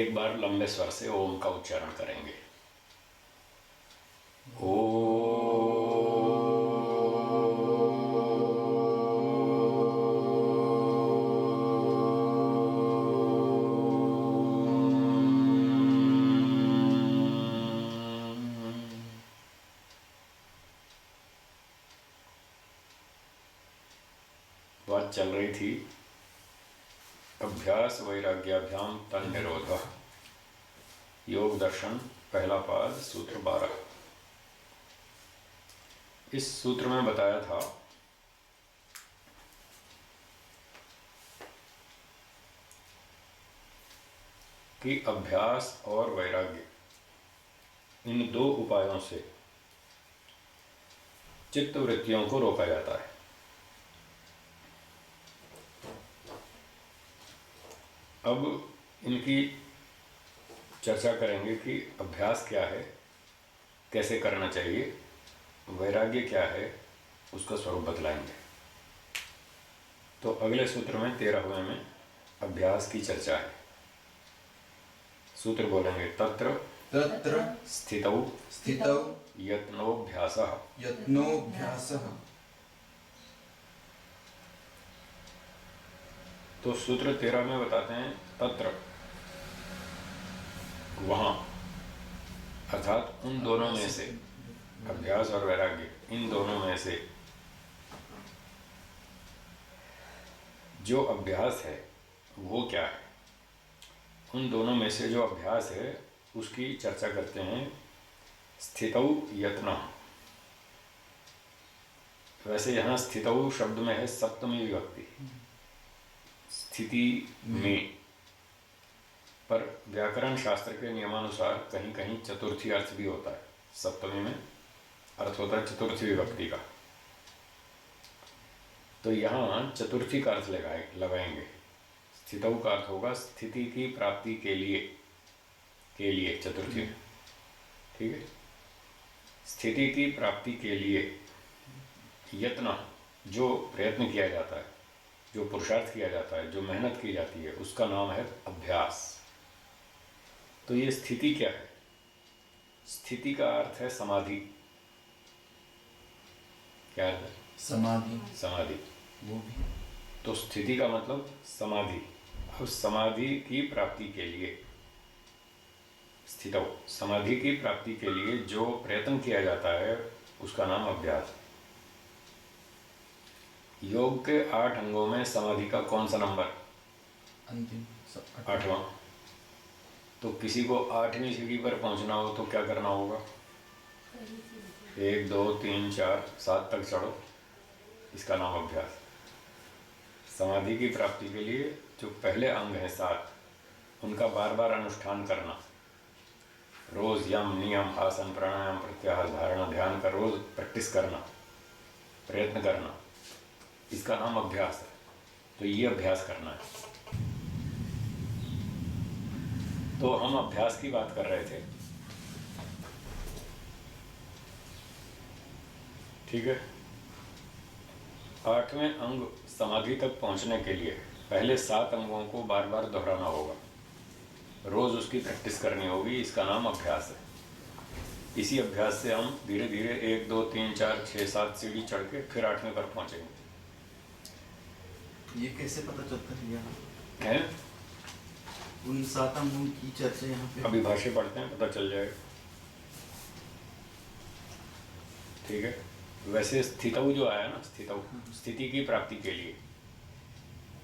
एक बार लंबे स्वर से ओम का उच्चारण करेंगे। ओ बात चल रही थी अभ्यास वैराग्याभ्याम तन निरोध, योग दर्शन पहला पाद सूत्र 12। इस सूत्र में बताया था कि अभ्यास और वैराग्य इन दो उपायों से चित्त वृत्तियों को रोका जाता है। अब इनकी चर्चा करेंगे कि अभ्यास क्या है, कैसे करना चाहिए, वैराग्य क्या है, उसका स्वरूप बतलाएंगे। तो अगले सूत्र में 13वें में अभ्यास की चर्चा है। सूत्र बोलेंगे तत्र तत्र स्थितौ स्थितौ यत्नोऽभ्यासः। यत्नोऽभ्यासः। तो सूत्र 13 में बताते हैं तत्र, वहाँ, अर्थात उन दोनों में से, अभ्यास और वैराग्य इन दोनों में से जो अभ्यास है वो क्या है। उन दोनों में से जो अभ्यास है उसकी चर्चा करते हैं स्थितौ यत्न। वैसे यहाँ स्थितौ शब्द में है सप्तमी विभक्ति, स्थिति में, पर व्याकरण शास्त्र के नियमानुसार कहीं कहीं चतुर्थी अर्थ भी होता है। सप्तमी में अर्थ होता है चतुर्थी विभक्ति का, तो यहाँ चतुर्थी का अर्थ लगाएंगे। स्थितौ का अर्थ होगा स्थिति की प्राप्ति के लिए चतुर्थी, ठीक है। स्थिति की प्राप्ति के लिए यत्न, जो प्रयत्न किया जाता है, जो पुरुषार्थ किया जाता है, जो मेहनत की जाती है, उसका नाम है अभ्यास। तो ये स्थिति क्या है? स्थिति का अर्थ है समाधि। क्या अर्थ है? समाधि। समाधि, वो भी। तो स्थिति का मतलब समाधि। अब समाधि की प्राप्ति के लिए, स्थितौ, समाधि की प्राप्ति के लिए जो प्रयत्न किया जाता है उसका नाम अभ्यास। योग के 8 अंगों में समाधि का कौन सा नंबर? अंतिम 8वां। तो किसी को 8वीं सीढ़ी पर पहुंचना हो तो क्या करना होगा? 1 2 3 4 7 तक चढ़ो, इसका नाम अभ्यास। समाधि की प्राप्ति के लिए जो पहले अंग हैं 7, उनका बार बार अनुष्ठान करना, रोज यम नियम आसन प्राणायाम प्रत्याहार धारणा ध्यान का रोज प्रैक्टिस करना, प्रयत्न करना, इसका नाम अभ्यास है। तो ये अभ्यास करना है। तो हम अभ्यास की बात कर रहे थे, ठीक है। 8वें अंग समाधि तक पहुंचने के लिए पहले 7 अंगों को बार बार दोहराना होगा, रोज उसकी प्रैक्टिस करनी होगी, इसका नाम अभ्यास है। इसी अभ्यास से हम धीरे धीरे 1 2 3 4 6 7 सीढ़ी चढ़ के फिर 8वें पर पहुंचेंगे। ये कैसे पता चलता है यहाँ? हैं? उन 7 अंगों की चर्चा यहाँ पे अभी भाष्य पढ़ते हैं, पता चल जाएगा, ठीक है। वैसे स्थितौ जो आया ना, स्थितौ स्थिति की प्राप्ति के लिए,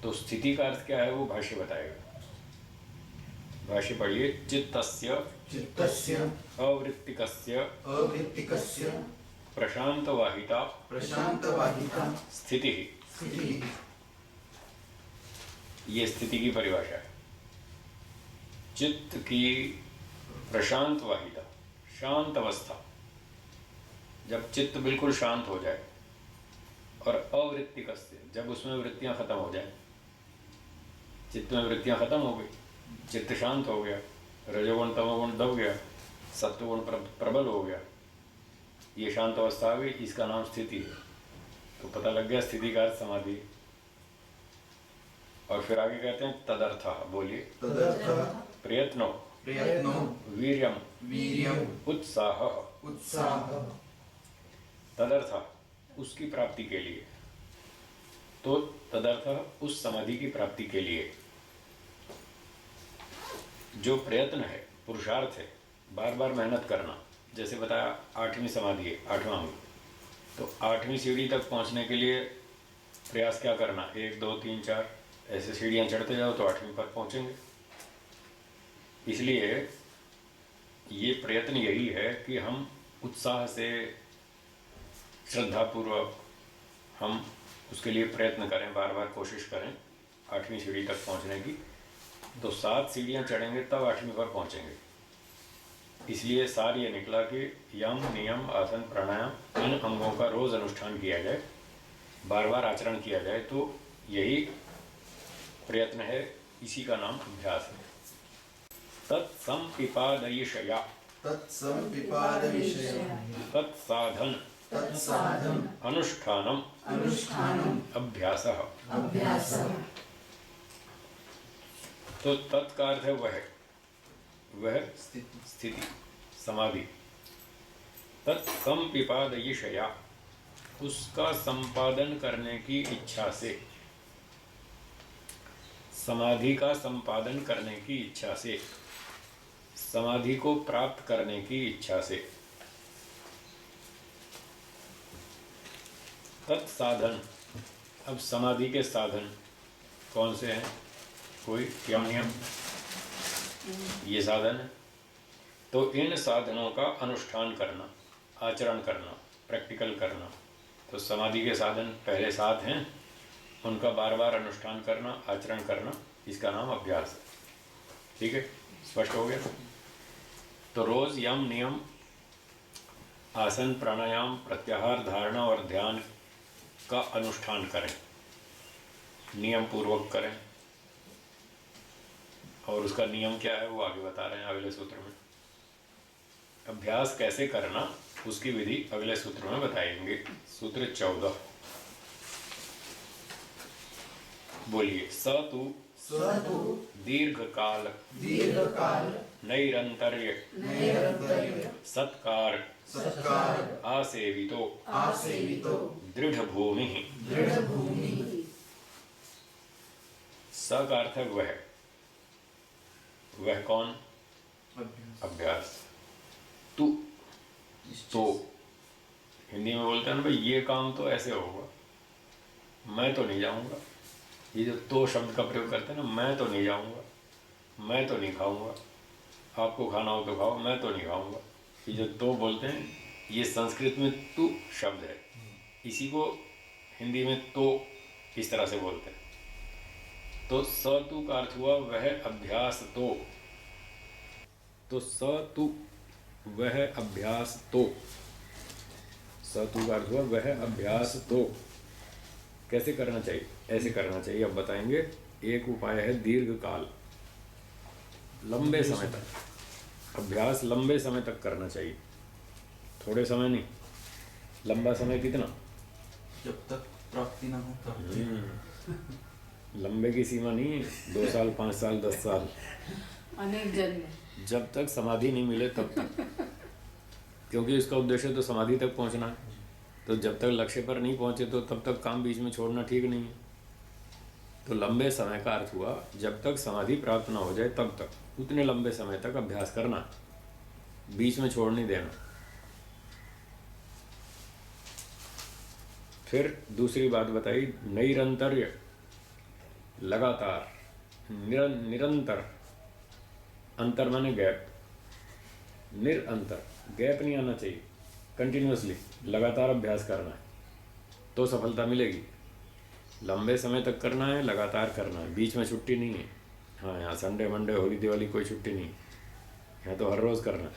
तो स्थिति का अर्थ क्या है वो भाष्य बताएगा। भाष्य पढ़िए। चित्तस्य अवृत्तिकस्य अवृत्तिकस्य प्रशांतवाहिता प्रशांतवाहिता स्थिति। स्थितिः। ये स्थिति की परिभाषा है। चित्त की प्रशांत वाहिता, शांत अवस्था, जब चित्त बिल्कुल शांत हो जाए, और अवृत्तिकस्य, जब उसमें वृत्तियां खत्म हो जाए। चित्त में वृत्तियां खत्म हो गई, चित्त शांत हो गया, रजोगुण तमोगुण दब गया, सत्वगुण प्रबल हो गया, ये शांत अवस्था आ गई, इसका नाम स्थिति है। तो पता लग गया स्थिति का अर्थ समाधि। और फिर आगे कहते हैं तदर्थ, बोलिए। तदर्थ प्रयत्नो प्रयत्नो वीर्यम वीर्यम उत्साह उत्साह तदर्थ उसकी प्राप्ति के लिए। तो तदर्थ उस समाधि की प्राप्ति के लिए जो प्रयत्न है, पुरुषार्थ है, बार बार मेहनत करना। जैसे बताया 8वीं समाधि है, 8वां अंग, तो 8वीं सीढ़ी तक पहुंचने के लिए प्रयास क्या करना, 1 2 3 4 ऐसे सीढ़ियां चढ़ते जाओ तो 8वीं पर पहुंचेंगे। इसलिए ये प्रयत्न यही है कि हम उत्साह से, श्रद्धापूर्वक हम उसके लिए प्रयत्न करें, बार बार कोशिश करें 8वीं सीढ़ी तक पहुंचने की। तो 7 सीढ़ियां चढ़ेंगे तब 8वीं पर पहुंचेंगे। इसलिए सार ये निकला कि यम, नियम, आसन, प्राणायाम इन अंगों का रोज अनुष्ठान किया जाए, बार बार आचरण किया जाए, तो यही प्रयत्न है, इसी का नाम अभ्यास है। तत्संपिपादयिषया तत्संपिपादविषय तत्साधन तत्साधन अनुष्ठानम अनुष्ठानम अभ्यासः। अभ्यासः। तो तत्का अर्थ है वह स्थिति, समाधि। तत्संपिपादयिषया उसका संपादन करने की इच्छा से, समाधि का संपादन करने की इच्छा से, समाधि को प्राप्त करने की इच्छा से। तत्साधन, अब समाधि के साधन कौन से हैं? कोई यम नियम, ये साधन है। तो इन साधनों का अनुष्ठान करना, आचरण करना, प्रैक्टिकल करना। तो समाधि के साधन पहले 7 हैं, उनका बार बार अनुष्ठान करना, आचरण करना, इसका नाम अभ्यास है। ठीक है, स्पष्ट हो गया। तो रोज यम, नियम, आसन, प्राणायाम, प्रत्याहार, धारणा और ध्यान का अनुष्ठान करें, नियम पूर्वक करें। और उसका नियम क्या है वो आगे बता रहे हैं अगले सूत्र में। अभ्यास कैसे करना उसकी विधि अगले सूत्र में बताएंगे। सूत्र 14 बोलिए। स तु दीर्घकाल नैरंतर्य सत्कार आसेवितो दृढ़ भूमि। स का अर्थ है वह कौन? अभ्यास। तू, तो हिंदी में बोलते हैं ना भाई, ये काम तो ऐसे होगा, मैं तो नहीं जाऊंगा। ये जो तो शब्द का प्रयोग करते हैं ना, मैं तो नहीं जाऊंगा, मैं तो नहीं खाऊंगा, आपको खाना हो तो खाओ, मैं तो नहीं खाऊंगा। ये जो तो बोलते हैं, ये संस्कृत में तू शब्द है, इसी को हिंदी में तो इस तरह से बोलते हैं। तो सतु का अर्थ हुआ वह अभ्यास तो सतु वह अभ्यास तो, सतु का अर्थ हुआ वह अभ्यास तो। कैसे करना चाहिए? ऐसे करना चाहिए, अब बताएंगे। एक उपाय है दीर्घ काल, लंबे समय तक अभ्यास, लंबे समय तक करना चाहिए, थोड़े समय नहीं। लंबा समय कितना? जब तक प्राप्ति ना हो तब। लंबे की सीमा नहीं है 2 साल, 5 साल, 10 साल, अनेक जन्म, जब तक समाधि नहीं मिले तब तक। क्योंकि इसका उद्देश्य तो समाधि तक पहुंचना है। तो जब तक लक्ष्य पर नहीं पहुंचे तो तब तक काम बीच में छोड़ना ठीक नहीं है। तो लंबे समय का अर्थ हुआ जब तक समाधि प्राप्त ना हो जाए तब तक, उतने लंबे समय तक अभ्यास करना, बीच में छोड़ नहीं देना। फिर दूसरी बात बताई, नैरंतर्य, लगातार, निरंतर। अंतर माने गैप, निरंतर, गैप नहीं आना चाहिए, कंटिन्यूअसली लगातार अभ्यास करना है तो सफलता मिलेगी। लंबे समय तक करना है, लगातार करना है, बीच में छुट्टी नहीं है। हाँ, यहाँ संडे, मंडे, होली, दिवाली कोई छुट्टी नहीं है, यहाँ तो हर रोज़ करना है।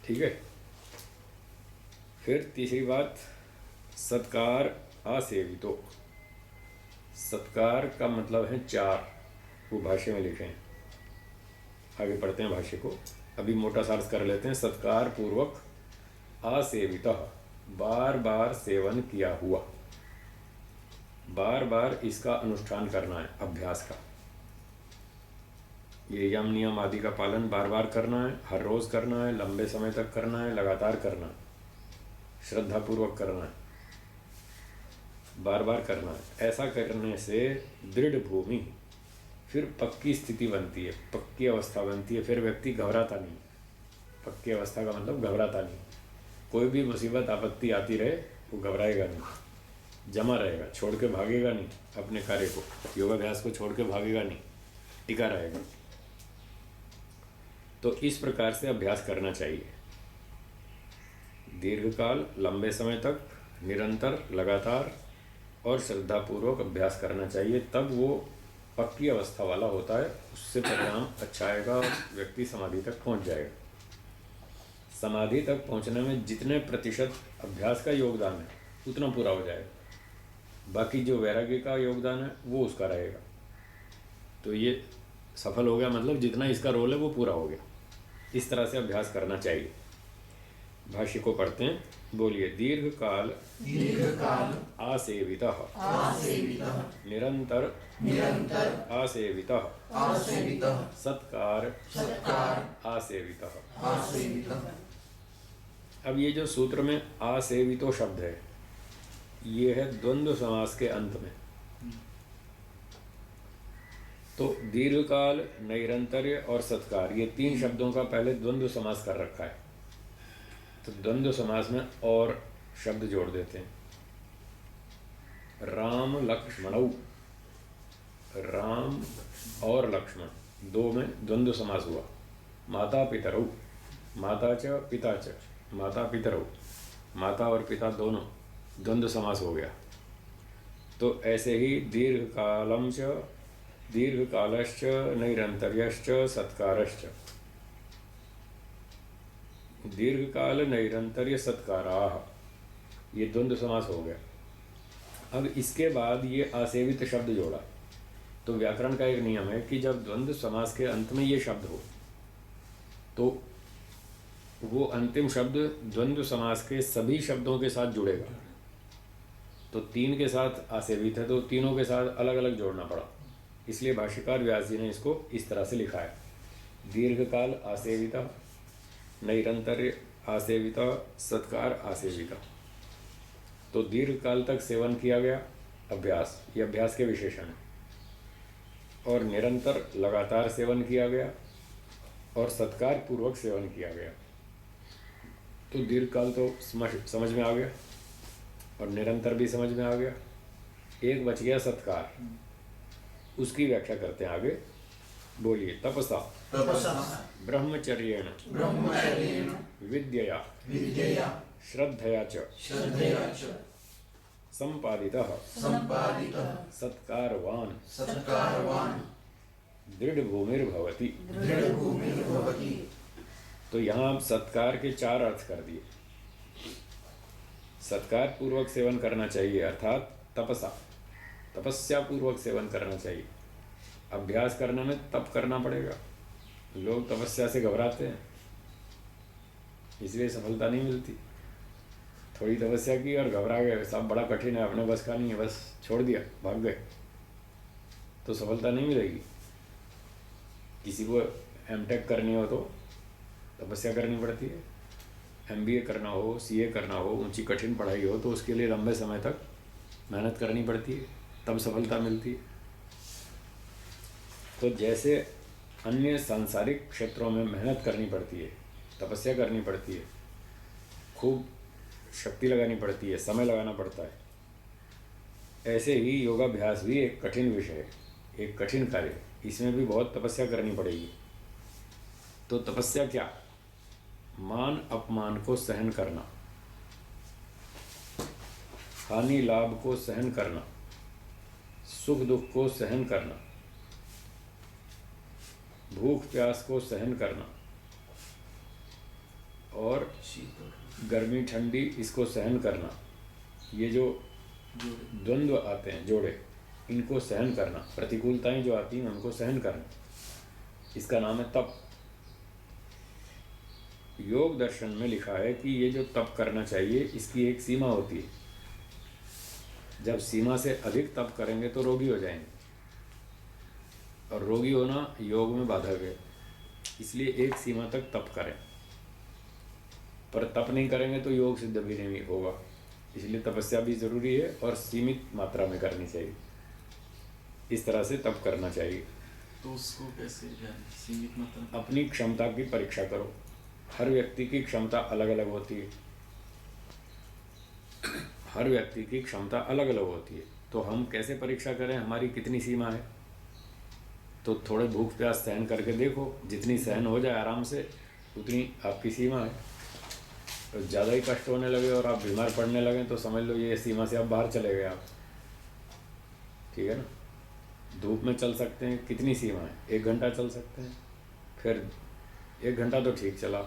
ठीक है। फिर तीसरी बात, सत्कार आसेवितो। सत्कार का मतलब है 4, वो भाष्य में लिखे हैं, आगे पढ़ते हैं भाष्य को। अभी मोटा सार्थ कर लेते हैं। सत्कार पूर्वक आसेवितः, बार बार सेवन किया हुआ, बार बार इसका अनुष्ठान करना है अभ्यास का। ये यम नियम आदि का पालन बार बार करना है, हर रोज़ करना है, लंबे समय तक करना है, लगातार करना है, श्रद्धापूर्वक करना है, बार बार करना है। ऐसा करने से दृढ़ भूमि, फिर पक्की स्थिति बनती है, पक्की अवस्था बनती है, फिर व्यक्ति घबराता नहीं। पक्की अवस्था का मतलब घबराता नहीं। कोई भी मुसीबत आपत्ति आती रहे वो घबराएगा नहीं, जमा रहेगा, छोड़ के भागेगा नहीं अपने कार्य को, योगाभ्यास को छोड़ के भागेगा नहीं, टिका रहेगा। तो इस प्रकार से अभ्यास करना चाहिए, दीर्घकाल, लंबे समय तक, निरंतर, लगातार और श्रद्धापूर्वक अभ्यास करना चाहिए। तब वो पक्की अवस्था वाला होता है, उससे परिणाम अच्छा आएगा और व्यक्ति समाधि तक पहुंच जाएगा। समाधि तक पहुंचने में जितने प्रतिशत अभ्यास का योगदान है उतना पूरा हो जाएगा, बाकी जो वैराग्य का योगदान है वो उसका रहेगा। तो ये सफल हो गया, मतलब जितना इसका रोल है वो पूरा हो गया। इस तरह से अभ्यास करना चाहिए। भाष्य को पढ़ते हैं, बोलिए। दीर्घकाल आसेवितः निरंतर आसेवितः सत्कार आसेवितः। अब ये जो सूत्र में आसेवितो शब्द है, ये है द्वंद्व समास के अंत में। तो दीर्घकाल, नैरंतर्य और सत्कार, ये तीन शब्दों का पहले द्वंद्व समास कर रखा है। तो द्वंद्व समास में और शब्द जोड़ देते हैं। राम लक्ष्मणौ, राम और लक्ष्मण दो में द्वंद्व समास हुआ। माता पितरौ, माता च पिता च, माता पितरौ, माता और पिता दोनों द्वंद्व समास हो गया। तो ऐसे ही दीर्घकालम च, दीर्घकालश्च, नैरंतर्यश्च, सत्कारश्च, दीर्घकाल, नैरंतर्य, सत्काराः, ये द्वंद्व समास हो गया। अब इसके बाद ये आसेवित शब्द जोड़ा। तो व्याकरण का एक नियम है कि जब द्वंद्व समास के अंत में ये शब्द हो तो वो अंतिम शब्द द्वंद्व समास के सभी शब्दों के साथ जुड़ेगा। तो तीन के साथ आसेवित है तो तीनों के साथ अलग अलग जोड़ना पड़ा। इसलिए भाष्यकार व्यास जी ने इसको इस तरह से लिखा है। दीर्घकाल आसेविता, नैरंतर्य आसेविता, सत्कार आसेविता। तो दीर्घकाल तक सेवन किया गया अभ्यास, ये अभ्यास के विशेषण है। और निरंतर लगातार सेवन किया गया और सत्कार पूर्वक सेवन किया गया। तो दीर्घकाल तो समझ में आ गया और निरंतर भी समझ में आ गया। एक बच गया सत्कार, उसकी व्याख्या करते हैं आगे। बोलिए। तपसा ब्रह्मचर्येण विद्यया श्रद्धया च संपादितः सत्कारवान् दृढ़ भूमिर्भवति। तो यहाँ आप सत्कार के चार अर्थ कर दिए। सत्कार पूर्वक सेवन करना चाहिए, अर्थात तपसा, तपस्या पूर्वक सेवन करना चाहिए। अभ्यास करने में तप करना पड़ेगा। लोग तपस्या से घबराते हैं, इसलिए सफलता नहीं मिलती। थोड़ी तपस्या की और घबरा गए, सब बड़ा कठिन है, अपने बस का नहीं है, बस छोड़ दिया, भाग गए, तो सफलता नहीं मिलेगी। किसी को एमटेक करनी हो तो तपस्या करनी पड़ती है, एमबीए करना हो, सीए करना हो, ऊंची कठिन पढ़ाई हो तो उसके लिए लंबे समय तक मेहनत करनी पड़ती है, तब सफलता मिलती है। तो जैसे अन्य सांसारिक क्षेत्रों में मेहनत करनी पड़ती है, तपस्या करनी पड़ती है, खूब शक्ति लगानी पड़ती है, समय लगाना पड़ता है, ऐसे ही योगाभ्यास भी एक कठिन विषय है, एक कठिन कार्य है। इसमें भी बहुत तपस्या करनी पड़ेगी। तो तपस्या क्या? मान अपमान को सहन करना, हानि लाभ को सहन करना, सुख दुख को सहन करना, भूख प्यास को सहन करना और गर्मी ठंडी इसको सहन करना। ये जो द्वंद्व आते हैं, जोड़े, इनको सहन करना, प्रतिकूलताएं जो आती हैं उनको सहन करना, इसका नाम है तप। योग दर्शन में लिखा है कि ये जो तप करना चाहिए इसकी एक सीमा होती है। जब सीमा से अधिक तप करेंगे तो रोगी हो जाएंगे और रोगी होना योग में बाधक है। इसलिए एक सीमा तक तप करें, पर तप नहीं करेंगे तो योग सिद्ध भी नहीं होगा। इसलिए तपस्या भी ज़रूरी है और सीमित मात्रा में करनी चाहिए। इस तरह से तप करना चाहिए। तो उसको कैसे जाने सीमित मात्रा? अपनी क्षमता की परीक्षा करो। हर व्यक्ति की क्षमता अलग अलग होती है। हर व्यक्ति की क्षमता अलग अलग होती है। तो हम कैसे परीक्षा करें हमारी कितनी सीमा है? तो थोड़े भूख प्यास सहन करके देखो, जितनी सहन हो जाए आराम से उतनी आपकी सीमा है। तो ज़्यादा ही कष्ट होने लगे और आप बीमार पड़ने लगे तो समझ लो ये सीमा से आप बाहर चले गए आप। ठीक है ना? धूप में चल सकते हैं, कितनी सीमा है? 1 घंटा चल सकते हैं, फिर 1 घंटा तो ठीक चला,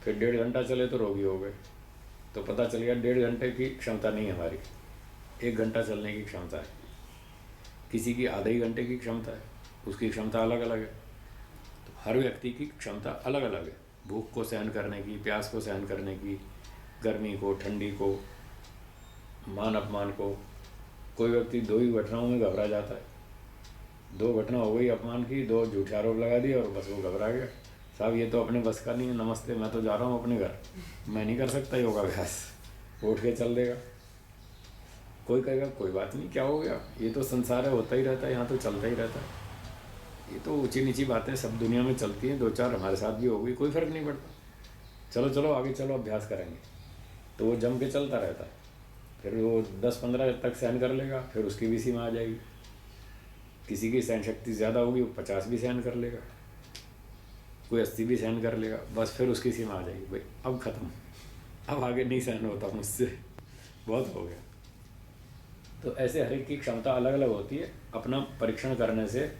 फिर 1.5 घंटा चले तो रोगी हो गए। तो पता चल गया 1.5 घंटे की क्षमता नहीं है हमारी, 1 घंटा चलने की क्षमता है। किसी की आधे ही घंटे की क्षमता है, उसकी क्षमता अलग अलग है। तो हर व्यक्ति की क्षमता अलग अलग है, भूख को सहन करने की, प्यास को सहन करने की, गर्मी को, ठंडी को, मान अपमान को। कोई व्यक्ति 2 ही घटनाओं में घबरा जाता है। 2 घटना हो गई अपमान की, 2 झूठे आरोप लगा दिए और बस वो घबरा गया। साहब ये तो अपने बस का नहीं है, नमस्ते मैं तो जा रहा हूँ अपने घर, मैं नहीं कर सकता योगाभ्यास। उठ के चल देगा। कोई कहेगा कोई बात नहीं, क्या हो गया, ये तो संसार है, होता ही रहता है, यहाँ तो चलता ही रहता है। ये तो ऊँची नीची बातें सब दुनिया में चलती हैं, 2-4 हमारे साथ भी हो गई, कोई फ़र्क नहीं पड़ता। चलो चलो आगे चलो, अभ्यास करेंगे। तो वो जम के चलता रहता है। फिर वो 10-15 तक सहन कर लेगा, फिर उसकी भी सीमा आ जाएगी। किसी की सहन शक्ति ज़्यादा होगी, वो 50 भी सहन कर लेगा, कोई 80 भी सहन कर लेगा, बस फिर उसकी सीमा आ जाएगी। भाई अब ख़त्म, अब आगे नहीं सहन होता मुझसे, बहुत हो गया। तो ऐसे हर एक की क्षमता अलग अलग होती है। अपना परीक्षण करने से,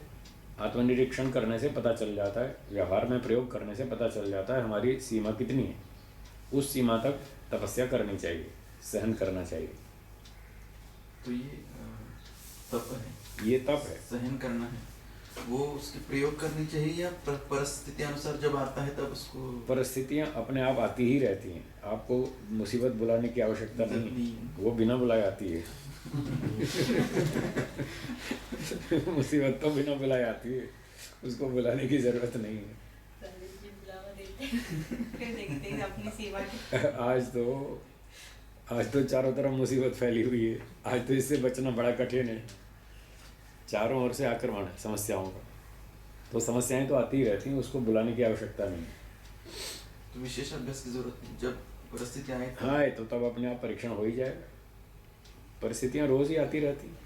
आत्मनिरीक्षण करने से पता चल जाता है, व्यवहार में प्रयोग करने से पता चल जाता है हमारी सीमा कितनी है। उस सीमा तक तपस्या करनी चाहिए, सहन करना चाहिए। तो ये तप है, ये तप है। सहन करना है, वो उसके प्रयोग करनी चाहिए या परिस्थिति अनुसार जब आता है तब उसको? परिस्थितियाँ अपने आप आती ही रहती हैं, आपको मुसीबत बुलाने की आवश्यकता नहीं है, वो बिना बुलाए आती है। मुसीबत तो बिना बुलाए आती है, उसको बुलाने की ज़रूरत नहीं है। अपनी सीमा आज तो चारों तरफ मुसीबत फैली हुई है। आज तो इससे बचना बड़ा कठिन है। चारों ओर से आक्रमण है समस्याओं का। तो समस्याएं तो आती ही रहती हैं, उसको बुलाने की आवश्यकता नहीं है। तो विशेष अभ्यास की जरूरत नहीं, जब परिस्थितियाँ आए हाँ, तो तब अपने आप परीक्षण हो ही जाएगा। परिस्थितियाँ रोज़ ही आती रहती हैं,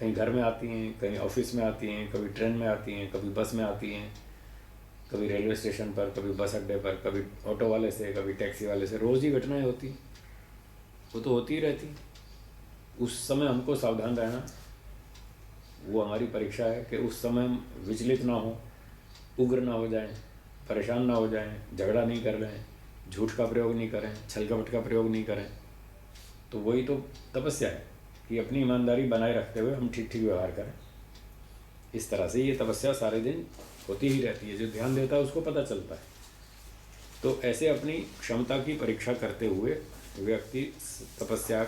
कहीं घर में आती हैं, कहीं ऑफिस में आती हैं, कभी ट्रेन में आती हैं, कभी बस में आती हैं, कभी रेलवे स्टेशन पर, कभी बस अड्डे पर, कभी ऑटो वाले से, कभी टैक्सी वाले से। रोज़ ही घटनाएं होती, वो तो होती ही रहती। उस समय हमको सावधान रहना, वो हमारी परीक्षा है कि उस समय हम विचलित ना हो, उग्र ना हो जाएं, परेशान ना हो जाएं, झगड़ा नहीं कर लें, झूठ का प्रयोग नहीं करें, छल कपट का प्रयोग नहीं करें। तो वही तो तपस्या है कि अपनी ईमानदारी बनाए रखते हुए हम ठीक ठीक व्यवहार करें। इस तरह से ये तपस्या सारे दिन होती ही रहती है। जो ध्यान देता है उसको पता चलता है। तो ऐसे अपनी क्षमता की परीक्षा करते हुए व्यक्ति तपस्या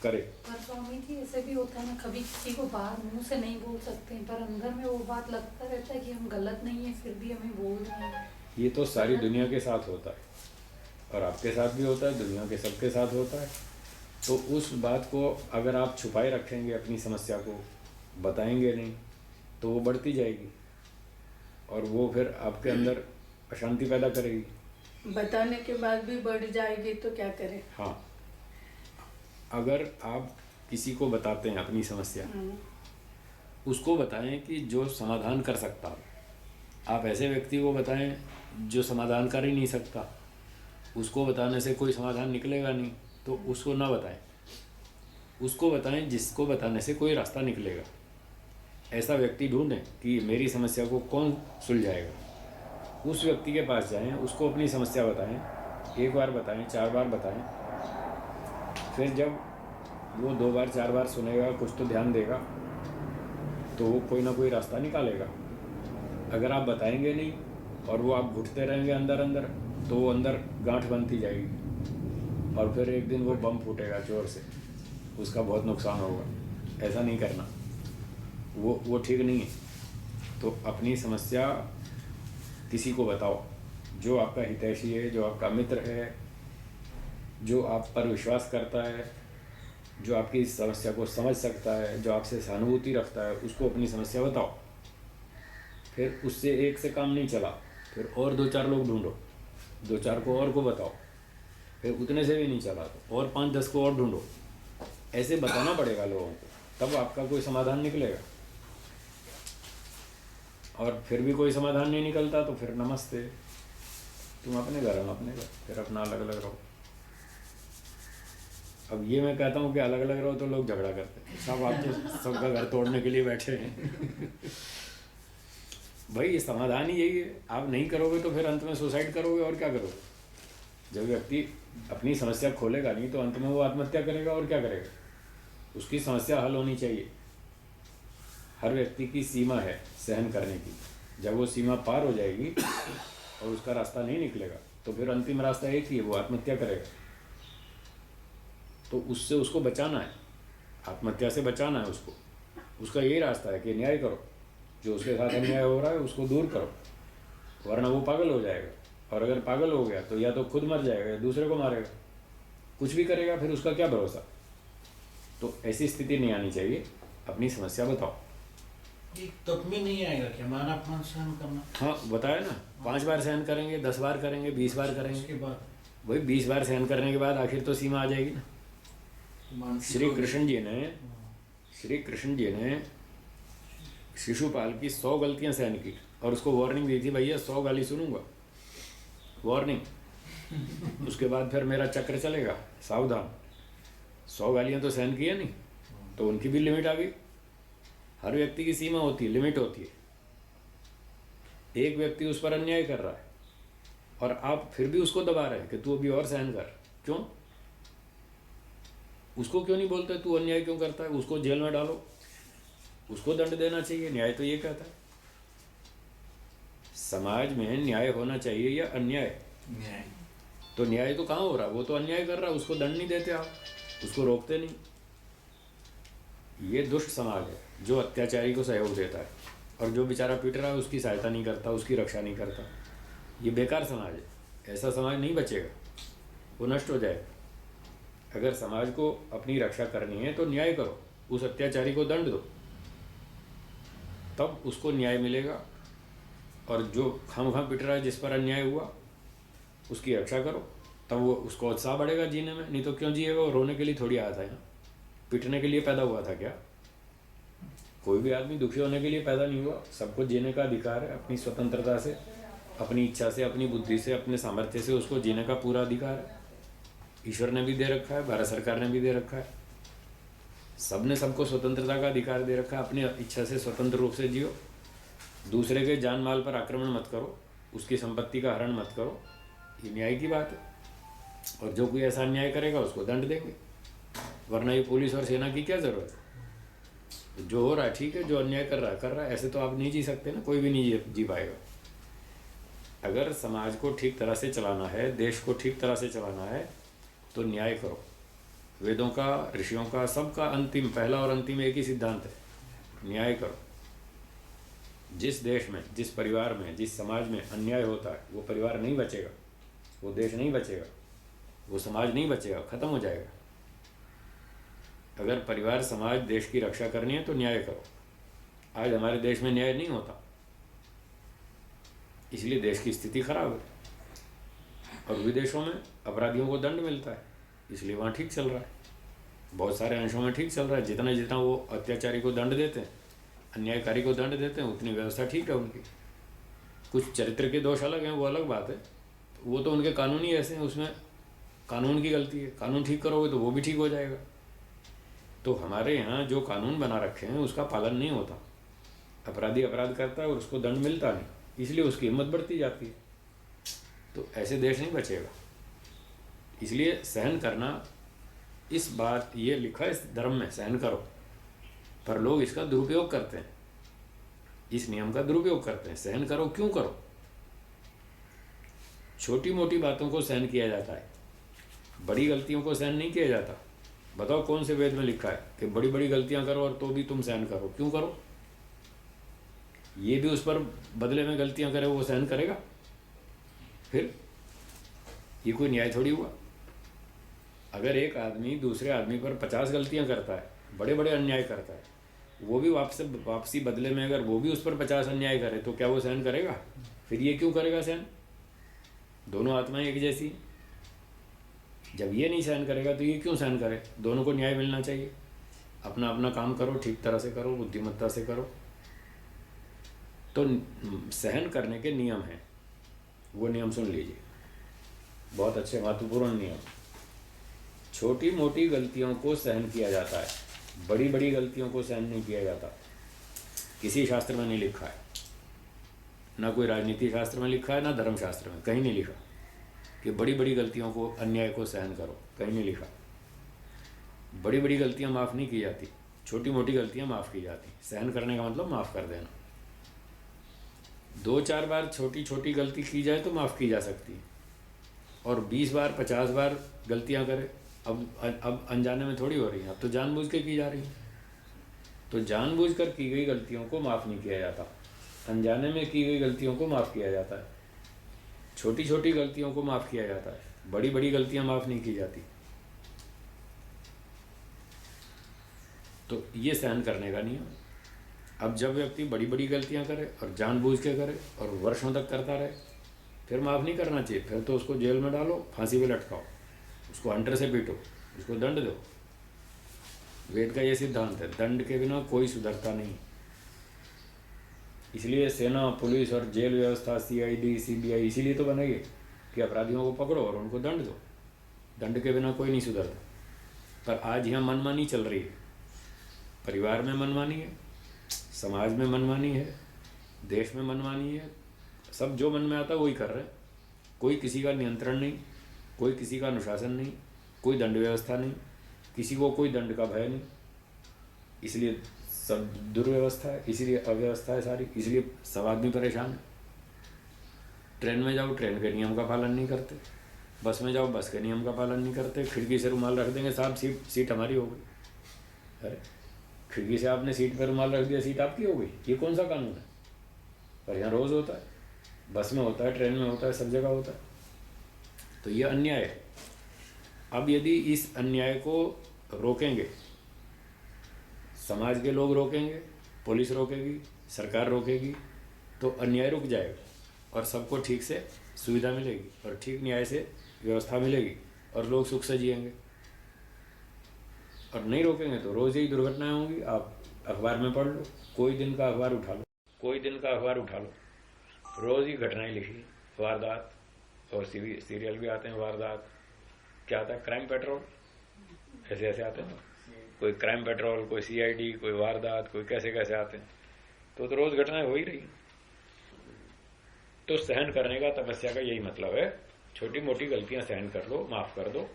करे। पर स्वामी जी ऐसे भी होता है ना, कभी किसी को बाहर मुंह से नहीं बोल सकते हैं, पर अंदर में वो बात लगता रहता है कि हम गलत नहीं है, फिर भी हमें बोल रहे हैं। ये तो सारी दुनिया के साथ होता है और आपके साथ भी होता है, दुनिया के सबके साथ होता है। तो उस बात को अगर आप छुपाए रखेंगे, अपनी समस्या को बताएंगे नहीं, तो वो बढ़ती जाएगी और वो फिर आपके अंदर अशांति पैदा करेगी। बताने के बाद भी बढ़ जाएगी तो क्या करें? हाँ, अगर आप किसी को बताते हैं अपनी समस्या, उसको बताएं कि जो समाधान कर सकता हो। आप ऐसे व्यक्ति को बताएं जो समाधान कर ही नहीं सकता, उसको बताने से कोई समाधान निकलेगा नहीं, तो उसको ना बताएं। उसको बताएं जिसको बताने से कोई रास्ता निकलेगा। ऐसा व्यक्ति ढूंढें कि मेरी समस्या को कौन सुलझाएगा। उस व्यक्ति के पास जाएं, उसको अपनी समस्या बताएं, 1 बार बताएं, 4 बार बताएं। फिर जब वो 2 बार 4 बार सुनेगा, कुछ तो ध्यान देगा, तो वो कोई ना कोई रास्ता निकालेगा। अगर आप बताएंगे नहीं और वो आप घुटते रहेंगे अंदर अंदर, तो वो अंदर गांठ बनती जाएगी और फिर एक दिन वो बम फूटेगा जोर से, उसका बहुत नुकसान होगा। ऐसा नहीं करना, वो ठीक नहीं है। तो अपनी समस्या किसी को बताओ, जो आपका हितैषी है, जो आपका मित्र है, जो आप पर विश्वास करता है, जो आपकी समस्या को समझ सकता है, जो आपसे सहानुभूति रखता है, उसको अपनी समस्या बताओ। फिर उससे एक से काम नहीं चला, फिर और 2-4 लोग ढूंढो, 2-4 को और को बताओ, फिर उतने से भी नहीं चला तो और 5-10 को और ढूंढो। ऐसे बताना पड़ेगा लोगों को, तब आपका कोई समाधान निकलेगा। और फिर भी कोई समाधान नहीं निकलता तो फिर नमस्ते, तुम अपने घर, हम अपने घर, फिर अपना अलग अलग रहो। अब ये मैं कहता हूँ कि अलग अलग रहो तो लोग झगड़ा करते हैं, सब आप तो सबका घर तोड़ने के लिए बैठे हैं। भाई ये समाधान ही यही है, आप नहीं करोगे तो फिर अंत में सुसाइड करोगे और क्या करोगे। जब व्यक्ति अपनी समस्या खोलेगा नहीं तो अंत में वो आत्महत्या करेगा और क्या करेगा। उसकी समस्या हल होनी चाहिए। हर व्यक्ति की सीमा है सहन करने की, जब वो सीमा पार हो जाएगी और उसका रास्ता नहीं निकलेगा तो फिर अंतिम रास्ता एक ही है, वो आत्महत्या करेगा। तो उससे उसको बचाना है, आत्महत्या से बचाना है उसको। उसका यही रास्ता है कि न्याय करो, जो उसके साथ अन्याय हो रहा है उसको दूर करो, वरना वो पागल हो जाएगा। और अगर पागल हो गया तो या तो खुद मर जाएगा या दूसरे को मारेगा, कुछ भी करेगा, फिर उसका क्या भरोसा। तो ऐसी स्थिति नहीं आनी चाहिए। अपनी समस्या बताओ। ये तब में नहीं आएगा क्या मान अपमान सहन करना? हाँ बताया ना, 5 बार सहन करेंगे, 10 बार करेंगे, 20 बार करेंगे, उसके बाद वही 20 बार सहन करने के बाद आखिर तो सीमा आ जाएगी ना। मानसिक श्री कृष्ण जी ने शिशुपाल की 100 गलतियां सहन की और उसको वार्निंग दी थी, भैया 100 गाली सुनूंगा, वार्निंग। उसके बाद फिर मेरा चक्र चलेगा, सावधान। 100 गालियां तो सहन किया नहीं, तो उनकी भी लिमिट आ गई। हर व्यक्ति की सीमा होती है, लिमिट होती है। एक व्यक्ति उस पर अन्याय कर रहा है और आप फिर भी उसको दबा रहे हैं कि तू अभी और सहन कर। क्यों? उसको क्यों नहीं बोलते तू अन्याय क्यों करता है? उसको जेल में डालो, उसको दंड देना चाहिए। न्याय तो ये कहता है। समाज में न्याय होना चाहिए या अन्याय? न्याय। तो न्याय तो कहाँ हो रहा है? वो तो अन्याय कर रहा है, उसको दंड नहीं देते आप, उसको रोकते नहीं। ये दुष्ट समाज है जो अत्याचारी को सहयोग देता है और जो बेचारा पीट रहा है उसकी सहायता नहीं करता, उसकी रक्षा नहीं करता। ये बेकार समाज है। ऐसा समाज नहीं बचेगा, वो नष्ट हो जाएगा। अगर समाज को अपनी रक्षा करनी है तो न्याय करो, उस अत्याचारी को दंड दो, तब उसको न्याय मिलेगा। और जो खामखा पिट रहा है, जिस पर अन्याय हुआ, उसकी रक्षा करो, तब वो उसको उत्साह बढ़ेगा जीने में। नहीं तो क्यों जिएगा? वो रोने के लिए थोड़ी आया था यहाँ, पिटने के लिए पैदा हुआ था क्या? कोई भी आदमी दुखी होने के लिए पैदा नहीं हुआ। सबको जीने का अधिकार है, अपनी स्वतंत्रता से, अपनी इच्छा से, अपनी बुद्धि से, अपने सामर्थ्य से उसको जीने का पूरा अधिकार है। ईश्वर ने भी दे रखा है, भारत सरकार ने भी दे रखा है, सब ने सबको स्वतंत्रता का अधिकार दे रखा है। अपनी इच्छा से स्वतंत्र रूप से जियो, दूसरे के जान माल पर आक्रमण मत करो, उसकी संपत्ति का हरण मत करो। ये न्याय की बात है। और जो कोई ऐसा अन्याय करेगा उसको दंड देंगे, वरना ये पुलिस और सेना की क्या ज़रूरत है? जो हो रहा है ठीक है, जो अन्याय कर रहा है। ऐसे तो आप नहीं जी सकते ना, कोई भी नहीं जी पाएगा। अगर समाज को ठीक तरह से चलाना है, देश को ठीक तरह से चलाना है, तो न्याय करो। वेदों का, ऋषियों का, सबका अंतिम, पहला और अंतिम एक ही सिद्धांत है, न्याय करो। जिस देश में, जिस परिवार में, जिस समाज में अन्याय होता है, वो परिवार नहीं बचेगा, वो देश नहीं बचेगा, वो समाज नहीं बचेगा, खत्म हो जाएगा। अगर परिवार, समाज, देश की रक्षा करनी है तो न्याय करो। आज हमारे देश में न्याय नहीं होता, इसलिए देश की स्थिति खराब है। और विदेशों में अपराधियों को दंड मिलता है, इसलिए वहाँ ठीक चल रहा है। बहुत सारे अंशों में ठीक चल रहा है। जितना जितना वो अत्याचारी को दंड देते हैं, अन्यायकारी को दंड देते हैं, उतनी व्यवस्था ठीक है उनकी। कुछ चरित्र के दोष अलग हैं, वो अलग बात है, वो तो उनके कानून ही ऐसे हैं, उसमें कानून की गलती है। कानून ठीक करोगे तो वो भी ठीक हो जाएगा। तो हमारे यहाँ जो कानून बना रखे हैं उसका पालन नहीं होता। अपराधी अपराध करता है और उसको दंड मिलता नहीं, इसलिए उसकी हिम्मत बढ़ती जाती है। तो ऐसे देश नहीं बचेगा। इसलिए सहन करना, इस बात ये लिखा है इस धर्म में, सहन करो, पर लोग इसका दुरुपयोग करते हैं, इस नियम का दुरुपयोग करते हैं। सहन करो क्यों करो? छोटी मोटी बातों को सहन किया जाता है, बड़ी गलतियों को सहन नहीं किया जाता। बताओ कौन से वेद में लिखा है कि बड़ी बड़ी गलतियां करो और तो भी तुम सहन करो? क्यों करो? ये भी उस पर बदले में गलतियां करे, वो सहन करेगा? फिर ये कोई न्याय थोड़ी हुआ। अगर एक आदमी दूसरे आदमी पर 50 गलतियां करता है, बड़े बड़े अन्याय करता है, वो भी वापसी बदले में अगर वो भी उस पर 50 अन्याय करे तो क्या वो सहन करेगा? फिर ये क्यों करेगा सहन? दोनों आत्माएं एक जैसी हैं। जब ये नहीं सहन करेगा तो ये क्यों सहन करे? दोनों को न्याय मिलना चाहिए। अपना अपना काम करो, ठीक तरह से करो, बुद्धिमत्ता से करो। तो सहन करने के नियम हैं, वो नियम सुन लीजिए, बहुत अच्छे महत्वपूर्ण नियम। छोटी मोटी गलतियों को सहन किया जाता है, बड़ी बड़ी गलतियों को सहन नहीं किया जाता। किसी शास्त्र में नहीं लिखा है, ना कोई राजनीति शास्त्र में लिखा है, ना धर्मशास्त्र में, कहीं नहीं लिखा कि बड़ी बड़ी गलतियों को, अन्याय को सहन करो, कहीं नहीं लिखा। बड़ी बड़ी गलतियां माफ़ नहीं की जाती, छोटी मोटी गलतियां माफ़ की जाती। सहन करने का मतलब माफ़ कर देना। 2-4 बार छोटी छोटी गलती की जाए तो माफ़ की जा सकती है, और 20 बार 50 बार गलतियां करे, अब अनजाने में थोड़ी हो रही हैं, अब तो जानबूझ के की जा रही हैं। तो जानबूझकर की गई गलतियों को माफ़ नहीं किया जाता, अनजाने में की गई गलतियों को माफ़ किया जाता है। छोटी छोटी गलतियों को माफ़ किया जाता है, बड़ी बड़ी गलतियां माफ़ नहीं की जाती। तो ये सहन करने का नियम है। अब जब व्यक्ति बड़ी बड़ी गलतियां करे और जानबूझ के करे और वर्षों तक करता रहे, फिर माफ़ नहीं करना चाहिए। फिर तो उसको जेल में डालो, फांसी पे लटकाओ, उसको हंटर से पीटो, उसको दंड दो। वेद का ये सिद्धांत है, दंड के बिना कोई सुधरता नहीं। इसलिए सेना, पुलिस और जेल व्यवस्था, CID, CBI इसीलिए तो बनाई है कि अपराधियों को पकड़ो और उनको दंड दो। दंड के बिना कोई नहीं सुधरता। पर आज यहाँ मनमानी चल रही है, परिवार में मनमानी है, समाज में मनमानी है, देश में मनमानी है। सब जो मन में आता है वही कर रहे हैं। कोई किसी का नियंत्रण नहीं, कोई किसी का अनुशासन नहीं, कोई दंड व्यवस्था नहीं, किसी को कोई दंड का भय नहीं। इसलिए सब दुर्व्यवस्था है, इसीलिए अव्यवस्था है सारी, इसलिए सब आदमी परेशान है। ट्रेन में जाओ, ट्रेन के नियम का पालन नहीं करते, बस में जाओ, बस के नियम का पालन नहीं करते। खिड़की से रुमाल रख देंगे, साहब सीट हमारी हो गई। अरे खिड़की से आपने सीट पर रुमाल रख दिया, सीट आपकी हो गई, ये कौन सा कानून है? पर यहाँ रोज़ होता है, बस में होता है, ट्रेन में होता है, सब जगह होता है। तो ये अन्याय है। अब यदि इस अन्याय को रोकेंगे, समाज के लोग रोकेंगे, पुलिस रोकेगी, सरकार रोकेगी, तो अन्याय रुक जाएगा और सबको ठीक से सुविधा मिलेगी और ठीक न्याय से व्यवस्था मिलेगी और लोग सुख से जिएंगे। और नहीं रोकेंगे तो रोज़ यही दुर्घटनाएं होंगी। आप अखबार में पढ़ लो, कोई दिन का अखबार उठा लो, कोई दिन का अखबार उठा लो, रोज़ ही घटनाएं लिखी, वारदात, और सीरियल भी आते हैं वारदात। क्या आता है? क्राइम पेट्रोल, ऐसे ऐसे आते हैं, कोई क्राइम पेट्रोल, कोई CID, कोई वारदात, कोई कैसे कैसे आते हैं। तो रोज़ घटनाएं हो ही रही। तो सहन करने का, तपस्या का यही मतलब है। छोटी मोटी गलतियां सहन कर लो, माफ़ कर दो।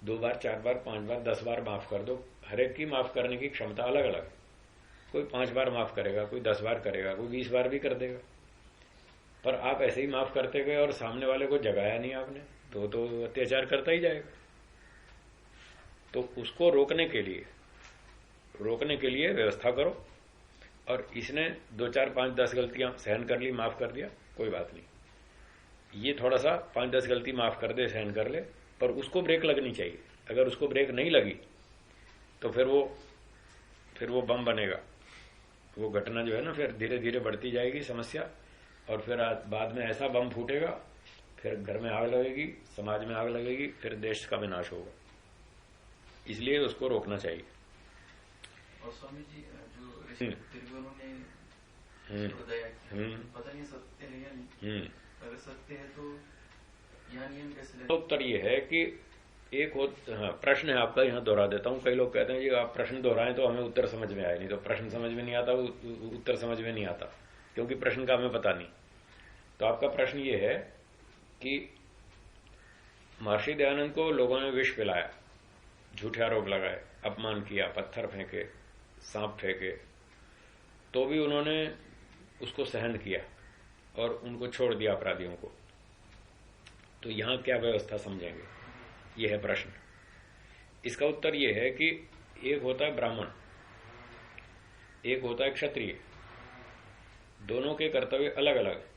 2 बार, 4 बार, 5 बार, 10 बार माफ़ कर दो। हर एक की माफ़ करने की क्षमता अलग अलग है। कोई 5 बार माफ़ करेगा, कोई 10 बार करेगा, कोई 20 बार भी कर देगा। पर आप ऐसे ही माफ़ करते गए और सामने वाले को जगाया नहीं आपने, तो अत्याचार करता ही जाएगा। तो उसको रोकने के लिए व्यवस्था करो। और इसने 2, 4, 5, 10 गलतियां सहन कर ली, माफ़ कर दिया, कोई बात नहीं। ये थोड़ा सा 5, 10 गलती माफ़ कर दे, सहन कर ले, पर उसको ब्रेक लगनी चाहिए। अगर उसको ब्रेक नहीं लगी तो फिर वो बम बनेगा। वो घटना जो है ना, फिर धीरे धीरे बढ़ती जाएगी समस्या, और फिर बाद में ऐसा बम फूटेगा, फिर घर में आग लगेगी, समाज में आग लगेगी, फिर देश का विनाश होगा। इसलिए उसको रोकना चाहिए। और स्वामी जी, जो ऋषि उन्होंने दया की, पता नहीं सत्य है या नहीं। अगर सत्य है तो यहाँ नियम कैसे लगेगा? उत्तर ये है कि एक प्रश्न है आपका, यहाँ दोहरा देता हूँ। कई लोग कहते हैं जी आप प्रश्न दोहराएं तो हमें उत्तर समझ में आए, नहीं तो प्रश्न समझ में नहीं आता, उत्तर समझ में नहीं आता, क्योंकि प्रश्न का हमें पता नहीं। तो आपका प्रश्न ये है कि महर्षि दयानंद को लोगों ने विष पिलाया, झूठे आरोप लगाए, अपमान किया, पत्थर फेंके, सांप फेंके, तो भी उन्होंने उसको सहन किया और उनको छोड़ दिया अपराधियों को। तो यहां क्या व्यवस्था समझेंगे, यह है प्रश्न। इसका उत्तर यह है कि एक होता है ब्राह्मण, एक होता है क्षत्रिय, दोनों के कर्तव्य अलग अलग है।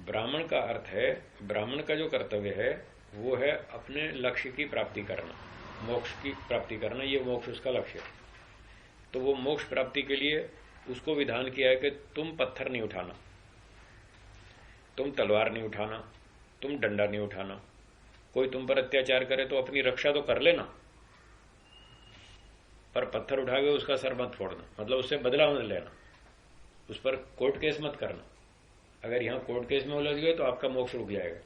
ब्राह्मण का अर्थ है, ब्राह्मण का जो कर्तव्य है वो है अपने लक्ष्य की प्राप्ति करना, मोक्ष की प्राप्ति करना, ये मोक्ष उसका लक्ष्य है। तो वो मोक्ष प्राप्ति के लिए उसको विधान किया है कि तुम पत्थर नहीं उठाना, तुम तलवार नहीं उठाना, तुम डंडा नहीं उठाना। कोई तुम पर अत्याचार करे तो अपनी रक्षा तो कर लेना, पर पत्थर उठा के उसका सर मत फोड़ना, मतलब उससे बदला मत लेना, उस पर कोर्ट केस मत करना। अगर यहां कोर्ट केस में उलझ गए तो आपका मोक्ष रुक जाएगा।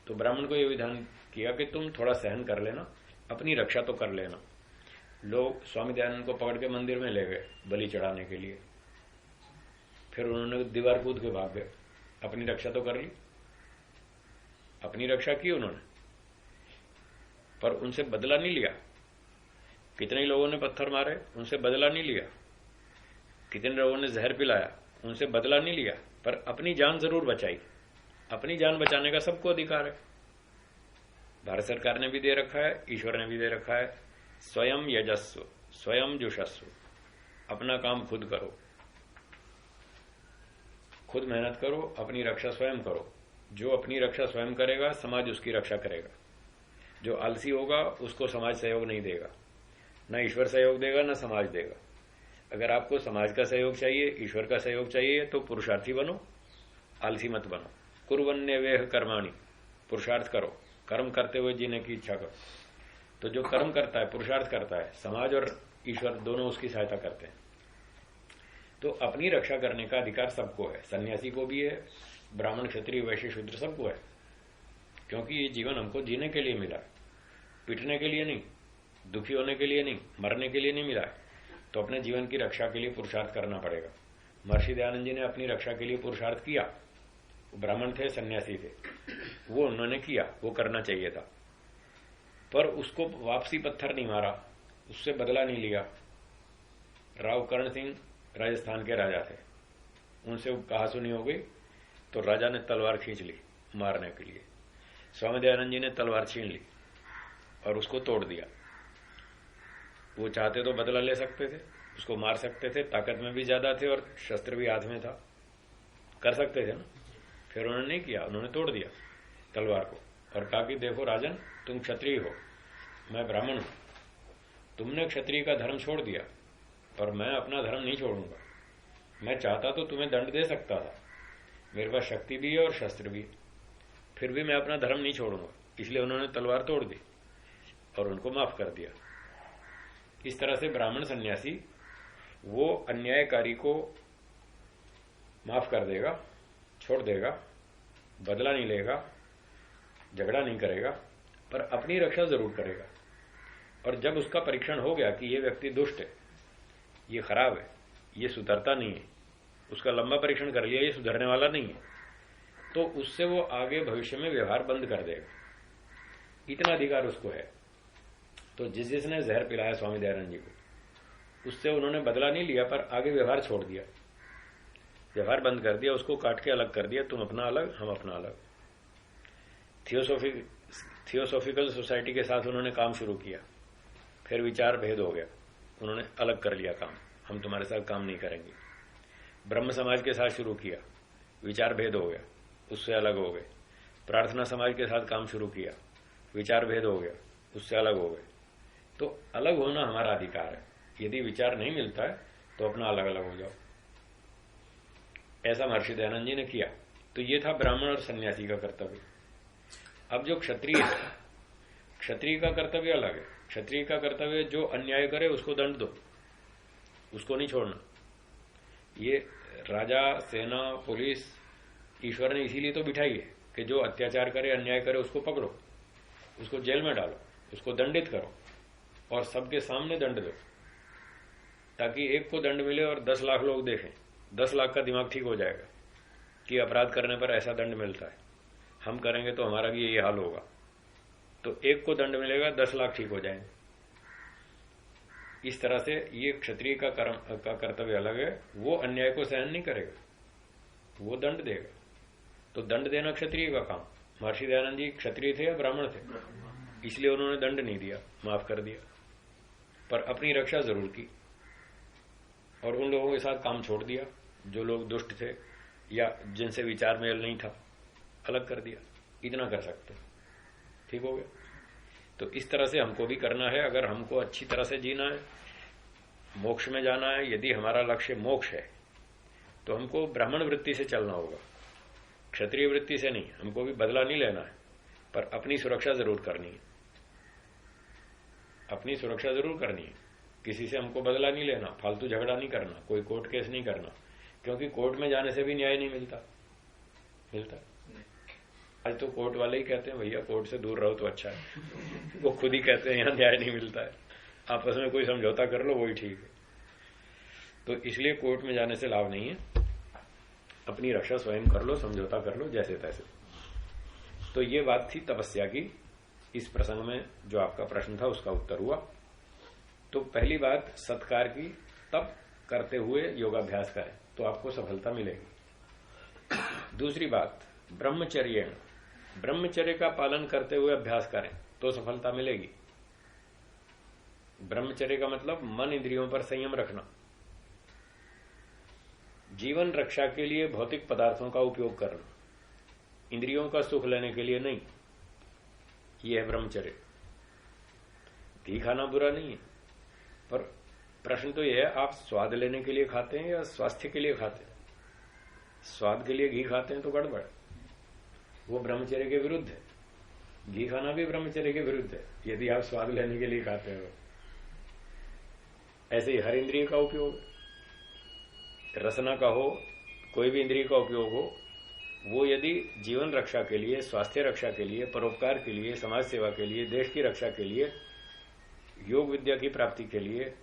तो ब्राह्मण को यह विधान किया कि तुम थोड़ा सहन कर लेना, अपनी रक्षा तो कर लेना। लोग स्वामी दयानंद को पकड़ के मंदिर में ले गए बलि चढ़ाने के लिए, फिर उन्होंने दीवार कूद के भाग गए, अपनी रक्षा तो कर ली, अपनी रक्षा की उन्होंने, पर उनसे बदला नहीं लिया। कितने लोगों ने पत्थर मारे, उनसे बदला नहीं लिया। कितने लोगों ने जहर पिलाया, उनसे बदला नहीं लिया, पर अपनी जान जरूर बचाई। अपनी जान बचाने का सबको अधिकार है। भारत सरकार ने भी दे रखा है, ईश्वर ने भी दे रखा है, स्वयं यजस्व स्वयं जुषस्व, अपना काम खुद करो, खुद मेहनत करो, अपनी रक्षा स्वयं करो। जो अपनी रक्षा स्वयं करेगा समाज उसकी रक्षा करेगा। जो आलसी होगा उसको समाज सहयोग नहीं देगा, ना ईश्वर सहयोग देगा ना समाज देगा। अगर आपको समाज का सहयोग चाहिए, ईश्वर का सहयोग चाहिए तो पुरुषार्थी बनो, आलसी मत बनो। कुर्वन्य वेह कर्माणि, पुरुषार्थ करो, कर्म करते हुए जीने की इच्छा करो। तो जो कर्म करता है, पुरुषार्थ करता है, समाज और ईश्वर दोनों उसकी सहायता करते हैं। तो अपनी रक्षा करने का अधिकार सबको है, सन्यासी को भी है, ब्राह्मण क्षत्रिय वैश्य शूद्र सबको है, क्योंकि ये जीवन हमको जीने के लिए मिला है, पिटने के लिए नहीं, दुखी होने के लिए नहीं, मरने के लिए नहीं मिला है। तो अपने जीवन की रक्षा के लिए पुरुषार्थ करना पड़ेगा। महर्षि दयानंद जी ने अपनी रक्षा के लिए पुरुषार्थ किया। ब्राह्मण थे, सन्यासी थे, वो उन्होंने किया, वो करना चाहिए था, पर उसको वापसी पत्थर नहीं मारा, उससे बदला नहीं लिया। राव कर्ण सिंह राजस्थान के राजा थे, उनसे कहा सुनी हो गई तो राजा ने तलवार खींच ली मारने के लिए। स्वामी दयानंद जी ने तलवार छीन ली और उसको तोड़ दिया। वो चाहते तो बदला ले सकते थे, उसको मार सकते थे, ताकत में भी ज्यादा थे और शस्त्र भी हाथ में था, कर सकते थे ना। फिर उन्होंने नहीं किया, उन्होंने तोड़ दिया तलवार को और कहा कि देखो राजन, तुम क्षत्रिय हो, मैं ब्राह्मण हूं, तुमने क्षत्रिय का धर्म छोड़ दिया और मैं अपना धर्म नहीं छोड़ूंगा। मैं चाहता तो तुम्हें दंड दे सकता था, मेरे पास शक्ति भी है और शस्त्र भी है, फिर भी मैं अपना धर्म नहीं छोड़ूंगा। इसलिए उन्होंने तलवार तोड़ दी और उनको माफ कर दिया। इस तरह से ब्राह्मण सन्यासी वो अन्यायकारी को माफ कर देगा, छोड़ देगा, बदला नहीं लेगा, झगड़ा नहीं करेगा, पर अपनी रक्षा जरूर करेगा। और जब उसका परीक्षण हो गया कि ये व्यक्ति दुष्ट है, ये खराब है, ये सुधरता नहीं है, उसका लंबा परीक्षण कर लिया, ये सुधरने वाला नहीं है, तो उससे वो आगे भविष्य में व्यवहार बंद कर देगा। इतना अधिकार उसको है। तो जिसने जहर पिलाया स्वामी दयानंद जी को, उससे उन्होंने बदला नहीं लिया, पर आगे व्यवहार छोड़ दिया, व्यवहार बंद कर दिया, उसको काट के अलग कर दिया, तुम अपना अलग, हम अपना अलग। थियोसॉफिकल सोसाइटी के साथ उन्होंने काम शुरू किया, फिर विचार भेद हो गया, उन्होंने अलग कर लिया काम, हम तुम्हारे साथ काम नहीं करेंगे। ब्रह्म समाज के साथ शुरू किया, विचार भेद हो गया, उससे अलग हो गए। प्रार्थना समाज के साथ काम शुरू किया, विचार भेद हो गया, उससे अलग हो गए। तो अलग होना हमारा अधिकार है, यदि विचार नहीं मिलता है तो अपना अलग अलग हो जाओ। ऐसा महर्षि दयानंद जी ने किया। तो ये था ब्राह्मण और सन्यासी का कर्तव्य। अब जो क्षत्रिय है, क्षत्रिय का कर्तव्य अलग है। क्षत्रिय का कर्तव्य जो अन्याय करे उसको दंड दो, उसको नहीं छोड़ना। ये राजा, सेना, पुलिस, ईश्वर ने इसीलिए तो बिठाई है कि जो अत्याचार करे, अन्याय करे, उसको पकड़ो, उसको जेल में डालो, उसको दंडित करो और सबके सामने दंड दो, ताकि एक को दंड मिले और 10 लाख लोग देखें। 10 लाख का दिमाग ठीक हो जाएगा कि अपराध करने पर ऐसा दंड मिलता है, हम करेंगे तो हमारा भी यही हाल होगा। तो एक को दंड मिलेगा, 10 लाख ठीक हो जाएंगे। इस तरह से ये क्षत्रिय का कर्तव्य अलग है, वो अन्याय को सहन नहीं करेगा, वो दंड देगा। तो दंड देना क्षत्रिय का काम। महर्षि दयानंद जी क्षत्रिय थे या ब्राह्मण थे, इसलिए उन्होंने दंड नहीं दिया, माफ कर दिया, पर अपनी रक्षा जरूर की। और उन लोगों के साथ काम छोड़ दिया जो लोग दुष्ट थे या जिनसे विचार मेल नहीं था, अलग कर दिया। इतना कर सकते, ठीक हो गया। तो इस तरह से हमको भी करना है। अगर हमको अच्छी तरह से जीना है, मोक्ष में जाना है, यदि हमारा लक्ष्य मोक्ष है तो हमको ब्राह्मण वृत्ति से चलना होगा, क्षत्रिय वृत्ति से नहीं। हमको भी बदला नहीं लेना है, पर अपनी सुरक्षा जरूर करनी है। अपनी सुरक्षा जरूर करनी है। किसी से हमको बदला नहीं लेना, फालतू झगड़ा नहीं करना, कोई कोर्ट केस नहीं करना, क्योंकि कोर्ट में जाने से भी न्याय नहीं मिलता। आज तो कोर्ट वाले ही कहते हैं भैया कोर्ट से दूर रहो तो अच्छा है। वो खुद ही कहते हैं यहाँ न्याय नहीं मिलता है, आपस में कोई समझौता कर लो वही ठीक है। तो इसलिए कोर्ट में जाने से लाभ नहीं है, अपनी रक्षा स्वयं कर लो, समझौता कर लो जैसे तैसे। तो ये बात थी तपस्या की। इस प्रसंग में जो आपका प्रश्न था उसका उत्तर हुआ। तो पहली बात सत्कार की, तब करते हुए योगाभ्यास करें तो आपको सफलता मिलेगी। दूसरी बात ब्रह्मचर्य, ब्रह्मचर्य का पालन करते हुए अभ्यास करें तो सफलता मिलेगी। ब्रह्मचर्य का मतलब मन इंद्रियों पर संयम रखना, जीवन रक्षा के लिए भौतिक पदार्थों का उपयोग करना, इंद्रियों का सुख लेने के लिए नहीं। यह है ब्रह्मचर्य। घी खाना बुरा नहीं है, पर प्रश्न तो यह है आप स्वाद लेने के लिए खाते हैं या स्वास्थ्य के लिए खाते हैं। स्वाद के लिए घी खाते हैं तो गड़बड़, वो ब्रह्मचर्य के विरुद्ध है। घी खाना भी ब्रह्मचर्य के विरुद्ध है यदि आप स्वाद लेने के लिए खाते हो। ऐसे ही हर इंद्रिय का उपयोग, रसना का हो, कोई भी इंद्रिय का उपयोग हो, वो यदि जीवन रक्षा के लिए, स्वास्थ्य रक्षा के लिए, परोपकार के लिए, समाज सेवा के लिए, देश की रक्षा के लिए, योग विद्या की प्राप्ति के लिए,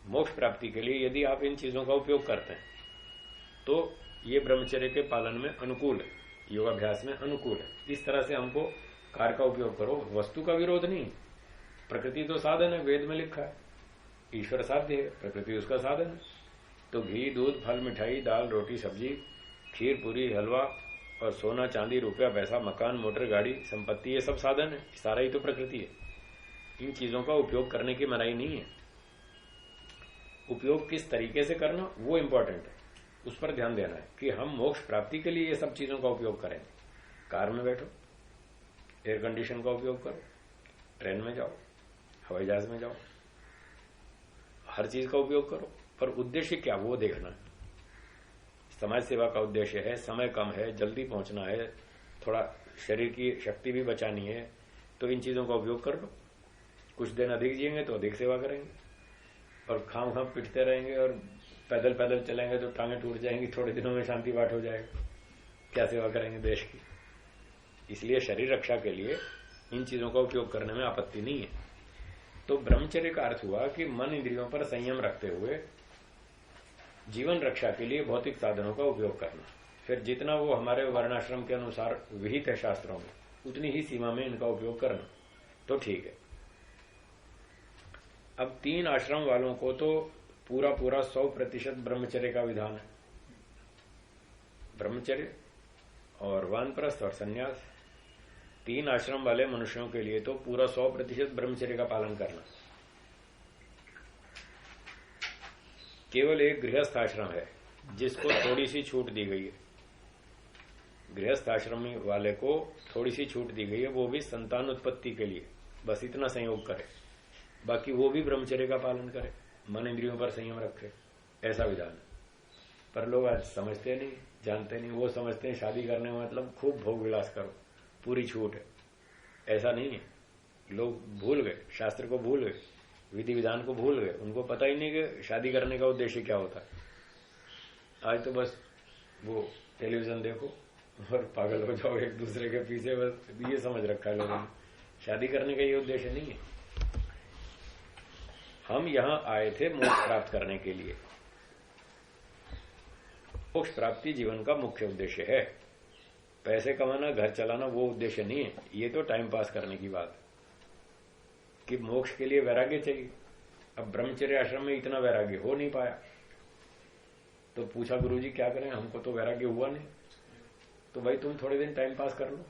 मोक्ष प्राप्ति के लिए यदि आप इन चीजों का उपयोग करते हैं तो ये ब्रह्मचर्य के पालन में अनुकूल है, योगाभ्यास में अनुकूल है। इस तरह से हमको कार का उपयोग करो, वस्तु का विरोध नहीं। प्रकृति तो साधन है, वेद में लिखा है, ईश्वर साध्य है, प्रकृति उसका साधन है। तो घी, दूध, फल, मिठाई, दाल, रोटी, सब्जी, खीर, पूरी, हलवा और सोना, चांदी, रुपया, पैसा, मकान, मोटर, गाड़ी, संपत्ति, ये सब साधन है, सारा ही तो प्रकृति है। इन चीजों का उपयोग करने की मनाही नहीं है। उपयोग किस तरीके से करना वो इंपॉर्टेंट है, उस पर ध्यान देना है कि हम मोक्ष प्राप्ति के लिए ये सब चीजों का उपयोग करेंगे। कार में बैठो, एयर कंडीशन का उपयोग करो, ट्रेन में जाओ, हवाई जहाज में जाओ, हर चीज का उपयोग करो, पर उद्देश्य क्या वो देखना है। समाज सेवा का उद्देश्य है, समय कम है, जल्दी पहुंचना है, थोड़ा शरीर की शक्ति भी बचानी है, तो इन चीजों का उपयोग कर लो। कुछ दिन अधिक जिएंगे तो अधिक सेवा करेंगे, और खाम खाम पिटते रहेंगे और पैदल पैदल चलेंगे तो टांगें टूट जाएंगी, थोड़े दिनों में शांति पाठ हो जाएगा, क्या सेवा करेंगे देश की। इसलिए शरीर रक्षा के लिए इन चीजों का उपयोग करने में आपत्ति नहीं है। तो ब्रह्मचर्य का अर्थ हुआ कि मन इंद्रियों पर संयम रखते हुए जीवन रक्षा के लिए भौतिक साधनों का उपयोग करना। फिर जितना वो हमारे वर्णाश्रम के अनुसार विहित है शास्त्रों में, उतनी ही सीमा में इनका उपयोग करना तो ठीक है। अब 3 आश्रम वालों को तो पूरा 100% ब्रह्मचर्य का विधान है। ब्रह्मचर्य और वानप्रस्थ और संन्यास, 3 आश्रम वाले मनुष्यों के लिए तो पूरा 100% ब्रह्मचर्य का पालन करना। केवल एक गृहस्थ आश्रम है जिसको थोड़ी सी छूट दी गई है। गृहस्थ आश्रम वाले को थोड़ी सी छूट दी गई है, वो भी संतान उत्पत्ति के लिए, बस इतना संयोग करे, बाकी वो भी ब्रह्मचर्य का पालन करे, मन इंद्रियों पर संयम रखे, ऐसा विधान है। पर लोग आज समझते नहीं, जानते नहीं। वो समझते हैं शादी करने में मतलब खूब भोग विलास करो, पूरी छूट है। ऐसा नहीं है। लोग भूल गए, शास्त्र को भूल गए, विधि विधान को भूल गए। उनको पता ही नहीं कि शादी करने का उद्देश्य क्या होता है। आज तो बस वो टेलीविजन देखो और पागल हो जाओ एक दूसरे के पीछे, बस ये समझ रखा है लोगों ने। शादी करने का ये उद्देश्य नहीं है। हम यहां आए थे मोक्ष प्राप्त करने के लिए। मोक्ष प्राप्ति जीवन का मुख्य उद्देश्य है। पैसे कमाना, घर चलाना वो उद्देश्य नहीं है। ये तो टाइम पास करने की बात है कि मोक्ष के लिए वैराग्य चाहिए। अब ब्रह्मचर्य आश्रम में इतना वैराग्य हो नहीं पाया, तो पूछा गुरुजी क्या करें, हमको तो वैराग्य हुआ नहीं। तो भाई तुम थोड़े दिन टाइम पास कर लो,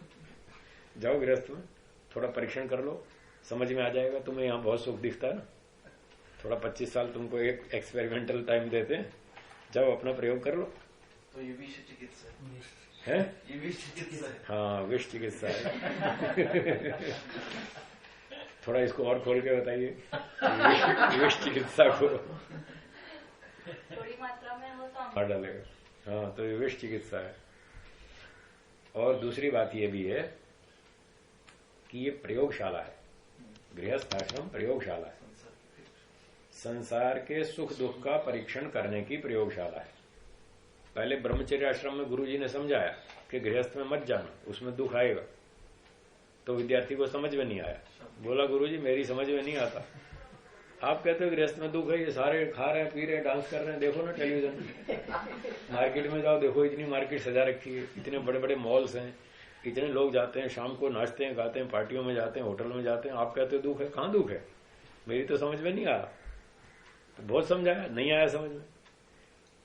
जाओ गृहस्थ में, थोड़ा परीक्षण कर लो, समझ में आ जाएगा। तुम्हें यहां बहुत सुख दिखता है ना, थोड़ा 25 साल तुमको एक एक्सपेरिमेंटल टाइम देते हैं, जाओ अपना प्रयोग कर लो। तो ये विष चिकित्सा है, ये विष चिकित्सा है। हाँ विष चिकित्सा है। थोड़ा इसको और खोल के बताइए विष चिकित्सा को। थोड़ी मात्रा में हो तो मार डालेगा। हाँ, तो ये विष चिकित्सा है। और दूसरी बात ये भी है कि ये प्रयोगशाला है, गृहस्थ आश्रम प्रयोगशाला है, संसार के सुख दुख का परीक्षण करने की प्रयोगशाला है। पहले ब्रह्मचर्य आश्रम में गुरुजी ने समझाया कि गृहस्थ में मत जाना, उसमें दुख आएगा। तो विद्यार्थी को समझ में नहीं आया, बोला गुरुजी मेरी समझ में नहीं आता। आप कहते हो गृहस्थ में दुख है, ये सारे खा रहे हैं पी रहे हैं डांस कर रहे हैं, देखो ना टेलीविजन, मार्केट में जाओ देखो इतनी मार्केट सजा रखी है, इतने बड़े बड़े मॉल्स हैं, इतने लोग जाते हैं, शाम को नाचते हैं गाते हैं, पार्टियों में जाते हैं, होटल में जाते हैं। आप कहते हो दुख है, कहाँ दुख है? मेरी तो समझ में नहीं आया। तो बहुत समझाया, नहीं आया समझ में।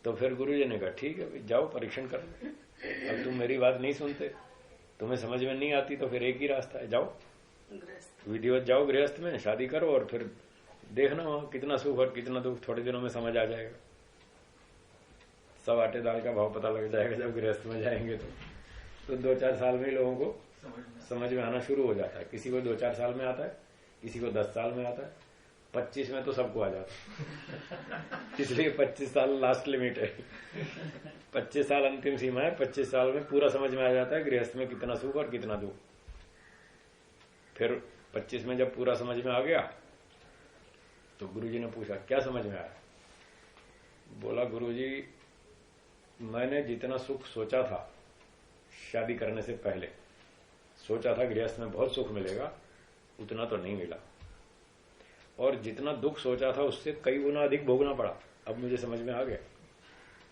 तो फिर गुरुजी ने कहा ठीक है भाई जाओ परीक्षण कर लो। अब तुम मेरी बात नहीं सुनते, तुम्हें समझ में नहीं आती, तो फिर एक ही रास्ता है, जाओ विधिवत जाओ गृहस्थ में, शादी करो और फिर देखना वहां कितना सुख और कितना दुख थोड़े दिनों में समझ आ जाएगा। सब आटे दाल का भाव पता लग जाएगा जब गृहस्थ में जाएंगे। तो 2-4 साल में ही लोगों को समझ में आना शुरू हो जाता है। किसी को 2-4 साल में आता है, किसी को 10 साल में आता है, 25 में तो सबको आ जाता है। इसलिए 25 साल लास्ट लिमिट है। 25 साल अंतिम सीमा है। 25 साल में पूरा समझ में आ जाता है गृहस्थ में कितना सुख और कितना दुख। फिर 25 में जब पूरा समझ में आ गया तो गुरुजी ने पूछा क्या समझ में आया? बोला गुरुजी मैंने जितना सुख सोचा था शादी करने से पहले, सोचा था गृहस्थ में बहुत सुख मिलेगा, उतना तो नहीं मिला, और जितना दुख सोचा था उससे कई गुना अधिक भोगना पड़ा। अब मुझे समझ में आ गया,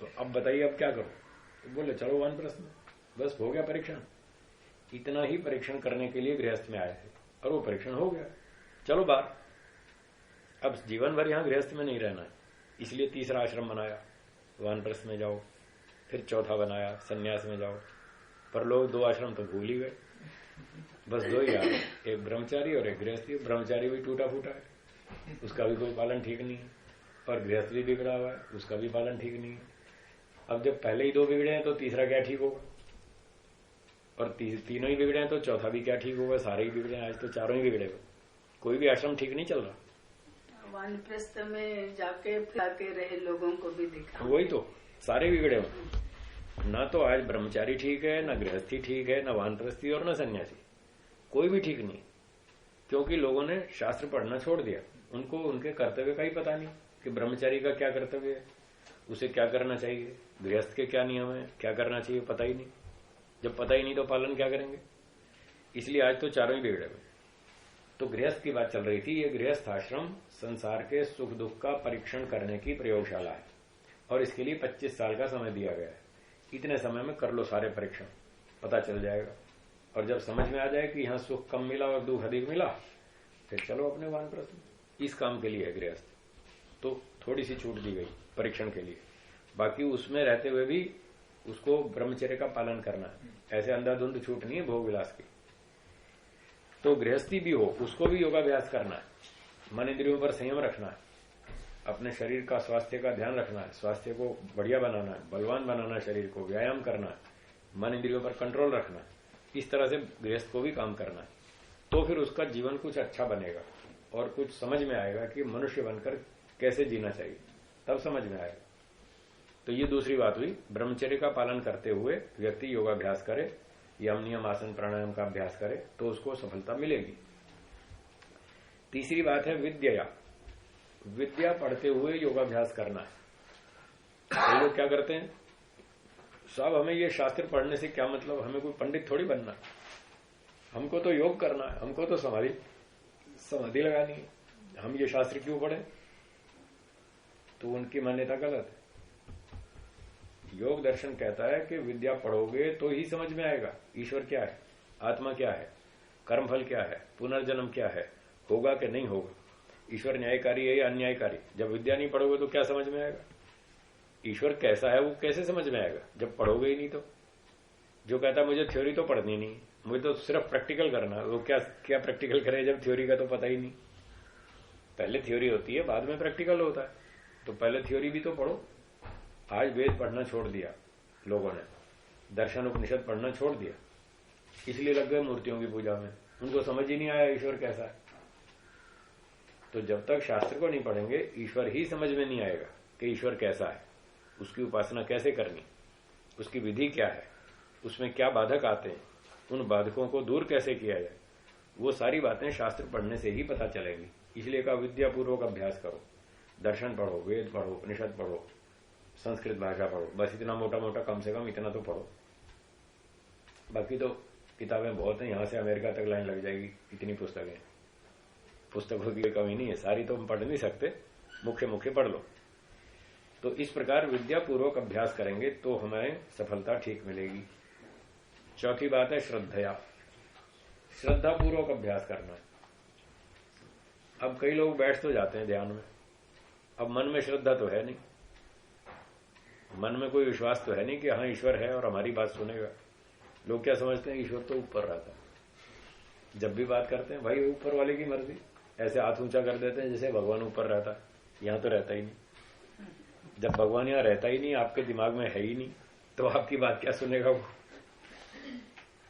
तो अब बताइए अब क्या करूं? तो बोले चलो वानप्रस्थ में, बस हो गया परीक्षण। इतना ही परीक्षण करने के लिए गृहस्थ में आए थे और वो परीक्षण हो गया, चलो बाहर। अब जीवन भर यहां गृहस्थ में नहीं रहना है, इसलिए तीसरा आश्रम बनाया, वानप्रस्थ में जाओ। फिर चौथा बनाया सन्यास में जाओ। पर लोग 2 आश्रम तो भूल ही गए, बस 2 ही आ गए, एक ब्रह्मचारी और एक गृहस्थी। ब्रह्मचारी भी टूटा फूटा है, उसका भी कोई पालन ठीक नहीं है, और गृहस्थ भी बिगड़ा हुआ है, उसका भी पालन ठीक नहीं है। अब जब पहले ही 2 बिगड़े हैं तो तीसरा क्या ठीक होगा? और तीनों ही बिगड़े हैं तो चौथा भी क्या ठीक होगा? सारे ही बिगड़े हैं, आज तो चारों ही बिगड़े हुए, कोई भी आश्रम ठीक नहीं चल रहा। वानप्रस्थ में जाके फिर रहे लोगों को भी दिखा, वही तो सारे बिगड़े हुए। ना तो आज ब्रह्मचारी ठीक है, ना गृहस्थी ठीक है, ना वानप्रस्थी और ना सन्यासी, कोई भी ठीक नहीं, क्योंकि लोगों ने शास्त्र पढ़ना छोड़ दिया। उनको उनके कर्तव्य का ही पता नहीं कि ब्रह्मचारी का क्या कर्तव्य है, उसे क्या करना चाहिए, गृहस्थ के क्या नियम है, क्या करना चाहिए, पता ही नहीं। जब पता ही नहीं तो पालन क्या करेंगे? इसलिए आज तो चारों ही बिगड़े हुए। तो गृहस्थ की बात चल रही थी। ये गृहस्थ आश्रम संसार के सुख दुख का परीक्षण करने की प्रयोगशाला है, और इसके लिए 25 साल का समय दिया गया है। इतने समय में कर लो सारे परीक्षण, पता चल जाएगा। और जब समझ में आ जाए कि यहाँ सुख कम मिला और दुख अधिक मिला, फिर चलो अपने वानप्रस्थ में। इस काम के लिए है गृहस्थ। तो थोड़ी सी छूट दी गई परीक्षण के लिए, बाकी उसमें रहते हुए भी उसको ब्रह्मचर्य का पालन करना है, ऐसे अंधाधुंध छूट नहीं है भोग विलास की। तो गृहस्थी भी हो, उसको भी योगाभ्यास करना है, मन इंद्रियों पर संयम रखना है, अपने शरीर का स्वास्थ्य का ध्यान रखना है, स्वास्थ्य को बढ़िया बनाना है, बलवान बनाना है, शरीर को व्यायाम करना है, मन इंद्रियों पर कंट्रोल रखना है। इस तरह से गृहस्थ को भी काम करना है, तो फिर उसका जीवन कुछ अच्छा बनेगा और कुछ समझ में आएगा कि मनुष्य बनकर कैसे जीना चाहिए, तब समझ में आएगा। तो ये दूसरी बात हुई। ब्रह्मचर्य का पालन करते हुए व्यक्ति योगाभ्यास करे, यम नियम आसन प्राणायाम का अभ्यास करे, तो उसको सफलता मिलेगी। तीसरी बात है विद्या। विद्या पढ़ते हुए योगाभ्यास करना है। तो लोग क्या करते हैं, साहब हमें ये शास्त्र पढ़ने से क्या मतलब, हमें कोई पंडित थोड़ी बनना, हमको तो योग करना है, हमको तो समाधि लगानी है, हम ये शास्त्र क्यों पढ़े? तो उनकी मान्यता गलत है। योग दर्शन कहता है कि विद्या पढ़ोगे तो ही समझ में आएगा ईश्वर क्या है, आत्मा क्या है, कर्मफल क्या है, पुनर्जन्म क्या है, होगा कि नहीं होगा, ईश्वर न्यायकारी है या अन्यायकारी। जब विद्या नहीं पढ़ोगे तो क्या समझ में आएगा? ईश्वर कैसा है वो कैसे समझ में आएगा जब पढ़ोगे ही नहीं? तो जो कहता है मुझे थ्योरी तो पढ़नी नहीं, मुझे तो सिर्फ प्रैक्टिकल करना है, वो क्या प्रैक्टिकल करे जब थ्योरी का तो पता ही नहीं। पहले थ्योरी होती है, बाद में प्रैक्टिकल होता है। तो पहले थ्योरी भी तो पढ़ो। आज वेद पढ़ना छोड़ दिया लोगों ने, दर्शन उपनिषद पढ़ना छोड़ दिया, इसलिए लग गए मूर्तियों की पूजा में। उनको समझ ही नहीं आया ईश्वर कैसा है। तो जब तक शास्त्र को नहीं पढ़ेंगे ईश्वर ही समझ में नहीं आएगा कि ईश्वर कैसा है, उसकी उपासना कैसे करनी, उसकी विधि क्या है, उसमें क्या बाधक आते हैं, उन बाधकों को दूर कैसे किया जाए, वो सारी बातें शास्त्र पढ़ने से ही पता चलेंगी। इसलिए का विद्यापूर्वक अभ्यास करो, दर्शन पढ़ो, वेद पढ़ो, उपनिषद पढ़ो, संस्कृत भाषा पढ़ो। बस इतना मोटा मोटा कम से कम इतना तो पढ़ो। बाकी तो किताबें बहुत हैं, यहां से अमेरिका तक लाइन लग जाएगी, इतनी पुस्तकें। पुस्तकों की कमी नहीं है, सारी तो हम पढ़ नहीं सकते, मुख्य मुख्य पढ़ लो। तो इस प्रकार विद्यापूर्वक अभ्यास करेंगे तो हमें सफलता ठीक मिलेगी। चौथी बात है श्रद्धया, श्रद्धापूर्वक अभ्यास करना है। अब कई लोग बैठ तो जाते हैं ध्यान में, अब मन में श्रद्धा तो है नहीं, मन में कोई विश्वास तो है नहीं कि हाँ ईश्वर है और हमारी बात सुनेगा। लोग क्या समझते हैं, ईश्वर तो ऊपर रहता है। जब भी बात करते हैं भाई ऊपर वाले की मर्जी, ऐसे हाथ ऊंचा कर देते हैं जैसे भगवान ऊपर रहता है। यहां तो रहता ही नहीं। जब भगवान यहां रहता ही नहीं, आपके दिमाग में है ही नहीं, तो आपकी बात क्या सुनेगा वो?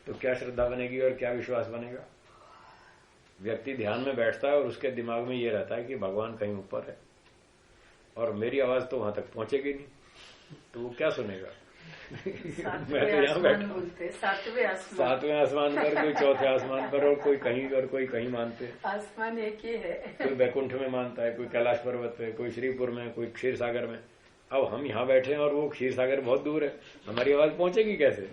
तो क्या श्रद्धा बनेगी और क्या विश्वास बनेगा? व्यक्ति ध्यान में बैठता है और उसके दिमाग में ये रहता है कि भगवान कहीं ऊपर है और मेरी आवाज तो वहां तक पहुंचेगी नहीं, तो वो क्या सुनेगा? मैं तो यहाँ बैठा, सातवें आसमान पर, कोई चौथे आसमान पर, और कोई कहीं और कोई कहीं मानते। आसमान एक ही है। कोई बैकुंठ में मानता है, कोई कैलाश पर्वत पे, कोई श्रीपुर में, कोई क्षीर सागर में। अब हम यहाँ बैठे हैं और वो क्षीर सागर बहुत दूर है, हमारी आवाज पहुंचेगी कैसे?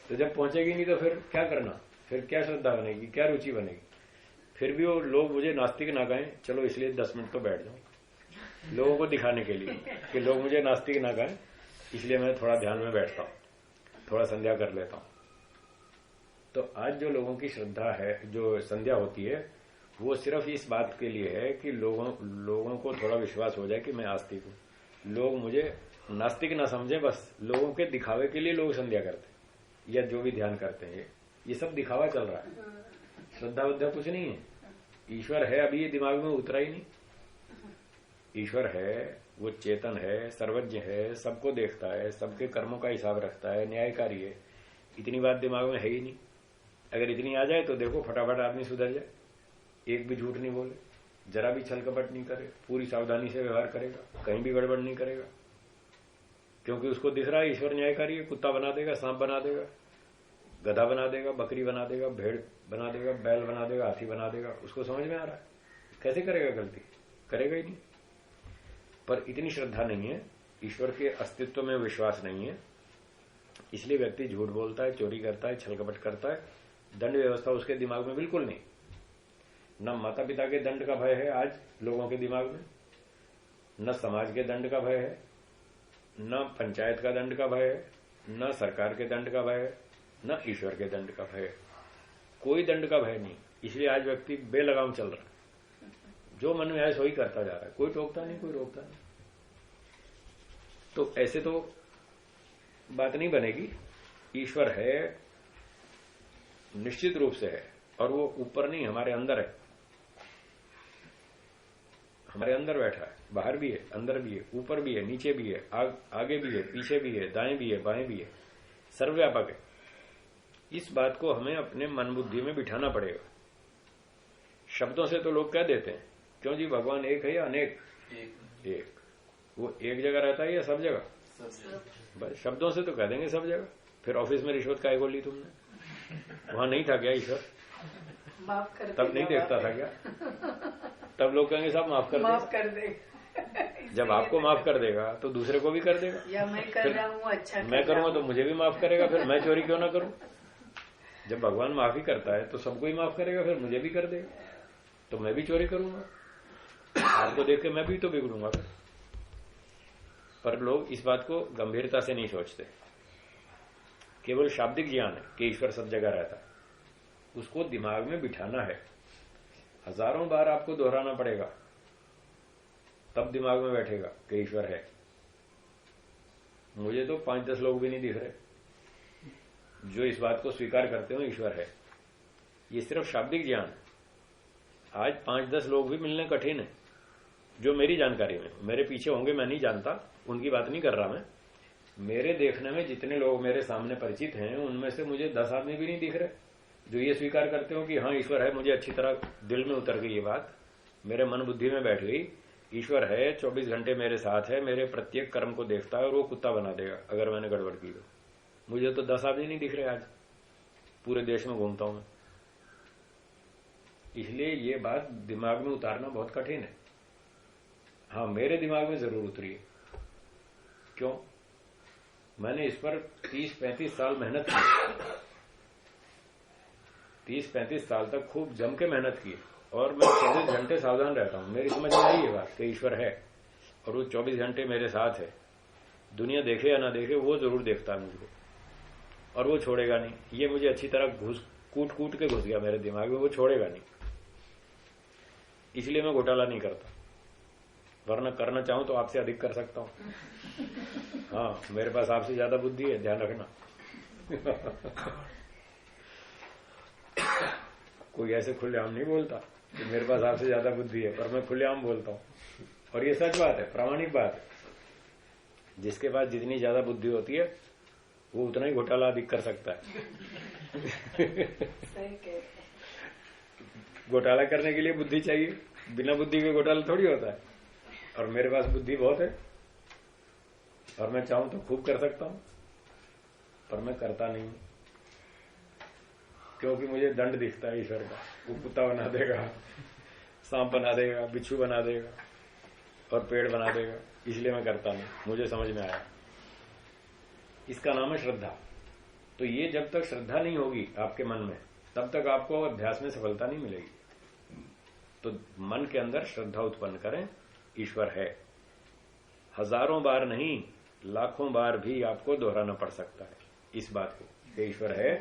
तो जब पहुंचेगी नहीं तो फिर क्या करना, फिर क्या श्रद्धा बनेगी, क्या रुचि बनेगी? फिर भी वो लोग मुझे नास्तिक ना कहें, चलो इसलिए 10 मिनट तो बैठ जाऊं, लोगों को दिखाने के लिए कि लोग मुझे नास्तिक ना कहें, इसलिए मैं थोड़ा ध्यान में बैठता हूं, थोड़ा संध्या कर लेता हूं। तो आज जो लोगों की श्रद्धा है, जो संध्या होती है, वो सिर्फ इस बात के लिए है कि लोगों को थोड़ा विश्वास हो जाए कि मैं आस्तिक हूं, लोग मुझे नास्तिक ना समझे। बस लोगों के दिखावे के लिए लोग संध्या करते हैं या जो भी ध्यान करते हैं, ये सब दिखावा चल रहा है। श्रद्धा वद्धा कुछ नहीं है। ईश्वर है अभी ये दिमाग में उतरा ही नहीं। ईश्वर है, वो चेतन है, सर्वज्ञ है, सबको देखता है, सबके कर्मों का हिसाब रखता है, न्यायकारी है। इतनी बात दिमाग में है ही नहीं। अगर इतनी आ जाए तो देखो फटाफट आदमी सुधर जाए, एक भी झूठ नहीं बोले, जरा भी छल कपट नहीं करे, पूरी सावधानी से व्यवहार करेगा, कहीं भी गड़बड़ नहीं करेगा, क्योंकि उसको दिख रहा है ईश्वर न्यायकारी है। कुत्ता बना देगा, सांप बना देगा, गधा बना देगा, बकरी बना देगा, भेड़ बना देगा, बैल बना देगा, हाथी बना देगा, उसको समझ में आ रहा है। कैसे करेगा गलती? करेगा ही नहीं। पर इतनी श्रद्धा नहीं है, ईश्वर के अस्तित्व में विश्वास नहीं है, इसलिए व्यक्ति झूठ बोलता है, चोरी करता है, छल कपट करता है। दंड व्यवस्था उसके दिमाग में बिल्कुल नहीं। न माता पिता के दंड का भय है आज लोगों के दिमाग में, न समाज के दंड का भय है, न पंचायत का दंड का भय है, न सरकार के दंड का भय है, न ईश्वर के दंड का भय है। कोई दंड का भय नहीं। इसलिए आज व्यक्ति बेलगाम चल रहा है, जो मन में आए सो ही करता जा रहा है, कोई टोकता नहीं, कोई रोकता नहीं। तो ऐसे तो बात नहीं बनेगी। ईश्वर है, निश्चित रूप से है, और वो ऊपर नहीं, हमारे अंदर है, हमारे अंदर बैठा है, बाहर भी है, अंदर भी है, ऊपर भी है, नीचे भी है, आगे भी है, पीछे भी है, दाएं भी है, बाएं भी है, सर्वव्यापक है। इस बात को हमें अपने मन बुद्धि में बिठाना पड़ेगा। शब्दों से तो लोग कह देते हैं, क्यों जी भगवान एक है या अनेक? एक। वो एक जगह रहता है या सब जगह? बस शब्दों से तो कह देंगे सब जगह। फिर ऑफिस में रिश्वत काहे को ली तुमने? वहां नहीं था क्या ईश्वर? माफ कर तब नहीं देखता था क्या? तब लोग कहेंगे साहब माफ कर दे। जब आपको माफ कर देगा तो दूसरे को भी कर देगा। या मैं कर रहा हूँ, अच्छा मैं करूंगा तो मुझे भी माफ करेगा, फिर मैं चोरी क्यों ना करूं? जब भगवान माफी करता है तो सबको ही माफ करेगा, फिर मुझे भी कर देगा, तो मैं भी चोरी करूंगा, आपको देख के मैं भी तो बिगड़ूंगा। पर लोग इस बात को गंभीरता से नहीं सोचते। केवल शाब्दिक ज्ञान है कि ईश्वर सब जगह रहता है, उसको दिमाग में बिठाना है। हजारों बार आपको दोहराना पड़ेगा, तब दिमाग में बैठेगा कि ईश्वर है। मुझे तो 5-10 लोग भी नहीं दिख रहे जो इस बात को स्वीकार करते हो ईश्वर है। ये सिर्फ शाब्दिक ज्ञान है। आज 5-10 लोग भी मिलने कठिन है जो मेरी जानकारी में, मेरे पीछे होंगे मैं नहीं जानता, उनकी बात नहीं कर रहा मैं। मेरे देखने में जितने लोग मेरे सामने परिचित हैं उनमें से मुझे 10 आदमी भी नहीं दिख रहे जो ये स्वीकार करते हो कि हाँ ईश्वर है। मुझे अच्छी तरह दिल में उतर गई ये बात, मेरे मन बुद्धि में बैठ गई, ईश्वर है, 24 घंटे मेरे साथ है, मेरे प्रत्येक कर्म को देखता है और वो कुत्ता बना देगा अगर मैंने गड़बड़ की तो। मुझे तो 10 आदमी नहीं दिख रहे आज, पूरे देश में घूमता हूं मैं। इसलिए ये बात दिमाग में उतारना बहुत कठिन है। हाँ, मेरे दिमाग में जरूर उतरी है। क्यों? मैंने इस पर 30-35 साल मेहनत की, 30-35 साल तक खूब जम के मेहनत की और मैं 24 घंटे सावधान रहता हूं। मेरी समझ में आई ये बात कि ईश्वर है और वो 24 घंटे मेरे साथ है। दुनिया देखे या ना देखे वो जरूर देखता है मुझको और वो छोड़ेगा नहीं। ये मुझे अच्छी तरह कूट के घुस गया मेरे दिमाग में, वो छोड़ेगा नहीं। इसलिए मैं घोटाला नहीं करता, वरना करना चाहूं तो आपसे अधिक कर सकता हूं। हाँ, मेरे पास आपसे ज्यादा बुद्धि है, ध्यान रखना। कोई ऐसे खुलेआम नहीं बोलता कि मेरे पास आपसे ज्यादा बुद्धि है, पर मैं खुलेआम बोलता हूं और ये सच बात है, प्रामाणिक बात है। जिसके पास जितनी ज्यादा बुद्धि होती है वो उतना ही घोटाला अधिक कर सकता है। घोटाला करने के लिए बुद्धि चाहिए, बिना बुद्धि के घोटाला थोड़ी होता है। और मेरे पास बुद्धि बहुत है और मैं चाहूं तो खूब कर सकता हूं, पर मैं करता नहीं हूं क्योंकि मुझे दंड दिखता है ईश्वर का। वो कुत्ता बना देगा, सांप बना देगा, बिच्छू बना देगा और पेड़ बना देगा, इसलिए मैं करता नहीं। मुझे समझ में आया, इसका नाम है श्रद्धा। तो ये जब तक श्रद्धा नहीं होगी आपके मन में, तब तक आपको अभ्यास में सफलता नहीं मिलेगी। तो मन के अंदर श्रद्धा उत्पन्न करें, ईश्वर है। हजारों बार नहीं, लाखों बार भी आपको दोहराना पड़ सकता है इस बात को कि ईश्वर है,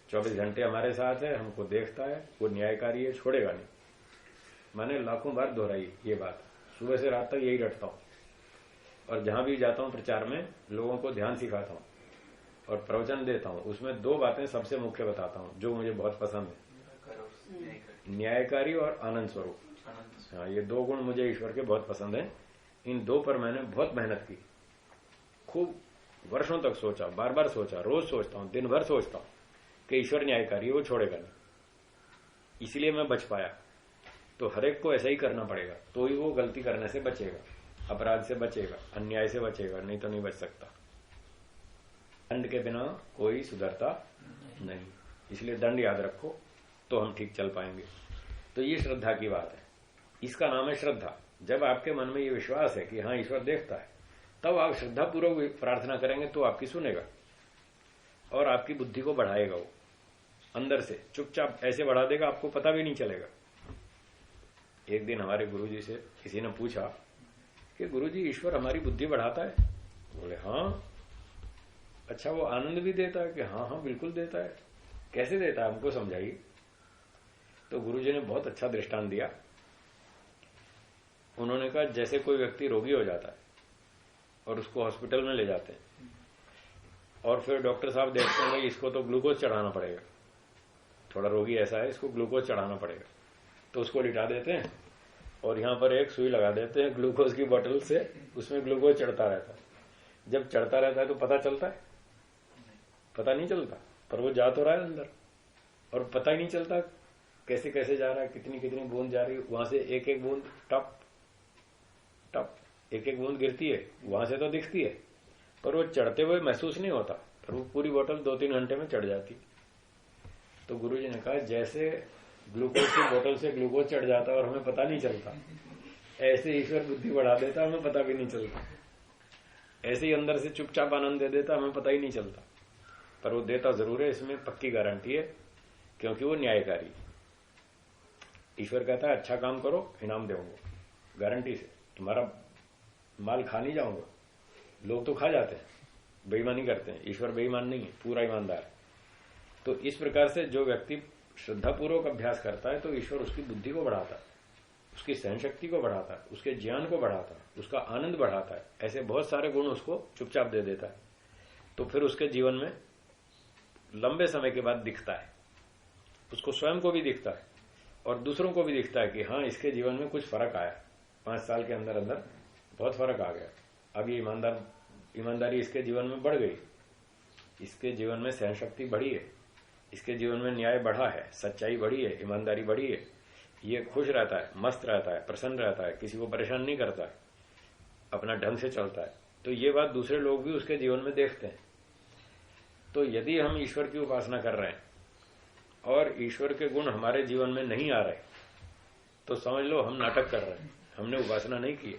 24 घंटे हमारे साथ है, हमको देखता है, वो न्यायकारी है, छोड़ेगा नहीं। मैंने लाखों बार दोहराई ये बात, सुबह से रात तक यही रटता हूं और जहां भी जाता हूं प्रचार में लोगों को ध्यान सिखाता हूं और प्रवचन देता हूं। उसमें 2 बातें सबसे मुख्य बताता हूं जो मुझे बहुत पसंद है, न्यायकारी और आनंद स्वरूप। हाँ, ये 2 गुण मुझे ईश्वर के बहुत पसंद है। इन 2 पर मैंने बहुत मेहनत की, खूब वर्षों तक सोचा, बार बार सोचा, रोज सोचता हूं, दिन भर सोचता हूं कि ईश्वर न्यायकारी है, वो छोड़ेगा नहीं। इसलिए मैं बच पाया। तो हर एक को ऐसा ही करना पड़ेगा, तो ही वो गलती करने से बचेगा, अपराध से बचेगा, अन्याय से बचेगा, नहीं तो नहीं बच सकता। दंड के बिना कोई सुधरता नहीं, इसलिए दंड याद रखो तो हम ठीक चल पाएंगे। तो ये श्रद्धा की बात है, इसका नाम है श्रद्धा। जब आपके मन में ये विश्वास है कि हाँ ईश्वर देखता है, तब आप श्रद्धा पूर्वक प्रार्थना करेंगे तो आपकी सुनेगा और आपकी बुद्धि को बढ़ाएगा। वो अंदर से चुपचाप ऐसे बढ़ा देगा, आपको पता भी नहीं चलेगा। एक दिन हमारे गुरुजी से किसी ने पूछा कि गुरुजी ईश्वर हमारी बुद्धि बढ़ाता है? बोले हाँ। अच्छा, वो आनंद भी देता है? कि हाँ हाँ बिल्कुल देता है। कैसे देता है, हमको समझाइए। तो गुरुजी ने बहुत अच्छा दृष्टांत दिया। उन्होंने कहा जैसे कोई व्यक्ति रोगी हो जाता है और उसको हॉस्पिटल में ले जाते हैं और फिर डॉक्टर साहब देखते हैं इसको तो ग्लूकोज चढ़ाना पड़ेगा, थोड़ा रोगी ऐसा है, इसको ग्लूकोज चढ़ाना पड़ेगा, तो उसको लिटा देते हैं और यहां पर एक सुई लगा देते हैं ग्लूकोज की बोतल से, उसमें ग्लूकोज चढ़ता रहता है। जब चढ़ता रहता है तो पता चलता है? पता नहीं चलता, पर वो जा तो रहा है अंदर और पता ही नहीं चलता कैसे कैसे जा रहा है, कितनी कितनी बूंद जा रही है। वहां से एक एक बूंद टप टप एक एक बूंद गिरती है, वहां से तो दिखती है पर वो चढ़ते हुए महसूस नहीं होता, पर वो पूरी बोतल 2-3 घंटे में चढ़ जाती। तो गुरुजी ने कहा जैसे ग्लूकोज की बोतल से ग्लूकोज चढ़ जाता और हमें पता नहीं चलता, ऐसे ईश्वर बुद्धि बढ़ा देता, हमें पता भी नहीं चलता। ऐसे ही अंदर से चुपचाप आनंद दे देता, हमें पता ही नहीं चलता, पर वो देता जरूर है, इसमें पक्की गारंटी है, क्योंकि वो न्यायकारी। ईश्वर कहता है अच्छा काम करो, इनाम दूंगा गारंटी से, तुम्हारा माल खा नहीं जाऊंगा। लोग तो खा जाते हैं, बेईमानी करते हैं, ईश्वर बेईमान नहीं है, पूरा ईमानदार है। तो इस प्रकार से जो व्यक्ति श्रद्धापूर्वक अभ्यास करता है तो ईश्वर उसकी बुद्धि को बढ़ाता है, उसकी सहन शक्ति को बढ़ाता है, उसके ज्ञान को बढ़ाता है, उसका आनंद बढ़ाता है। ऐसे बहुत सारे गुण उसको चुपचाप दे देता है। तो फिर उसके जीवन में लंबे समय के बाद दिखता है, उसको स्वयं को भी दिखता है और दूसरों को भी दिखता है कि हाँ इसके जीवन में कुछ फर्क आया, 5 साल के अंदर अंदर बहुत फर्क आ गया, अब ये ईमानदारी इसके जीवन में बढ़ गई, इसके जीवन में सहन शक्ति बढ़ी है, इसके जीवन में न्याय बढ़ा है, सच्चाई बढ़ी है, ईमानदारी बढ़ी है, ये खुश रहता है, मस्त रहता है, प्रसन्न रहता है, किसी को परेशान नहीं करता है, अपना ढंग से चलता है। तो ये बात दूसरे लोग भी उसके जीवन में देखते हैं। तो यदि हम ईश्वर की उपासना कर रहे हैं और ईश्वर के गुण हमारे जीवन में नहीं आ रहे, तो समझ लो हम नाटक कर रहे हैं, हमने उपासना नहीं की।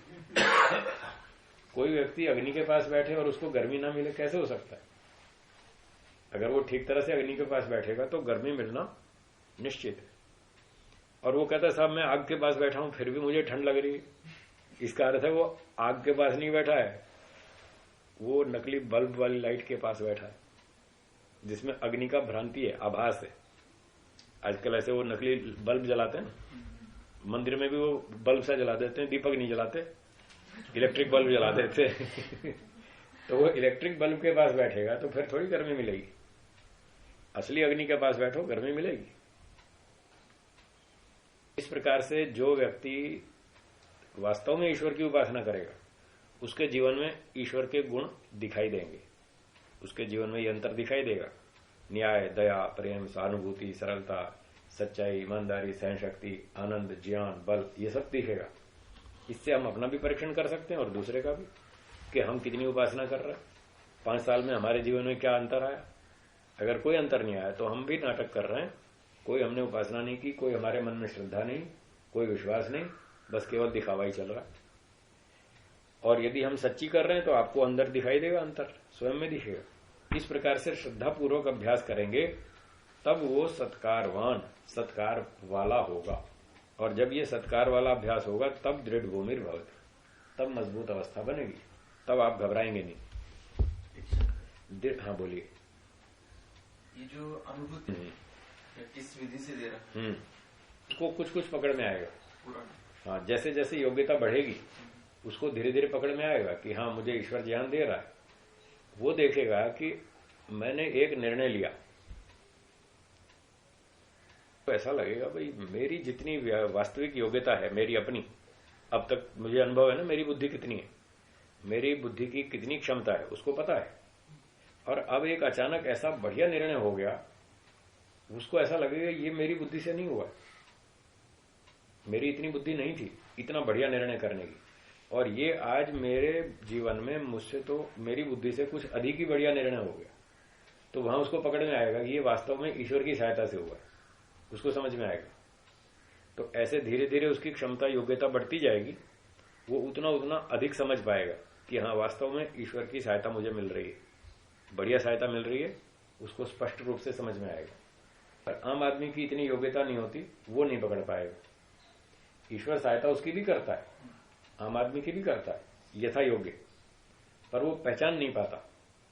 कोई व्यक्ति अग्नि के पास बैठे और उसको गर्मी ना मिले, कैसे हो सकता है? अगर वो ठीक तरह से अग्नि के पास बैठेगा तो गर्मी मिलना निश्चित है। और वो कहता है साहब मैं आग के पास बैठा हूं फिर भी मुझे ठंड लग रही है, इसका अर्थ है वो आग के पास नहीं बैठा है, वो नकली बल्ब वाली लाइट के पास बैठा है, जिसमें अग्नि का भ्रांति है, आभास है। आजकल ऐसे वो नकली बल्ब जलाते हैं, मंदिर में भी वो बल्ब सा जला देते हैं, दीपक नहीं जलाते, इलेक्ट्रिक बल्ब जला देते तो वो इलेक्ट्रिक बल्ब के पास बैठेगा तो फिर थोड़ी गर्मी मिलेगी। असली अग्नि के पास बैठो, गर्मी मिलेगी। इस प्रकार से जो व्यक्ति वास्तव में ईश्वर की उपासना करेगा, उसके जीवन में ईश्वर के गुण दिखाई देंगे, उसके जीवन में ये अंतर दिखाई देगा। न्याय, दया, प्रेम, सहानुभूति, सरलता, सच्चाई, ईमानदारी, सहन शक्ति, आनंद, ज्ञान, बल, ये सब दिखेगा। इससे हम अपना भी परीक्षण कर सकते हैं और दूसरे का भी, कि हम कितनी उपासना कर रहे हैं, 5 साल में हमारे जीवन में क्या अंतर आया। अगर कोई अंतर नहीं आया तो हम भी नाटक कर रहे हैं, कोई हमने उपासना नहीं की, कोई हमारे मन में श्रद्धा नहीं, कोई विश्वास नहीं, बस केवल दिखावा ही चल रहा है। और यदि हम सच्ची कर रहे हैं तो आपको अंदर दिखाई देगा, अंतर स्वयं में दिखेगा। इस प्रकार से श्रद्धा पूर्वक अभ्यास करेंगे तब वो सत्कारवान, सत्कार वाला होगा। और जब ये सत्कार वाला अभ्यास होगा तब दृढ़ भूमिर भवति, तब मजबूत अवस्था बनेगी, तब आप घबराएंगे नहीं। हाँ बोलिए। ये जो अनुभूति किस विधि से दे रहा है, उसको कुछ कुछ पकड़ में आएगा। पूरा हाँ, जैसे जैसे योग्यता बढ़ेगी उसको धीरे धीरे पकड़ में आएगा कि हाँ मुझे ईश्वर ज्ञान दे रहा है। वो देखेगा कि मैंने एक निर्णय लिया, तो ऐसा लगेगा भाई मेरी जितनी वास्तविक योग्यता है, मेरी अपनी, अब तक मुझे अनुभव है ना मेरी बुद्धि कितनी है, मेरी बुद्धि की कितनी क्षमता है, उसको पता है। और अब एक अचानक ऐसा बढ़िया निर्णय हो गया, उसको ऐसा लगेगा ये मेरी बुद्धि से नहीं हुआ, मेरी इतनी बुद्धि नहीं थी इतना बढ़िया निर्णय करने की, और ये आज मेरे जीवन में मुझसे तो मेरी बुद्धि से कुछ अधिक ही बढ़िया निर्णय हो गया। तो वहां उसको पकड़ में आएगा कि ये वास्तव में ईश्वर की सहायता से हुआ है, उसको समझ में आएगा। तो ऐसे धीरे धीरे उसकी क्षमता, योग्यता बढ़ती जाएगी, वो उतना उतना अधिक समझ पाएगा कि हाँ वास्तव में ईश्वर की सहायता मुझे मिल रही है, बढ़िया सहायता मिल रही है, उसको स्पष्ट रूप से समझ में आएगा। पर आम आदमी की इतनी योग्यता नहीं होती, वो नहीं पकड़ पाएगा। ईश्वर सहायता उसकी भी करता है, आम आदमी की भी करता है यथा योग्य, पर वो पहचान नहीं पाता।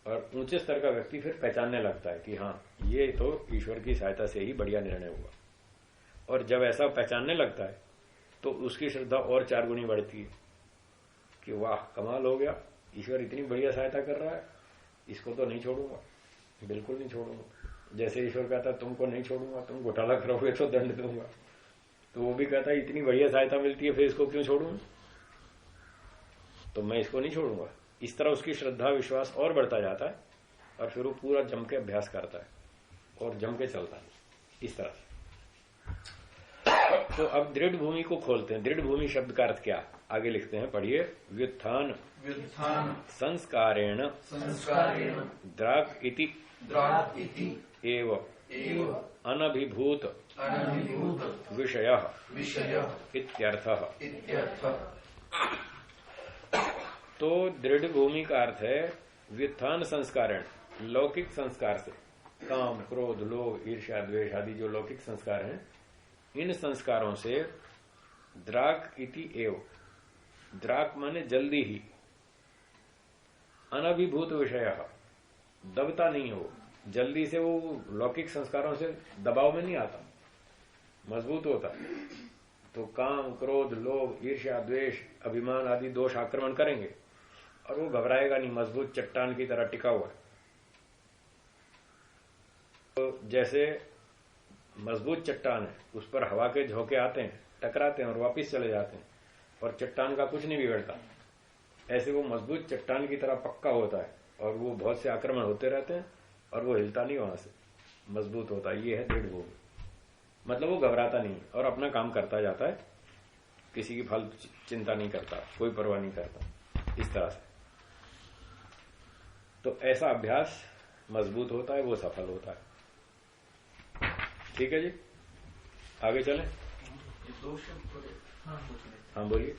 और ऊंचे स्तर का व्यक्ति फिर पहचानने लगता है कि हाँ ये तो ईश्वर की सहायता से ही बढ़िया निर्णय हुआ। और जब ऐसा पहचानने लगता है तो उसकी श्रद्धा और 4 गुनी बढ़ती है कि वाह कमाल हो गया, ईश्वर इतनी बढ़िया सहायता कर रहा है, इसको तो नहीं छोड़ूंगा, बिल्कुल नहीं छोड़ूंगा। जैसे ईश्वर कहता तुमको नहीं छोड़ूंगा, तुम घोटाला करोगे तो दंड दूंगा, तो वो भी कहता है इतनी बढ़िया सहायता मिलती है फिर इसको क्यों छोड़ूं, तो मैं इसको नहीं छोड़ूंगा। इस तरह उसकी श्रद्धा विश्वास और बढ़ता जाता है और फिर वो पूरा जम के अभ्यास करता है और जम के चलता है इस तरह से। तो अब दृढ़ भूमि को खोलते हैं। दृढ़ भूमि शब्द का अर्थ क्या, आगे लिखते हैं, पढ़िए। व्युत्थान संस्कारेण द्राग इति एव अनभिभूत विषयः इत्यर्थः। तो दृढ़ भूमि का अर्थ है व्युत्थान संस्कारण, लौकिक संस्कार से, काम क्रोध लोभ ईर्ष्या द्वेष आदि जो लौकिक संस्कार हैं, इन संस्कारों से द्राक इति एव, द्राक माने जल्दी ही, अनभिभूत विषय, दबता नहीं हो, जल्दी से वो लौकिक संस्कारों से दबाव में नहीं आता, मजबूत होता। तो काम क्रोध लोभ ईर्ष्या द्वेष अभिमान आदि दोष आक्रमण करेंगे और वो घबराएगा नहीं, मजबूत चट्टान की तरह टिका हुआ है। तो जैसे मजबूत चट्टान है, उस पर हवा के झोंके आते हैं, टकराते हैं और वापिस चले जाते हैं और चट्टान का कुछ नहीं बिगड़ता। ऐसे वो मजबूत चट्टान की तरह पक्का होता है और वो बहुत से आक्रमण होते रहते हैं और वो हिलता नहीं, वहां से मजबूत होता है। ये है दृढ़ भूमि, मतलब वो घबराता नहीं और अपना काम करता जाता है, किसी की फालतू चिंता नहीं करता, कोई परवाह नहीं करता, इस तरह से। तो ऐसा अभ्यास मजबूत होता है, वो सफल होता है। ठीक है जी, आगे चलें। ये दो शब्द थोड़े हाँ बोलिए।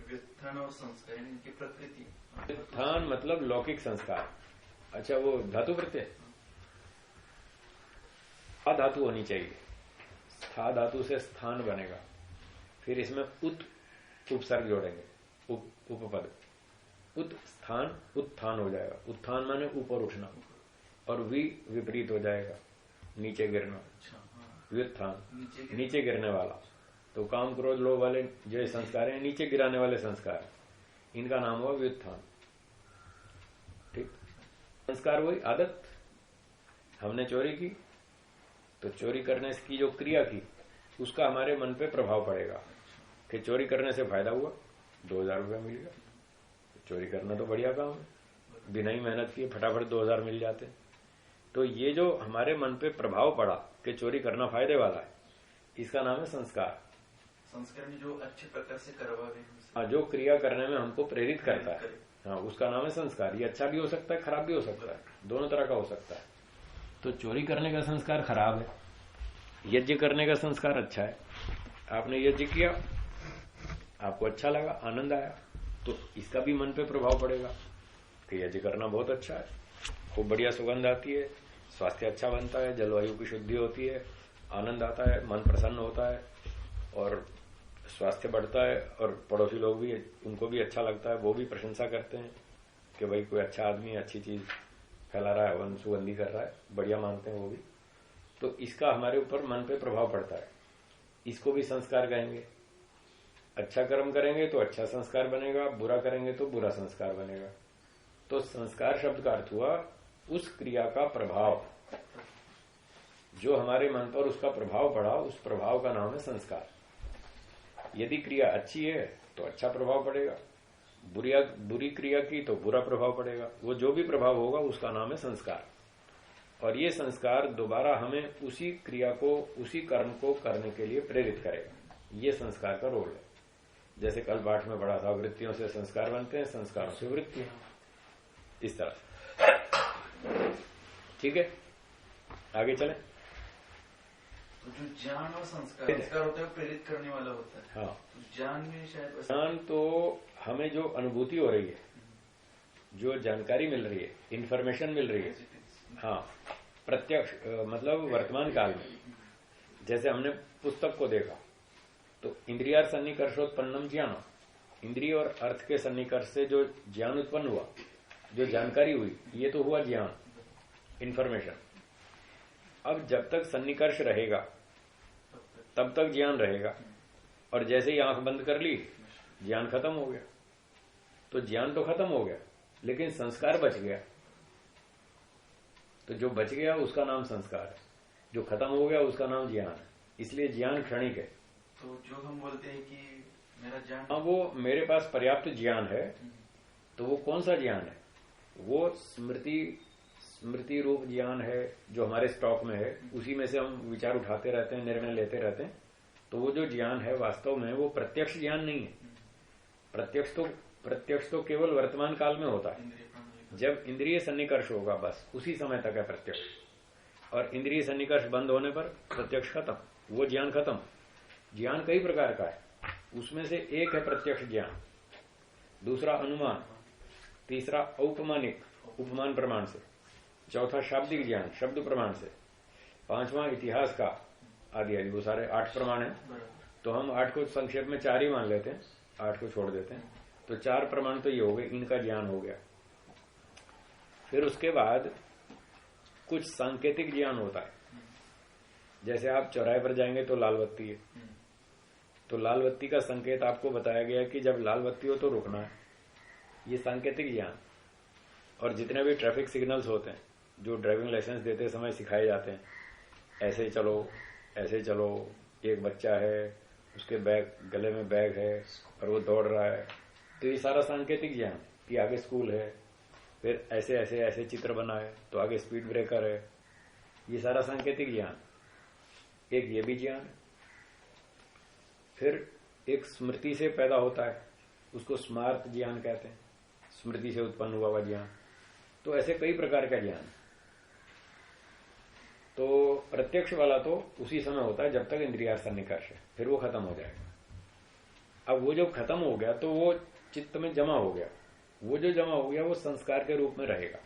व्युत्थान और संस्कार, इनकी प्रकृति। व्युत्थान मतलब लौकिक संस्कार। अच्छा, वो धातु प्रत्यय आ धातु होनी चाहिए, स्था धातु से स्थान बनेगा, फिर इसमें उत उपसर्ग जोड़ेंगे, उपपद, उत स्थान, उत्थान हो जाएगा। उत्थान माने ऊपर उठना और विपरीत हो जाएगा, नीचे गिरना। व्युत्थान नीचे गिरने वाला। तो काम क्रोध लोभ वाले जो संस्कार हैं, नीचे गिराने वाले संस्कार, इनका नाम हुआ व्युत्थान। ठीक, संस्कार वही आदत। हमने चोरी की तो चोरी करने की जो क्रिया की उसका हमारे मन पे प्रभाव पड़ेगा कि चोरी करने से फायदा हुआ, 2000 रुपया मिल गया। चोरी करना तो बढ़िया काम है, बिना ही मेहनत किए फटाफट 2000 मिल जाते। तो ये जो हमारे मन पे प्रभाव पड़ा कि चोरी करना फायदे वाला है, इसका नाम है संस्कार। संस्कार में जो अच्छे प्रकार से करवावे, हाँ, जो क्रिया करने में हमको प्रेरित करता है, हाँ, उसका नाम है संस्कार। ये अच्छा भी हो सकता है, खराब भी हो सकता है, दोनों तरह का हो सकता है। तो चोरी करने का संस्कार खराब है, यज्ञ करने का संस्कार अच्छा है। आपने यज्ञ किया, आपको अच्छा लगा, आनंद आया, तो इसका भी मन पे प्रभाव पड़ेगा कि यज्ञ करना बहुत अच्छा है, खूब बढ़िया सुगंध आती है, स्वास्थ्य अच्छा बनता है, जलवायु की शुद्धि होती है, आनंद आता है, मन प्रसन्न होता है और स्वास्थ्य बढ़ता है, और पड़ोसी लोग भी, उनको भी अच्छा लगता है, वो भी प्रशंसा करते हैं कि भाई कोई अच्छा आदमी अच्छी चीज फैला रहा है, वन सुगंधी कर रहा है, बढ़िया मानते हैं वो भी। तो इसका हमारे ऊपर मन पे प्रभाव पड़ता है, इसको भी संस्कार कहेंगे। अच्छा कर्म करेंगे तो अच्छा संस्कार बनेगा, बुरा करेंगे तो बुरा संस्कार बनेगा। तो संस्कार शब्द का अर्थ हुआ उस क्रिया का प्रभाव, जो हमारे मन पर उसका प्रभाव पड़ा, उस प्रभाव का नाम है संस्कार। यदि क्रिया अच्छी है तो अच्छा प्रभाव पड़ेगा, बुरी क्रिया की तो बुरा प्रभाव पड़ेगा। वो जो भी प्रभाव होगा उसका नाम है संस्कार। और ये संस्कार दोबारा हमें उसी क्रिया को, उसी कर्म को करने के लिए प्रेरित करेगा। ये संस्कार का रोल है। जैसे कल पाठ में पढ़ा था, वृत्तियों से संस्कार बनते हैं, संस्कारों से वृत्तियां, इस तरह से। ठीक है, आगे चलें। तो जो ज्ञान और संस्कार होता है वो प्रेरित करने वाला होता है। हाँ, तो ज्ञान में शायद ज्ञान तो हमें जो अनुभूति हो रही है, जो जानकारी मिल रही है, इंफॉर्मेशन मिल रही है, हाँ, प्रत्यक्ष मतलब वर्तमान काल में। जैसे हमने पुस्तक को देखा तो इंद्रियार सन्निकर्षोत्पन्नम ज्ञान, इंद्रिय और अर्थ के सन्निकर्ष से जो ज्ञान उत्पन्न हुआ, जो जानकारी हुई, ये तो हुआ ज्ञान, इंफॉर्मेशन। अब जब तक सन्निकर्ष रहेगा तब तक ज्ञान रहेगा, और जैसे ही आंख बंद कर ली ज्ञान खत्म हो गया। तो ज्ञान तो खत्म हो गया लेकिन संस्कार बच गया। तो जो बच गया उसका नाम संस्कार है, जो खत्म हो गया उसका नाम ज्ञान है। इसलिए ज्ञान क्षणिक है। तो जो हम बोलते हैं कि मेरा ज्ञान, हाँ, वो मेरे पास पर्याप्त ज्ञान है, तो वो कौन सा ज्ञान है? वो स्मृति रूप ज्ञान है जो हमारे स्टॉक में है, उसी में से हम विचार उठाते रहते हैं, निर्णय लेते रहते हैं। तो वो जो ज्ञान है वास्तव में वो प्रत्यक्ष ज्ञान नहीं है। प्रत्यक्ष तो केवल वर्तमान काल में होता है, जब इंद्रिय सन्निकर्ष होगा, बस उसी समय तक है प्रत्यक्ष। और इंद्रिय सन्निकर्ष बंद होने पर प्रत्यक्ष खत्म, वो ज्ञान खत्म। ज्ञान कई प्रकार का है, उसमें से एक है प्रत्यक्ष ज्ञान, दूसरा अनुमान, तीसरा औपमानिक, उपमान प्रमाण से, चौथा शाब्दिक ज्ञान, शब्द प्रमाण से, पांचवा इतिहास का, आदि आदि। वो सारे 8 प्रमाण है। तो हम 8 को संक्षेप में 4 ही मान लेते हैं, 8 को छोड़ देते हैं। तो 4 प्रमाण तो ये हो गए, इनका ज्ञान हो गया। फिर उसके बाद कुछ सांकेतिक ज्ञान होता है। जैसे आप चौराहे पर जाएंगे तो लाल बत्ती है, तो लाल बत्ती का संकेत आपको बताया गया कि जब लाल बत्ती हो तो रुकना है, ये सांकेतिक ज्ञान। और जितने भी ट्रैफिक सिग्नल्स होते हैं जो ड्राइविंग लाइसेंस देते समय सिखाए जाते हैं, ऐसे चलो, ऐसे चलो, एक बच्चा है, उसके बैग, गले में बैग है और वो दौड़ रहा है, तो ये सारा सांकेतिक ज्ञान कि आगे स्कूल है, फिर ऐसे ऐसे ऐसे चित्र बना है तो आगे स्पीड ब्रेकर है, ये सारा सांकेतिक ज्ञान। एक ये भी ज्ञान है। फिर एक स्मृति से पैदा होता है, उसको स्मार्त ज्ञान कहते हैं, स्मृति से उत्पन्न हुआ हुआ ज्ञान। तो ऐसे कई प्रकार का ज्ञान। तो प्रत्यक्ष वाला तो उसी समय होता है जब तक इंद्रियार सन्निकर्ष है, फिर वो खत्म हो जाएगा। अब वो जब खत्म हो गया तो वो चित्त में जमा हो गया, वो जो जमा हो गया वो संस्कार के रूप में रहेगा।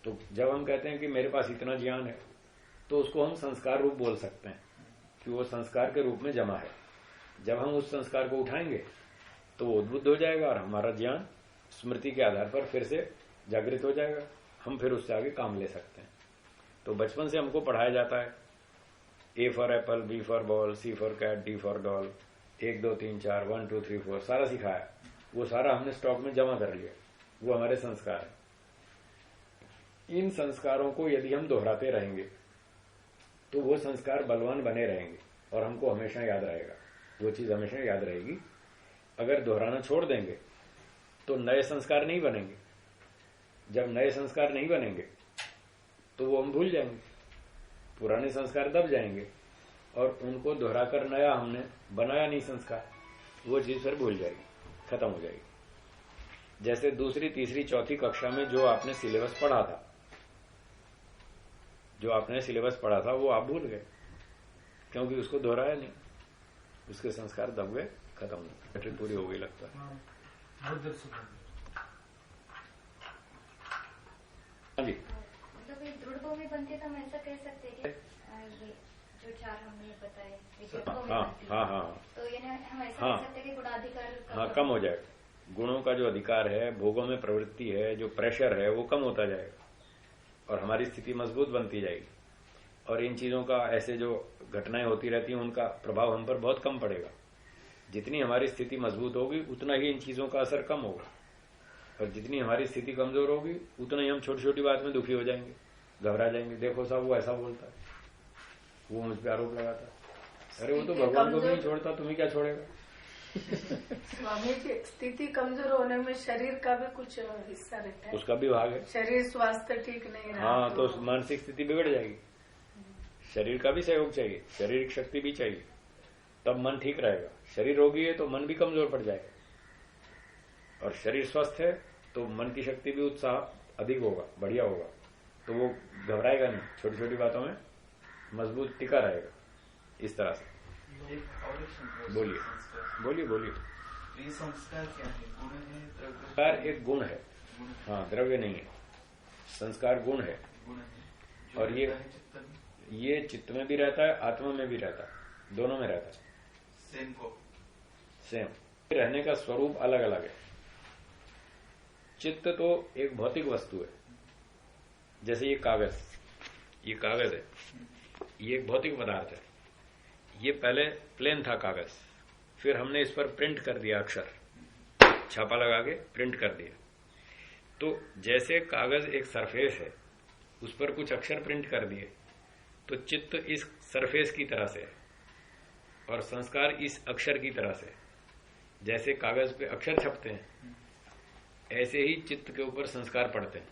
तो जब हम कहते हैं कि मेरे पास इतना ज्ञान है, तो उसको हम संस्कार रूप बोल सकते हैं कि वो संस्कार के रूप में जमा है। जब हम उस संस्कार को उठाएंगे तो वो उद्बुद्ध हो जाएगा और हमारा ज्ञान स्मृति के आधार पर फिर से जागृत हो जाएगा, हम फिर उससे आगे काम ले सकते हैं। तो बचपन से हमको पढ़ाया जाता है A for apple, B for ball, C for cat, D for doll, 1 2 3 4 1 2 3 4 सारा सिखाया। वो सारा हमने स्टॉक में जमा कर लिया, वो हमारे संस्कार है। इन संस्कारों को यदि हम दोहराते रहेंगे तो वो संस्कार बलवान बने रहेंगे और हमको हमेशा याद रहेगा, वो चीज हमेशा याद रहेगी। अगर दोहराना छोड़ देंगे तो नए संस्कार नहीं बनेंगे। जब नए संस्कार नहीं बनेंगे तो वो हम भूल जाएंगे, पुराने संस्कार दब जाएंगे और उनको दोहराकर नया हमने बनाया नहीं संस्कार, वो चीज फिर भूल जाएगी, खत्म हो जाएगी। जैसे दूसरी, तीसरी, चौथी कक्षा में जो आपने सिलेबस पढ़ा था, वो आप भूल गए क्योंकि उसको दोहराया नहीं, उसके संस्कार दब गए, खत्म हो गए, बैटरी पूरी हो गई लगता है। हाँ जी, मतलब ये दृढ़ भूमि बनती है तो हम ऐसा कह सकते हैं कि ये जो चार हमने बताए हाँ, तो यानी हम ऐसा कह सकते हैं कि गुणाधिकार हाँ कम हो जाएगा। गुणों का जो अधिकार है, भोगों में प्रवृत्ति है, जो प्रेशर है, वो कम होता जाएगा और हमारी स्थिति मजबूत बनती जाएगी। और इन चीजों का, ऐसे जो घटनाएं होती रहती हैं, उनका प्रभाव हम पर बहुत कम पड़ेगा। जितनी हमारी स्थिति मजबूत होगी उतना ही इन चीजों का असर कम होगा, और जितनी हमारी स्थिति कमजोर होगी उतना ही हम छोटी छोटी बात में दुखी हो जाएंगे, घबरा जाएंगे। देखो साहब वो ऐसा बोलता है, वो मुझ पर आरोप लगाता है, अरे वो तो भगवान को भी नहीं छोड़ता, तुम्हें क्या छोड़ेगा। स्वामी जी, स्थिति कमजोर होने में शरीर का भी कुछ हिस्सा रहता है, उसका भी भाग है। शरीर स्वास्थ्य ठीक नहीं रहा हाँ, तो मानसिक स्थिति बिगड़ जाएगी। शरीर का भी सहयोग चाहिए, शारीरिक शक्ति भी चाहिए, तब मन ठीक रहेगा। शरीर रोगी है तो मन भी कमजोर पड़ जाएगा, और शरीर स्वस्थ है तो मन की शक्ति भी, उत्साह अधिक होगा, बढ़िया होगा, तो वो घबराएगा नहीं, छोटी छोटी बातों में मजबूत टिका रहेगा। इस तरह से बोलिए। ये संस्कार क्या है? गुण है, द्रव्य? संस्कार एक गुण है, हाँ, द्रव्य नहीं है। संस्कार गुण है, और ये चित्त में भी रहता है, आत्मा में भी रहता है, दोनों में रहता है। सेम रहने का स्वरूप अलग अलग है। चित्त तो एक भौतिक वस्तु है, जैसे ये कागज है, ये एक भौतिक पदार्थ है। ये पहले प्लेन था कागज, फिर हमने इस पर प्रिंट कर दिया, अक्षर छापा लगा के प्रिंट कर दिया। तो जैसे कागज एक सरफेस है, उस पर कुछ अक्षर प्रिंट कर दिए, तो चित्त इस सरफेस की तरह से है और संस्कार इस अक्षर की तरह से। जैसे कागज पे अक्षर छपते हैं, ऐसे ही चित्त के ऊपर संस्कार पड़ते हैं,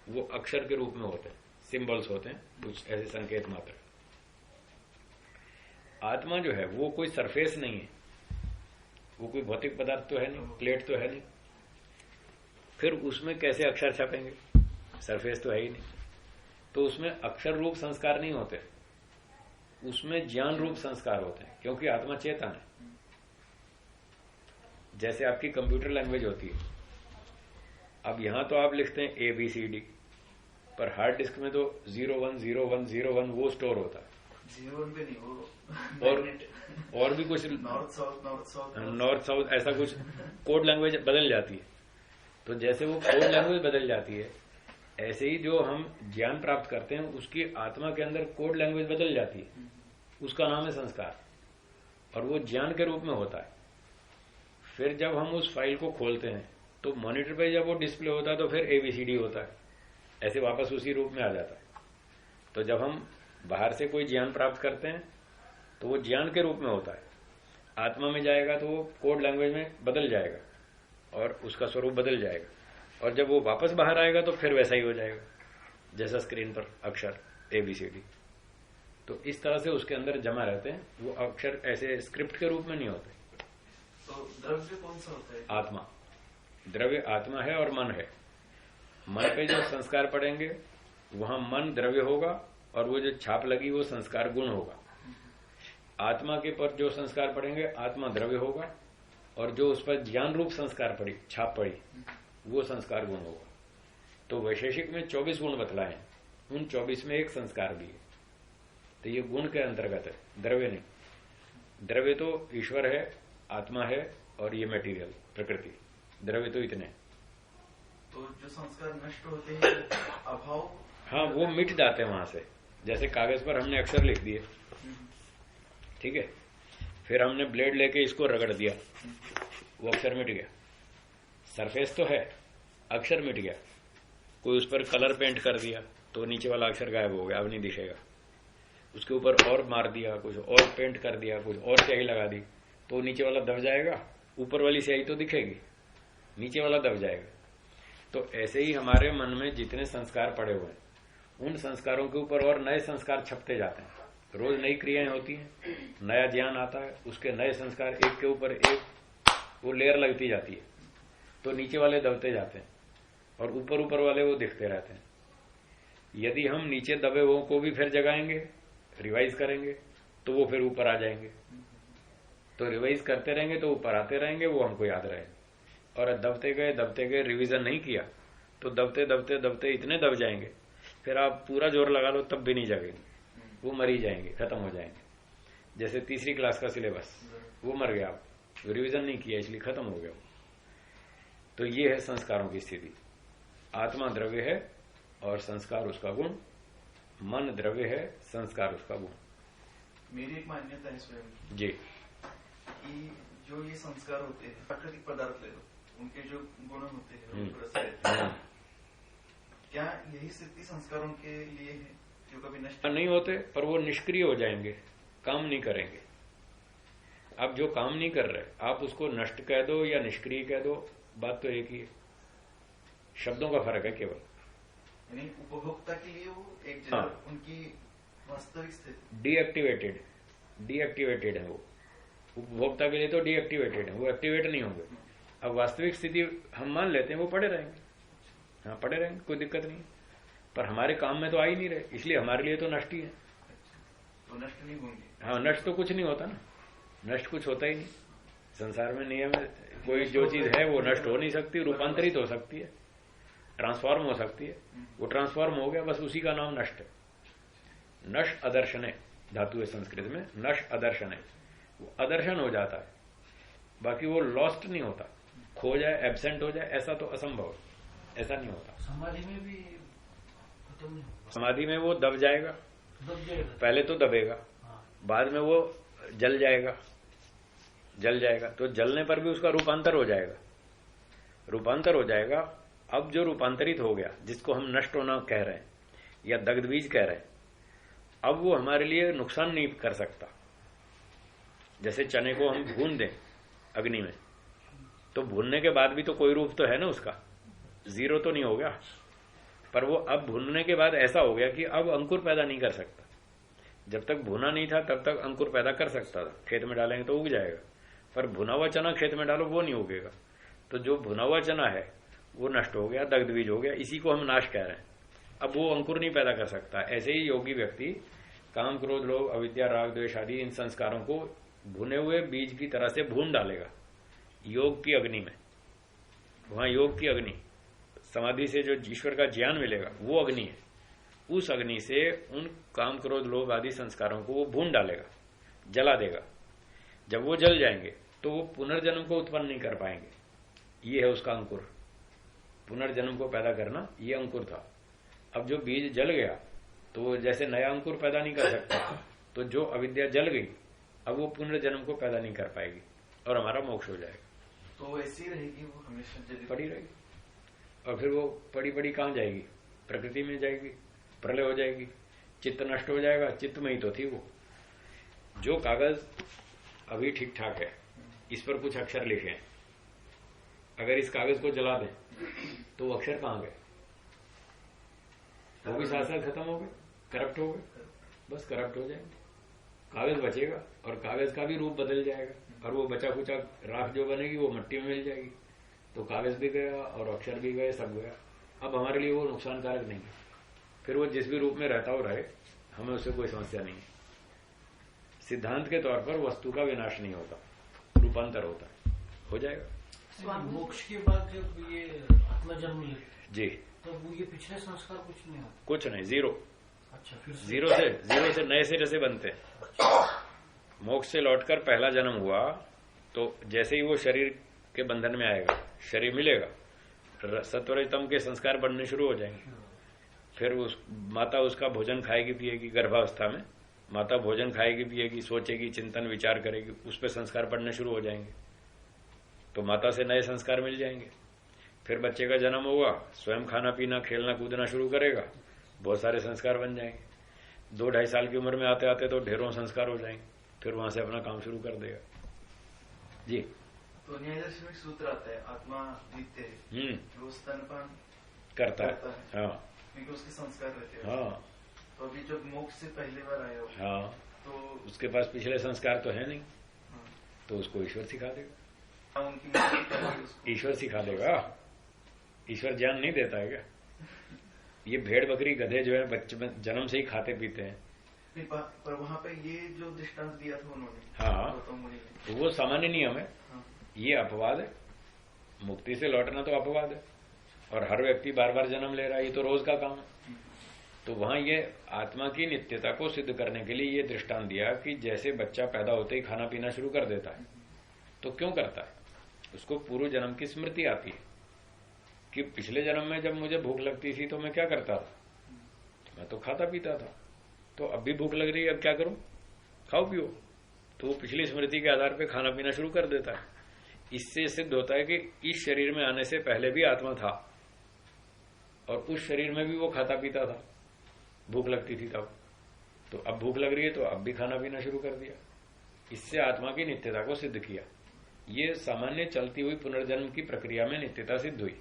वो अक्षर के रूप में होते हैं, सिंबल्स होते हैं, कुछ ऐसे संकेत मात्र। आत्मा जो है वो कोई सरफेस नहीं है, वो कोई भौतिक पदार्थ तो है नहीं, प्लेट तो है नहीं, फिर उसमें कैसे अक्षर छपेंगे, सरफेस तो है ही नहीं। तो उसमें अक्षर रूप संस्कार नहीं होते, उसमें ज्ञान रूप संस्कार होते हैं, क्योंकि आत्मा चेतन है। जैसे आपकी कंप्यूटर लैंग्वेज होती है, अब यहां तो आप लिखते हैं ABCD, पर हार्ड डिस्क में तो 010101 वो स्टोर होता है। 01 पे नहीं, वो और भी कुछ नॉर्थ साउथ ऐसा कुछ कोड लैंग्वेज बदल जाती है। तो जैसे वो कोड लैंग्वेज बदल जाती है, ऐसे ही जो हम ज्ञान प्राप्त करते हैं उसकी आत्मा के अंदर कोड लैंग्वेज बदल जाती है, उसका नाम है संस्कार, और वो ज्ञान के रूप में होता है। फिर जब हम उस फाइल को खोलते हैं तो मॉनिटर पे जब वो डिस्प्ले होता है तो फिर ABCD होता है, ऐसे वापस उसी रूप में आ जाता है। तो जब हम बाहर से कोई ज्ञान प्राप्त करते हैं तो वो ज्ञान के रूप में होता है। आत्मा में जाएगा तो वो कोड लैंग्वेज में बदल जाएगा और उसका स्वरूप बदल जाएगा, और जब वो वापस बाहर आएगा तो फिर वैसा ही हो जाएगा जैसा स्क्रीन पर अक्षर ABCD। तो इस तरह से उसके अंदर जमा रहते हैं, वो अक्षर ऐसे स्क्रिप्ट के रूप में नहीं होते। तो द्रव्य कौन सा होता है? आत्मा, द्रव्य आत्मा है और मन है। मन पे जो संस्कार पड़ेंगे वहां मन द्रव्य होगा, और वो जो छाप लगी वो संस्कार गुण होगा। आत्मा के पर जो संस्कार पड़ेंगे आत्मा द्रव्य होगा, और जो उस पर ज्ञान रूप संस्कार पड़ी, छाप पड़ी, वो संस्कार गुण होगा। तो वैशेषिक में 24 गुण बतलाए, उन 24 में एक संस्कार भी है, तो ये गुण के अंतर्गत है, द्रव्य नहीं। द्रव्य तो ईश्वर है, आत्मा है, और ये मटेरियल प्रकृति, द्रव्य तो इतने। तो जो संस्कार नष्ट होते हैं अभाव, हाँ वो मिट जाते हैं वहां से। जैसे कागज पर हमने अक्षर लिख दिए, ठीक है, फिर हमने ब्लेड लेके इसको रगड़ दिया, वो अक्षर मिट गया। सरफेस तो है, अक्षर मिट गया। कोई उस पर कलर पेंट कर दिया तो नीचे वाला अक्षर गायब हो गया, अब नहीं दिखेगा। उसके ऊपर और मार दिया, कुछ और पेंट कर दिया, कुछ और स्याही लगा दी, तो नीचे वाला दब जाएगा, ऊपर वाली स्याही तो दिखेगी, नीचे वाला दब जाएगा। तो ऐसे ही हमारे मन में जितने संस्कार पड़े हुए हैं, उन संस्कारों के ऊपर और नए संस्कार छपते जाते हैं। रोज नई क्रियाएं होती हैं, नया ज्ञान आता है, उसके नए संस्कार एक के ऊपर एक वो लेयर लगती जाती है, तो नीचे वाले दबते जाते हैं और ऊपर ऊपर वाले वो दिखते रहते हैं। यदि हम नीचे दबे हुओं को भी फिर जगाएंगे, रिवाइज करेंगे, तो वो फिर ऊपर आ जाएंगे। तो रिवाइज करते रहेंगे तो ऊपर आते रहेंगे, वो हमको याद रहेंगे। और दबते गए रिवीजन नहीं किया तो दबते दबते दबते इतने दब जाएंगे, फिर आप पूरा जोर लगा लो तब भी नहीं जगेंगे, वो मर ही जाएंगे, खत्म हो जाएंगे। जैसे तीसरी क्लास का सिलेबस, वो मर गया, आप रिवीजन नहीं किया इसलिए खत्म हो गया। तो ये है संस्कारों की स्थिति। आत्मा द्रव्य है और संस्कार उसका गुण, मन द्रव्य है, संस्कार उसका गुण। मेरी एक मान्यता है स्वयं की जी, कि जो ये संस्कार होते हैं, प्राकृतिक पदार्थ ले लो, उनके जो गुण होते हैं रस रहते हैं, क्या यही स्थिति संस्कारों के लिए है जो कभी नष्ट नहीं होते, पर वो निष्क्रिय हो जाएंगे, काम नहीं करेंगे। आप जो काम नहीं कर रहे, आप उसको नष्ट कह दो या निष्क्रिय कह दो, बात तो एक ही है, शब्दों का फर्क है केवल। यानी उपभोक्ता के लिए वो एक जगह उनकी वास्तविक स्थिति डीएक्टिवेटेड है। वो उपभोक्ता के लिए तो डीएक्टिवेटेड है, वो एक्टिवेट नहीं होंगे। अब वास्तविक स्थिति हम मान लेते हैं वो पड़े रहेंगे, हाँ पड़े रहेंगे, कोई दिक्कत नहीं, पर हमारे काम में तो आ ही नहीं रहे, इसलिए हमारे लिए तो नष्ट ही है। तो नष्ट नहीं होंगे। हाँ, नष्ट तो कुछ नहीं होता ना, नष्ट कुछ होता ही नहीं संसार में। नियम है, कोई जो चीज है वो नष्ट हो नहीं सकती, रूपांतरित हो सकती है, ट्रांसफॉर्म हो सकती है। वो ट्रांसफॉर्म हो गया, बस उसी का नाम नष्ट है। नष्ट अदर्शन धातु है संस्कृत में, नष्ट अदर्शन है, वो अदर्शन हो जाता है, बाकी वो लॉस्ट नहीं होता, खो जाए, एब्सेंट हो जाए, ऐसा तो असंभव, ऐसा नहीं होता। समाधि में भी खत्म नहीं होगा। समाधि में वो दब जाएगा, पहले तो दबेगा, बाद में वो जल जाएगा, तो जलने पर भी उसका रूपांतर हो जाएगा। अब जो रूपांतरित हो गया, जिसको हम नष्ट होना कह रहे हैं या दग्ध बीज कह रहे हैं, अब वो हमारे लिए नुकसान नहीं कर सकता। जैसे चने को हम भून दें अग्नि में, तो भूनने के बाद भी तो कोई रूप तो है ना उसका, जीरो तो नहीं हो गया, पर वो अब भूनने के बाद ऐसा हो गया कि अब अंकुर पैदा नहीं कर सकता। जब तक भुना नहीं था तब तक अंकुर पैदा कर सकता था, खेत में डालेंगे तो उग जाएगा, पर भुना हुआ चना खेत में डालो वो नहीं उगेगा। तो जो भुना हुआ चना है वो नष्ट हो गया, दग्ध बीज हो गया, इसी को हम नाश कह रहे हैं। अब वो अंकुर नहीं पैदा कर सकता। ऐसे ही योगी व्यक्ति काम, क्रोध, लोभ, अविद्या, राग, द्वेष आदि इन संस्कारों को भुने हुए बीज की तरह से भून डालेगा योग की अग्नि में। वहां योग की अग्नि, समाधि से जो ईश्वर का ज्ञान मिलेगा वो अग्नि है। उस अग्नि से उन काम, क्रोध, लोभ आदि संस्कारों को वो भून डालेगा, जला देगा। जब वो जल जाएंगे तो वो पुनर्जन्म को उत्पन्न नहीं कर पाएंगे। ये है उसका अंकुर, पुनर्जन्म को पैदा करना, ये अंकुर था। अब जो बीज जल गया तो वो जैसे नया अंकुर पैदा नहीं कर सकता, तो जो अविद्या जल गई अब वो पुनर्जन्म को पैदा नहीं कर पाएगी और हमारा मोक्ष हो जाएगा। तो ऐसी रहेगी वो हमेशा पड़ी रहेगी, और फिर वो पड़ी कहां जाएगी? प्रकृति में जाएगी, प्रलय हो जाएगी, चित्त नष्ट हो जाएगा। चित्त में ही तो थी वो, जो कागज अभी ठीक ठाक है, इस पर कुछ अक्षर लिखे हैं, अगर इस कागज को जला दें तो वो अक्षर कहां गए? वो भी साथ साथ खत्म हो गए, करप्ट हो गए, बस करप्ट हो जाएंगे। कागज बचेगा और कागज का भी रूप बदल जाएगा और वो बचा खुचा राख जो बनेगी वो मिट्टी में मिल जाएगी, तो कागज भी गया और अक्षर भी गए, सब गया। अब हमारे लिए वो नुकसानकारक नहीं है, फिर वो जिस भी रूप में रहता हो रहे, हमें उससे कोई समस्या नहीं है। सिद्धांत के तौर पर वस्तु का विनाश नहीं होता, रूपांतर होता है, हो जाएगा। मोक्ष के बाद जब ये आत्मा जन्म लेती जी, तो वो ये पिछले संस्कार कुछ नहीं होता? कुछ नहीं, जीरो। अच्छा, फिर जीरो से नए सिरे से बनते हैं। मोक्ष से लौटकर पहला जन्म हुआ तो जैसे ही वो शरीर के बंधन में आएगा, शरीर मिलेगा, सत्वरजतम के संस्कार बनने शुरू हो जाएंगे। फिर माता उसका भोजन खाएगी पिएगी, गर्भावस्था में माता भोजन खाएगी पिएगी, सोचेगी, चिंतन विचार करेगी, उस पर संस्कार पड़ने शुरू हो जाएंगे, तो माता से नए संस्कार मिल जाएंगे। फिर बच्चे का जन्म होगा, स्वयं खाना पीना खेलना कूदना शुरू करेगा, बहुत सारे संस्कार बन जाएंगे। 2-2.5 साल की उम्र में आते आते तो ढेरों संस्कार हो जाएंगे, फिर वहां से अपना काम शुरू कर देगा। जी, तो न्यायदर्शन में सूत्र आता है, आत्मा नित्य है, वो स्तनपान करता है। हाँ, क्योंकि उसके संस्कार रहते हैं। हाँ, तो अभी जब मोक्ष से पहली बार आया हो, हाँ, तो उसके पास पिछले संस्कार तो है नहीं, तो उसको ईश्वर सिखा देगा। उनकी ईश्वर सिखा देगा। ईश्वर ज्ञान नहीं देता है क्या? ये भेड़ बकरी गधे जो है बच्चे जन्म से ही खाते पीते हैं। पर वहाँ पे ये जो दृष्टांत दिया था उन्होंने, हाँ, तो वो सामान्य नियम है। हाँ। ये अपवाद है, मुक्ति से लौटना तो अपवाद है, और हर व्यक्ति बार बार जन्म ले रहा है, ये तो रोज का काम है। तो वहां ये आत्मा की नित्यता को सिद्ध करने के लिए ये दृष्टांत दिया कि जैसे बच्चा पैदा होते ही खाना पीना शुरू कर देता है, तो क्यों करता है? उसको पूर्व जन्म की स्मृति आती है कि पिछले जन्म में जब मुझे भूख लगती थी तो मैं क्या करता था, मैं तो खाता पीता था, तो अब भी भूख लग रही है, अब क्या करूं? खाओ पियो। तो वो पिछली स्मृति के आधार पर खाना पीना शुरू कर देता है। इससे सिद्ध होता है कि इस शरीर में आने से पहले भी आत्मा था और उस शरीर में भी वो खाता पीता था, भूख लगती थी तब, तो अब भूख लग रही है तो अब भी खाना पीना शुरू कर दिया। इससे आत्मा की नित्यता को सिद्ध किया। ये सामान्य चलती हुई पुनर्जन्म की प्रक्रिया में नित्यता सिद्ध हुई।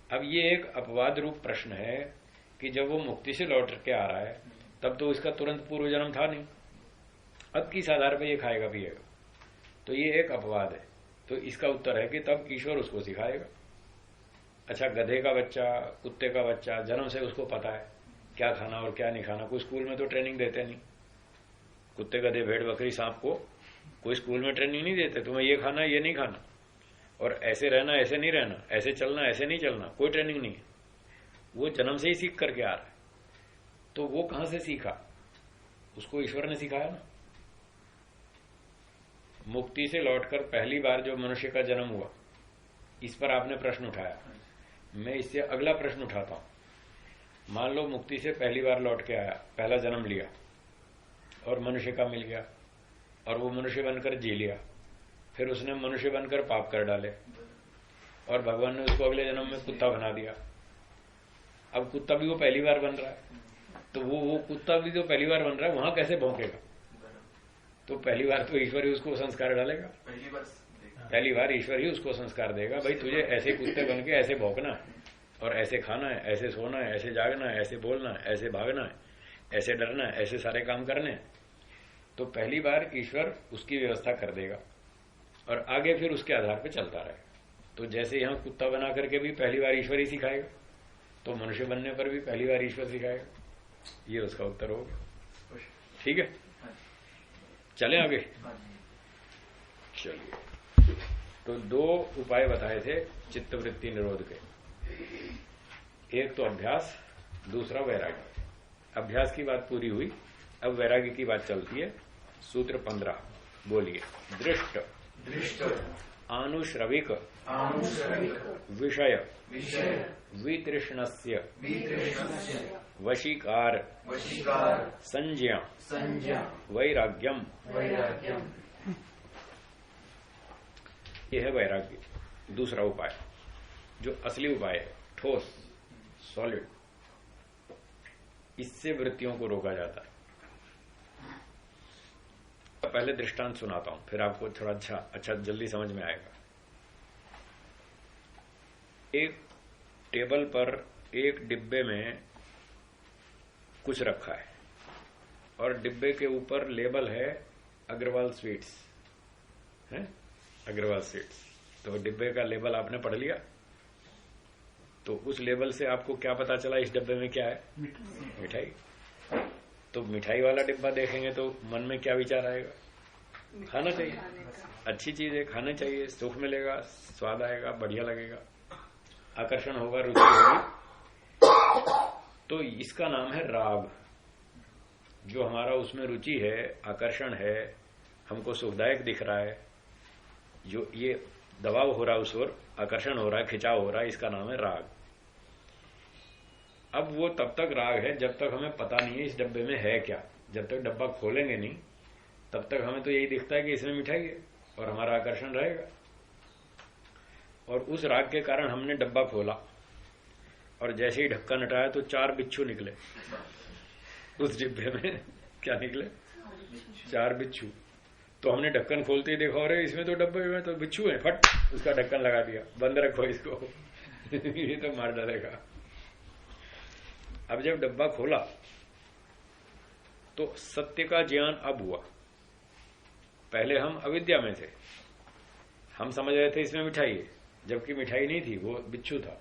अब ये एक अपवाद रूप प्रश्न है कि जब वो मुक्ति से लौट के आ रहा है तब तो इसका तुरंत पूर्व जन्म था नहीं, अब किस आधार पर ये खाएगा पिएगा? तो ये एक अपवाद है। तो इसका उत्तर है कि तब ईश्वर उसको सिखाएगा। अच्छा, गधे का बच्चा, कुत्ते का बच्चा जन्म से उसको पता है क्या खाना और क्या नहीं खाना। कोई स्कूल में तो ट्रेनिंग देते नहीं। कुत्ते, गधे, भेड़, बकरी, सांप को कोई स्कूल में ट्रेनिंग नहीं देते, तुम्हें ये खाना ये नहीं खाना, और ऐसे रहना ऐसे नहीं रहना, ऐसे चलना ऐसे नहीं चलना, कोई ट्रेनिंग नहीं है। वो जन्म से ही सीख करके आ रहा है। तो वो कहां से सीखा? उसको ईश्वर ने सिखाया ना। मुक्ति से लौटकर पहली बार जो मनुष्य का जन्म हुआ, इस पर आपने प्रश्न उठाया, मैं इससे अगला प्रश्न उठाता हूं। मान लो मुक्ति से पहली बार लौट के आया, पहला जन्म लिया और मनुष्य का मिल गया और वो मनुष्य बनकर जी लिया, फिर उसने मनुष्य बनकर पाप कर डाले और भगवान ने उसको अगले जन्म में कुत्ता बना दिया। अब कुत्ता भी वो पहली बार बन रहा है, तो वो कुत्ता भी जो पहली बार बन रहा है वहां कैसे भौंकेगा? तो पहली बार तो ईश्वर ही उसको संस्कार डालेगा। पहली बार ईश्वर ही उसको संस्कार देगा, भाई तुझे ऐसे कुत्ते बन के ऐसे भौंकना है और ऐसे खाना है, ऐसे सोना है, ऐसे जागना है, ऐसे बोलना है, ऐसे भागना है, ऐसे डरना है, ऐसे सारे काम करने हैं। तो पहली बार ईश्वर उसकी व्यवस्था कर देगा और आगे फिर उसके आधार पर चलता रहेगा। तो जैसे यहां कुत्ता बना करके भी पहली बार ईश्वर ही सिखाएगा, तो मनुष्य बनने पर भी पहली बार ईश्वर सिखाएगा। ये उसका उत्तर होगा। ठीक है, चलें आगे। चलिए, तो 2 उपाय बताए थे चित्तवृत्ति निरोध के। एक तो अभ्यास, दूसरा वैराग्य। अभ्यास की बात पूरी हुई, अब वैराग्य की बात चलती है। सूत्र 15 बोलिए। दृष्ट आनुश्रविक विषय वितृष्णस्य वशीकार संज्ञा वैराग्यम। यह है वैराग्य, दूसरा उपाय, जो असली उपाय है, ठोस सॉलिड। इससे वृत्तियों को रोका जाता है। पहले दृष्टांत सुनाता हूं, फिर आपको थोड़ा अच्छा जल्दी समझ में आएगा। एक टेबल पर एक डिब्बे में कुछ रखा है और डिब्बे के ऊपर लेबल है अग्रवाल स्वीट्स, है अग्रवाल स्वीट्स। तो डिब्बे का लेबल आपने पढ़ लिया, तो उस लेबल से आपको क्या पता चला इस डिब्बे में क्या है? मिठाई। तो मिठाई वाला डिब्बा देखेंगे तो मन में क्या विचार आएगा? खाना चाहिए, अच्छी चीज है, खाना चाहिए, सुख मिलेगा, स्वाद आएगा, बढ़िया लगेगा, आकर्षण होगा, रुचि होगी। तो इसका नाम है राग। जो हमारा उसमें रुचि है, आकर्षण है, हमको सुखदायक दिख रहा है, जो ये दबाव हो रहा है उस ओर, आकर्षण हो रहा है, खिंचाव हो रहा है, इसका नाम है राग। अब वो तब तक राग है जब तक हमें पता नहीं है इस डब्बे में है क्या। जब तक डब्बा खोलेंगे नहीं तब तक हमें तो यही दिखता है कि इसमें मिठाई है और हमारा आकर्षण रहेगा। और उस राग के कारण हमने डब्बा खोला और जैसे ही ढक्कन हटाया तो 4 बिच्छू निकले उस डिब्बे में। क्या निकले? 4 बिच्छू। तो हमने ढक्कन खोलते ही देखा, अरे इसमें तो डब्बे में तो बिच्छू है, फट उसका ढक्कन लगा दिया, बंद रखो इसको ये तो मार डालेगा। अब जब डब्बा खोला तो सत्य का ज्ञान अब हुआ। पहले हम अविद्या में थे, हम समझ रहे थे इसमें मिठाई है, जबकि मिठाई नहीं थी, वो बिच्छू था।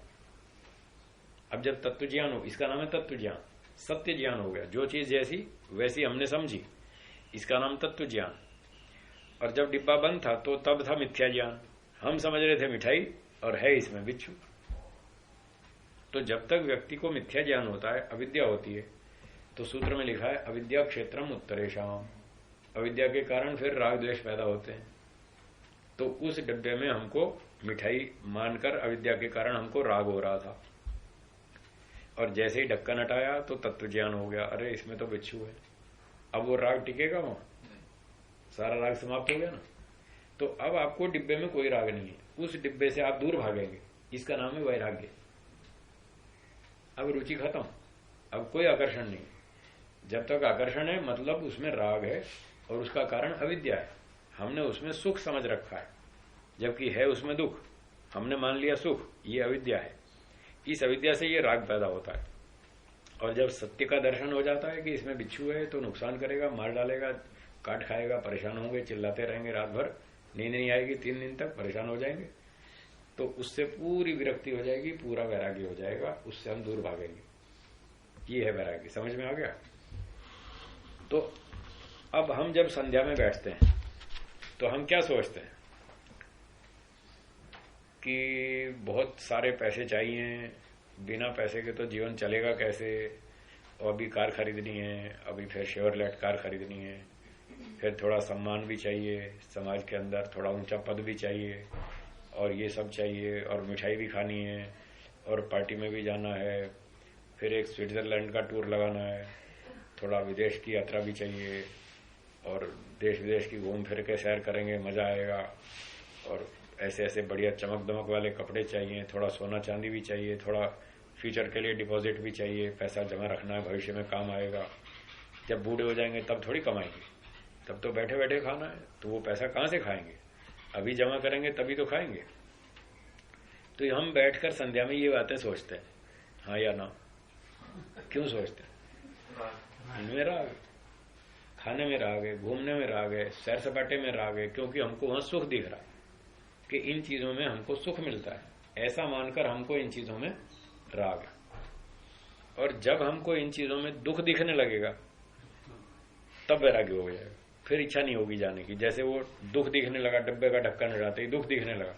अब जब तत्व ज्ञान हो, इसका नाम है तत्व ज्ञान, सत्य ज्ञान हो गया। जो चीज जैसी वैसी हमने समझी, इसका नाम तत्व ज्ञान। और जब डिब्बा बंद था तो तब था मिथ्या ज्ञान, हम समझ रहे थे मिठाई और है इसमें बिच्छू। तो जब तक व्यक्ति को मिथ्या ज्ञान होता है, अविद्या होती है, तो सूत्र में लिखा है अविद्या क्षेत्रम उत्तरेषाम। अविद्या के कारण फिर राग द्वेष पैदा होते हैं। तो उस डिब्बे में हमको मिठाई मानकर अविद्या के कारण हमको राग हो रहा था, और जैसे ही ढक्कन हटाया तो तत्व ज्ञान हो गया, अरे इसमें तो बिच्छू है। अब वो राग टिकेगा वहां? सारा राग समाप्त हो गया ना। तो अब आपको डिब्बे में कोई राग नहीं है, उस डिब्बे से आप दूर भागेंगे, इसका नाम है वैराग्य। अब रुचि खत्म, अब कोई आकर्षण नहीं। जब तक आकर्षण है मतलब उसमें राग है और उसका कारण अविद्या है। हमने उसमें सुख समझ रखा है, जबकि है उसमें दुख। हमने मान लिया सुख, ये अविद्या है। इस अविद्या से ये राग पैदा होता है। और जब सत्य का दर्शन हो जाता है कि इसमें बिच्छू है तो नुकसान करेगा, मार डालेगा, काट खाएगा, परेशान होंगे, चिल्लाते रहेंगे रात भर, नींद नहीं आएगी, 3 दिन तक परेशान हो जाएंगे, तो उससे पूरी विरक्ति हो जाएगी, पूरा वैराग्य हो जाएगा, उससे हम दूर भागेंगे। ये है वैराग्य। समझ में आ गया? तो अब हम जब संध्या में बैठते हैं तो हम क्या सोचते हैं कि बहुत सारे पैसे चाहिए, बिना पैसे के तो जीवन चलेगा कैसे, और अभी कार खरीदनी है, अभी फिर शेवरलेट कार खरीदनी है, फिर थोड़ा सम्मान भी चाहिए, समाज के अंदर थोड़ा ऊंचा पद भी चाहिए, और ये सब चाहिए, और मिठाई भी खानी है, और पार्टी में भी जाना है, फिर एक स्विट्जरलैंड का टूर लगाना है, थोड़ा विदेश की यात्रा भी चाहिए, और देश विदेश की घूम फिर के सैर करेंगे, मजा आएगा, और ऐसे ऐसे बढ़िया चमक दमक वाले कपड़े चाहिए, थोड़ा सोना चांदी भी चाहिए, थोड़ा फ्यूचर के लिए डिपॉजिट भी चाहिए, पैसा जमा रखना है, भविष्य में काम आएगा। जब बूढ़े हो जाएंगे तब थोड़ी कमाएंगे, तब तो बैठे बैठे खाना है, तो वो पैसा कहां से खाएंगे? अभी जमा करेंगे तभी तो खाएंगे। तो हम बैठकर संध्या में ये बातें सोचते हैं, हाँ या ना? क्यों सोचते हैं? इनमें राग, खाने में राग है, घूमने में राग है, सैर सपाटे में राग है, क्योंकि हमको वहां सुख दिख रहा है कि इन चीजों में हमको सुख मिलता है, ऐसा मानकर हमको इन चीजों में राग है। और जब हमको इन चीजों में दुख दिखने लगेगा तब वैराग्य हो जाएगा, फिर इच्छा नहीं होगी जाने की। जैसे वो दुख दिखने लगा, डब्बे का ढक्कन हटाते ही दुख दिखने लगा,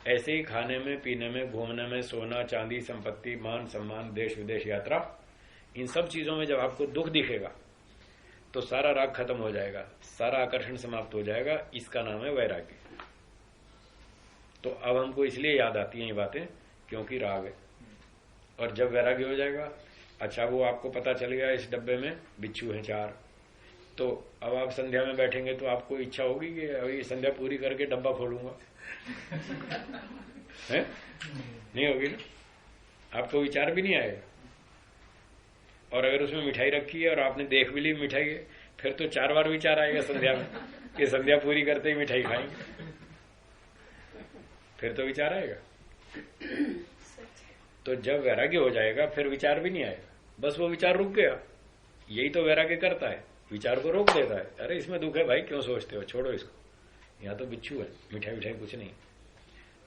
ऐसे ही खाने में, पीने में, घूमने में, सोना चांदी, संपत्ति, मान सम्मान, देश विदेश यात्रा, इन सब चीजों में जब आपको दुख दिखेगा तो सारा राग खत्म हो जाएगा, सारा आकर्षण समाप्त हो जाएगा। इसका नाम है वैराग्य। तो अब हमको इसलिए याद आती हैं ये बातें क्योंकि राग है। और जब वैराग्य हो जाएगा, अच्छा वो आपको पता चल गया इस डब्बे में बिच्छू है 4, तो अब आप संध्या में बैठेंगे तो आपको इच्छा होगी कि अभी संध्या पूरी करके डब्बा खोलूंगा है? नहीं होगी ना, आपको विचार भी नहीं आएगा। और अगर उसमें मिठाई रखी है और आपने देख भी ली मिठाई है, फिर तो 4 बार विचार आएगा संध्या में कि संध्या पूरी करते ही मिठाई खाएंगे, फिर तो विचार आएगा। तो जब वैराग्य हो जाएगा फिर विचार भी नहीं आएगा, बस वो विचार रुक गया। यही तो वैराग्य करता है, विचार को रोक देता है। अरे इसमें दुख है भाई, क्यों सोचते हो, छोड़ो इसको, यहाँ तो बिच्छू है, मिठाई मिठाई कुछ नहीं।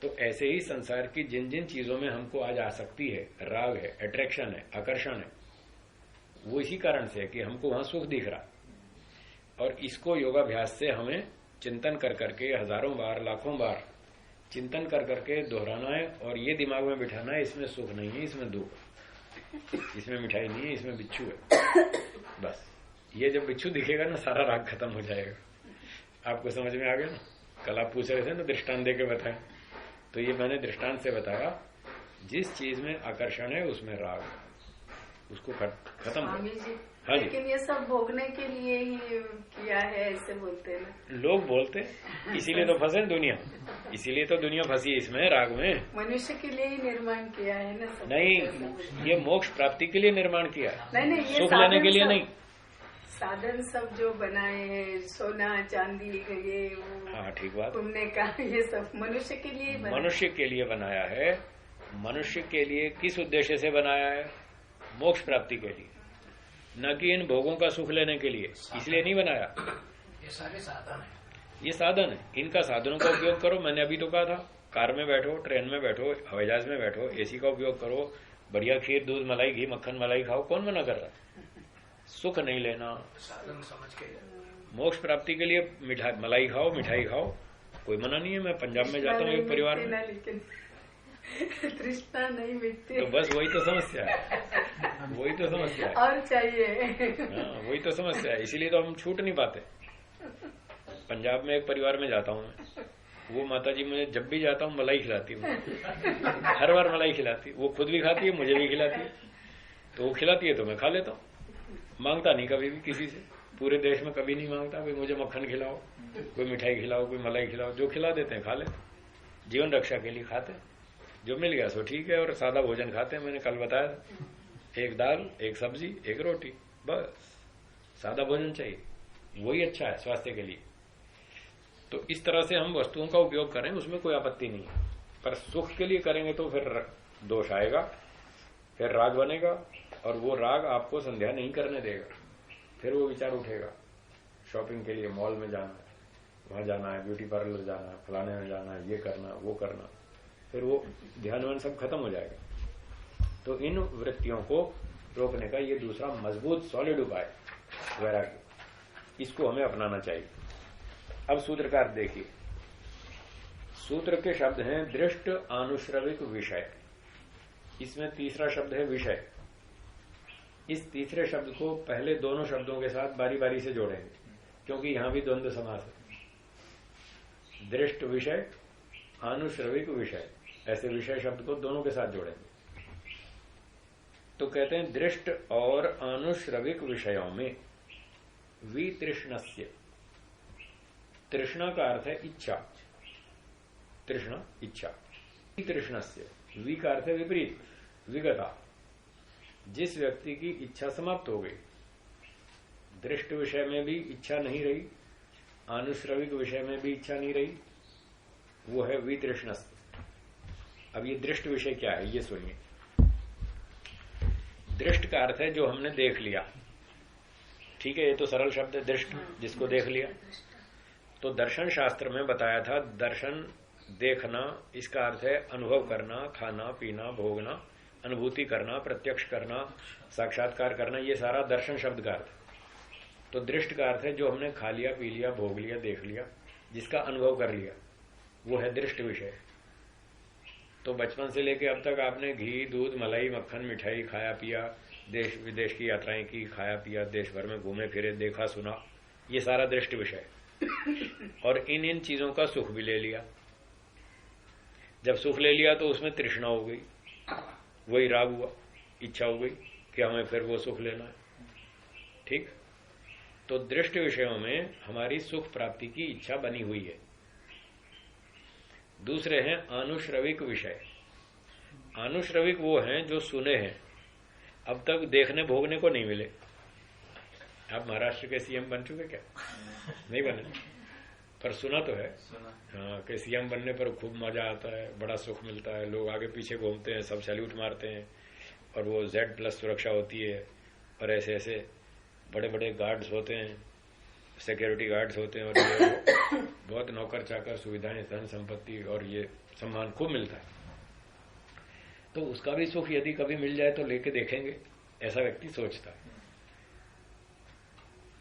तो ऐसे ही संसार की जिन जिन चीजों में हमको आज आसक्ति है, राग है, अट्रैक्शन है, आकर्षण है, वो इसी कारण से है कि हमको वहां सुख दिख रहा। और इसको योगाभ्यास से हमें चिंतन कर करके हजारों बार, लाखों बार चिंतन कर करके दोहराना है और ये दिमाग में बिठाना है, इसमें सुख नहीं है, इसमें दुख, इसमें मिठाई नहीं है, इसमें बिच्छू है। बस ये जब बिच्छू दिखेगा ना, सारा राग खत्म हो जाएगा। आपको समझ में आ गया ना? कल आप पूछ रहे थे ना दृष्टांत देके बताएं, तो ये मैंने दृष्टांत से बताया। जिस चीज में आकर्षण है उसमें राग, उसको खत्म। हाँ जी, लेकिन ये सब भोगने के लिए ही किया है ऐसे बोलते हैं ना लोग, बोलते इसीलिए तो फंसे दुनिया, इसीलिए तो दुनिया फंसी इसमें, राग में। मनुष्य के लिए ही निर्माण किया है ना सब। नहीं, ये मोक्ष प्राप्ति के लिए निर्माण किया है, नहीं, ये सुख लेने के लिए नहीं। साधन सब जो बनाए हैं, सोना चांदी, ये हाँ ठीक बात, घूमने का, ये सब मनुष्य के लिए मनुष्य के लिए बनाया है। मनुष्य के लिए किस उद्देश्य से बनाया है? मोक्ष प्राप्ति के लिए, न कि इन भोगों का सुख लेने के लिए। इसलिए नहीं बनाया। ये सारे साधन है, ये साधन है, इनका साधनों का उपयोग करो। मैंने अभी तो कहा था, कार में बैठो, ट्रेन में बैठो, हवाई जहाज में बैठो, एसी का उपयोग करो, बढ़िया खीर, दूध, मलाई, घी, मक्खन, मलाई खाओ, कौन मना कर रहा है? सुख नहीं लेना, साधन समझ के। मोक्ष प्राप्ति के लिए मिठाई, मलाई खाओ, मिठाई खाओ, कोई मना नहीं है। मैं पंजाब में जाता हूँ एक परिवार में, लेकिन तृष्णा नहीं मिटती। तो बस वही तो समस्या है, वही तो समस्या है, और चाहिए। हाँ वही तो समस्या है। इसीलिए तो हम छूट नहीं पाते। पंजाब में एक परिवार में जाता हूँ मैं, वो माता जी मुझे जब भी जाता हूँ मलाई खिलाती हूँ, हर बार मलाई खिलाती। वो खुद भी खाती है, मुझे भी खिलाती है। तो वो खिलाती है तो मैं खा लेता हूँ, मांगता नहीं कभी भी किसी से। पूरे देश में कभी नहीं मांगता भाई मुझे मक्खन खिलाओ, कोई मिठाई खिलाओ, कोई मलाई खिलाओ। जो खिला देते हैं खा लेते, जीवन रक्षा के लिए खाते हैं। जो मिल गया सो ठीक है। और सादा भोजन खाते हैं, मैंने कल बताया, एक दाल, एक सब्जी, एक रोटी, बस सादा भोजन चाहिए, वही अच्छा है स्वास्थ्य के लिए। तो इस तरह से हम वस्तुओं का उपयोग करें, उसमें कोई आपत्ति नहीं है। पर सुख के लिए करेंगे तो फिर दोष आएगा, फिर राग बनेगा, और वो राग आपको संध्या नहीं करने देगा। फिर वो विचार उठेगा, शॉपिंग के लिए मॉल में जाना है, वहां जाना है, ब्यूटी पार्लर जाना है, फलाने में जाना है, ये करना, वो करना, फिर वो ध्यान वन सब खत्म हो जाएगा। तो इन वृत्तियों को रोकने का ये दूसरा मजबूत सॉलिड उपाय वैराग्य, इसको हमें अपनाना चाहिए। अब सूत्रकार देखिए, सूत्र के शब्द हैं दृष्ट, आनुश्रविक, विषय। इसमें तीसरा शब्द है विषय। इस तीसरे शब्द को पहले दोनों शब्दों के साथ बारी बारी से जोड़ेंगे, क्योंकि यहां भी द्वंद्व समास है। दृष्ट विषय, आनुश्रविक विषय, ऐसे विषय शब्द को दोनों के साथ जोड़ेंगे। तो कहते हैं दृष्ट और आनुश्रविक विषयों में वितृष्णस्य, तृष्णा का अर्थ है इच्छा, तृष्णा इच्छा, वितृष्णस्य, वि का अर्थ है विपरीत, विगता, जिस व्यक्ति की इच्छा समाप्त हो गई। दृष्ट विषय में भी इच्छा नहीं रही, आनुश्रविक विषय में भी इच्छा नहीं रही, वो है वितृष्णस्य। अब ये दृष्ट विषय क्या है ये सुनिए। दृष्ट का अर्थ है जो हमने देख लिया, ठीक है, ये तो सरल शब्द है, दृष्ट, जिसको देख लिया। तो दर्शन शास्त्र में बताया था, दर्शन देखना, इसका अर्थ है अनुभव करना, खाना पीना, भोगना, अनुभूति करना, प्रत्यक्ष करना, साक्षात्कार करना, ये सारा दर्शन शब्द का अर्थ है। तो दृष्ट का अर्थ है जो हमने खा लिया, पी लिया, भोग लिया, देख लिया, जिसका अनुभव कर लिया, वो है दृष्ट विषय। तो बचपन से लेके अब तक आपने घी, दूध, मलाई, मक्खन, मिठाई खाया पिया, देश विदेश की यात्राएं की, खाया पिया, देश भर में घूमे फिरे, देखा सुना, ये सारा दृष्ट विषय। और इन चीजों का सुख भी ले लिया। जब सुख ले लिया तो उसमें तृष्णा हो गई, वही राग हुआ, इच्छा हो गई कि हमें फिर वो सुख लेना है। ठीक, तो दृष्ट विषयों में हमारी सुख प्राप्ति की इच्छा बनी हुई है। दूसरे हैं आनुश्रविक विषय। आनुश्रविक वो हैं जो सुने हैं, अब तक देखने भोगने को नहीं मिले, आप महाराष्ट्र के सीएम बन चुके क्या? नहीं बने, पर सुना तो है। सुना। हाँ, कि सीएम बनने पर खूब मजा आता है, बड़ा सुख मिलता है, लोग आगे पीछे घूमते हैं, सब सैल्यूट मारते हैं, और वो Z+ सुरक्षा होती है, और ऐसे ऐसे बड़े बड़े गार्ड्स होते हैं, सिक्योरिटी गार्ड्स होते हैं, और ये बहुत नौकर चाकर, सुविधाएं, धन संपत्ति और ये सम्मान खूब मिलता है। तो उसका भी सुख यदि कभी मिल जाए तो लेके देखेंगे, ऐसा व्यक्ति सोचता है।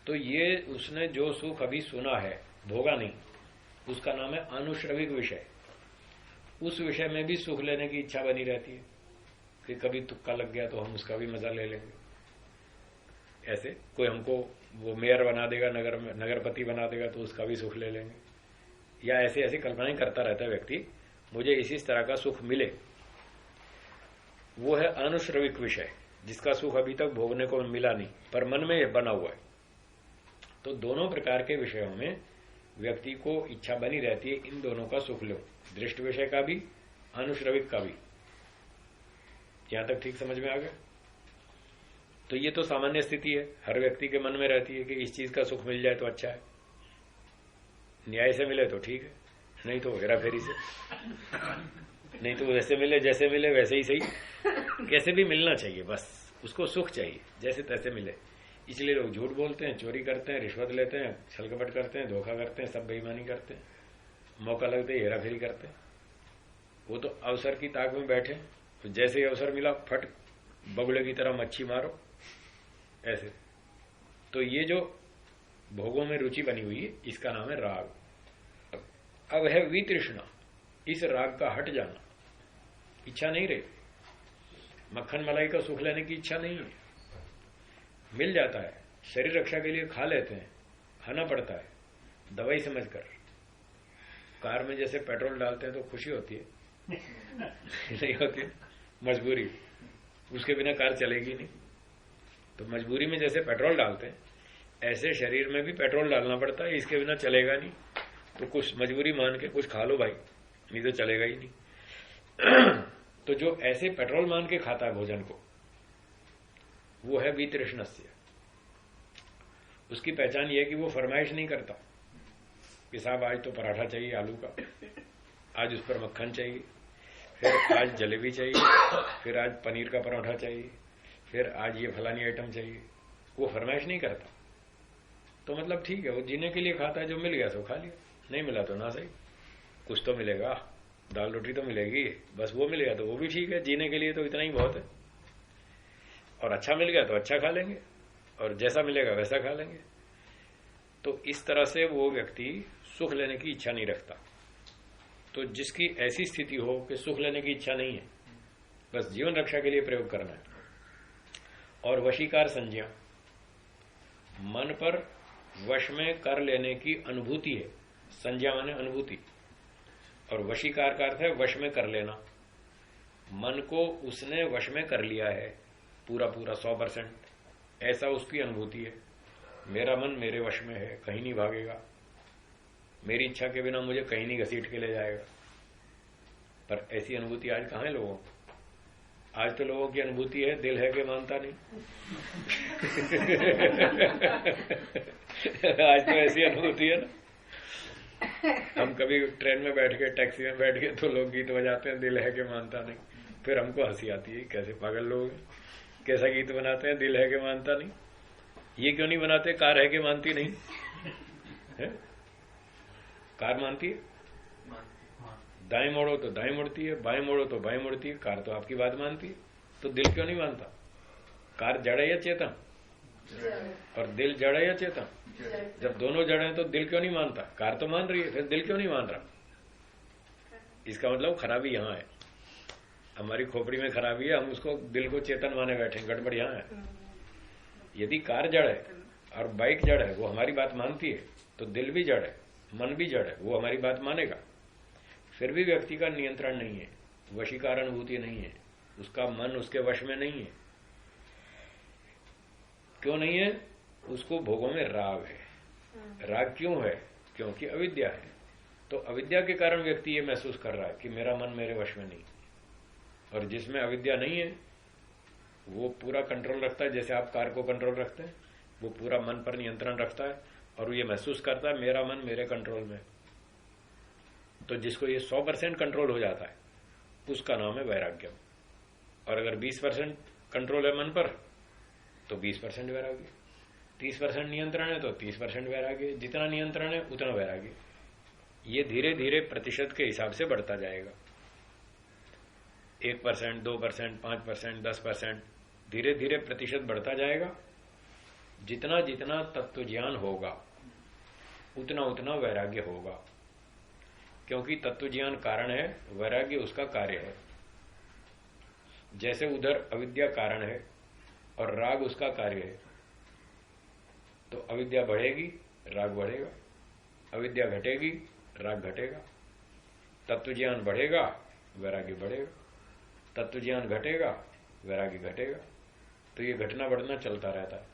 तो ये उसने जो सुख अभी सुना है, भोगा नहीं, उसका नाम है अनुश्रविक विषय। उस विषय में भी सुख लेने की इच्छा बनी रहती है कि कभी तुक्का लग गया तो हम उसका भी मजा ले लेंगे। ऐसे कोई हमको वो मेयर बना देगा, नगरपति बना देगा तो उसका भी सुख ले लेंगे, या ऐसे ऐसी कल्पनाएं करता रहता है व्यक्ति, मुझे इसी तरह का सुख मिले। वो है अनुश्रविक विषय, जिसका सुख अभी तक भोगने को मिला नहीं, पर मन में बना हुआ है। तो दोनों प्रकार के विषयों में व्यक्ति को इच्छा बनी रहती है, इन दोनों का सुख लो, दृष्ट विषय का भी, अनुश्रविक का भी। यहां तक ठीक समझ में आ गया? तो ये तो सामान्य स्थिति है, हर व्यक्ति के मन में रहती है कि इस चीज का सुख मिल जाए तो अच्छा है, न्याय से मिले तो ठीक है, नहीं तो हेरा फेरी से, नहीं तो वैसे मिले जैसे मिले वैसे ही सही, कैसे भी मिलना चाहिए, बस उसको सुख चाहिए, जैसे तैसे मिले। इसलिए लोग झूठ बोलते हैं, चोरी करते हैं, रिश्वत लेते हैं, छलकपट करते हैं, धोखा करते हैं, सब बेईमानी करते हैं, मौका लगते ही हेरा फेरी करते हैं। वो तो अवसर की ताक में बैठे, तो जैसे ही अवसर मिला फट बगुले की तरह मच्छी मारो, ऐसे। तो ये जो भोगों में रुचि बनी हुई है, इसका नाम है राग। अब है वितृष्णा, इस राग का हट जाना, इच्छा नहीं रही, मक्खन मलाई का सुख लेने की इच्छा नहीं है, मिल जाता है, शरीर रक्षा के लिए खा लेते हैं, खाना पड़ता है दवाई समझकर। कार में जैसे पेट्रोल डालते हैं तो खुशी होती है नहीं होती, मजबूरी, उसके बिना कार चलेगी नहीं। तो मजबूरी में जैसे पेट्रोल डालते हैं, ऐसे शरीर में भी पेट्रोल डालना पड़ता है, इसके बिना चलेगा नहीं। तो कुछ मजबूरी मान के कुछ खा लो भाई, नहीं तो चलेगा ही नहीं। तो जो ऐसे पेट्रोल मान के खाता है भोजन को, वो है वितृष्णस्य। उसकी पहचान ये है कि वो फरमाइश नहीं करता कि साहब आज तो पराठा चाहिए आलू का, आज उस पर मक्खन चाहिए, फिर आज जलेबी चाहिए, फिर आज पनीर का पराठा चाहिए, फिर आज ये फलानी आइटम चाहिए। वो फरमाइश नहीं करता। तो मतलब ठीक है, वो जीने के लिए खाता है, जो मिल गया सो खा लिया, नहीं मिला तो ना सही, कुछ तो मिलेगा, दाल रोटी तो मिलेगी, बस वो मिलेगा तो वो भी ठीक है, जीने के लिए तो इतना ही बहुत है। और अच्छा मिल गया तो अच्छा खा लेंगे, और जैसा मिलेगा वैसा खा लेंगे। तो इस तरह से वो व्यक्ति सुख लेने की इच्छा नहीं रखता। तो जिसकी ऐसी स्थिति हो कि सुख लेने की इच्छा नहीं है, बस जीवन रक्षा के लिए प्रयोग करना है, और वशीकार संज्ञा, मन पर वश में कर लेने की अनुभूति है। संज्ञा माने अनुभूति, और वशीकार का अर्थ है वश में कर लेना। मन को उसने वश में कर लिया है पूरा पूरा 100%, ऐसा उसकी अनुभूति है। मेरा मन मेरे वश में है, कहीं नहीं भागेगा, मेरी इच्छा के बिना मुझे कहीं नहीं घसीट के ले जाएगा। पर ऐसी अनुभूति आज कहां है लोगों को? आज तो लोगों की अनुभूति है दिल है कि मानता नहीं। आज तो ऐसी अनुभूति है ना, हम कभी ट्रेन में बैठ के, टैक्सी में बैठ के, तो लोग गीत बजाते हैं दिल है कि मानता नहीं, फिर हमको हंसी आती है, कैसे पागल लोग हैं, कैसा गीत बनाते हैं दिल है कि मानता नहीं। ये क्यों नहीं बनाते कार है कि मानती नहीं है? कार मानती है, दाएं मोड़ो तो दाएं मुड़ती है, बाएं मोड़ो तो बाएं मुड़ती है, कार तो आपकी बात मानती है। तो दिल क्यों नहीं मानता? कार जड़ है या चेतन? और दिल जड़ है या चेतन? जब दोनों जड़ हैं तो दिल क्यों नहीं मानता? कार तो मान रही है, फिर दिल क्यों नहीं मान रहा? इसका मतलब खराबी यहां है, हमारी खोपड़ी में खराबी है, हम उसको दिल को चेतन माने बैठे, गड़बड़ यहां है। यदि कार जड़ है और बाइक जड़ है, वो हमारी बात मानती है, तो दिल भी जड़ है, मन भी जड़ है, वो हमारी बात मानेगा। फिर भी व्यक्ति का नियंत्रण नहीं है, वशीकार अनुभूति नहीं है, उसका मन उसके वश में नहीं है। क्यों नहीं है? उसको भोगों में राग है। राग क्यों है? क्योंकि अविद्या है। तो अविद्या के कारण व्यक्ति ये महसूस कर रहा है कि मेरा मन मेरे वश में नहीं। और जिसमें अविद्या नहीं है वो पूरा कंट्रोल रखता है, जैसे आप कार को कंट्रोल रखते हैं, वो पूरा मन पर नियंत्रण रखता है और ये महसूस करता है मेरा मन मेरे कंट्रोल में। तो जिसको ये 100% कंट्रोल हो जाता है उसका नाम है वैराग्य। और अगर 20% कंट्रोल है मन पर तो 20% वैराग्य, 30% नियंत्रण है तो 30% वैराग्य, जितना नियंत्रण है उतना वैराग्य। ये धीरे धीरे प्रतिशत के हिसाब से बढ़ता जाएगा। 1%, 2%, 5%, 10%, धीरे धीरे प्रतिशत बढ़ता जाएगा। जितना जितना तत्व ज्ञान होगा उतना उतना वैराग्य होगा, क्योंकि तत्व ज्ञान कारण है, वैराग्य उसका कार्य है। जैसे उधर अविद्या कारण है और राग उसका कार्य है, तो अविद्या बढ़ेगी राग बढ़ेगा, अविद्या घटेगी राग घटेगा। तत्व ज्ञान बढ़ेगा वैराग्य बढ़ेगा, तत्व ज्ञान घटेगा वैराग्य घटेगा। तो ये घटना बढ़ना चलता रहता है,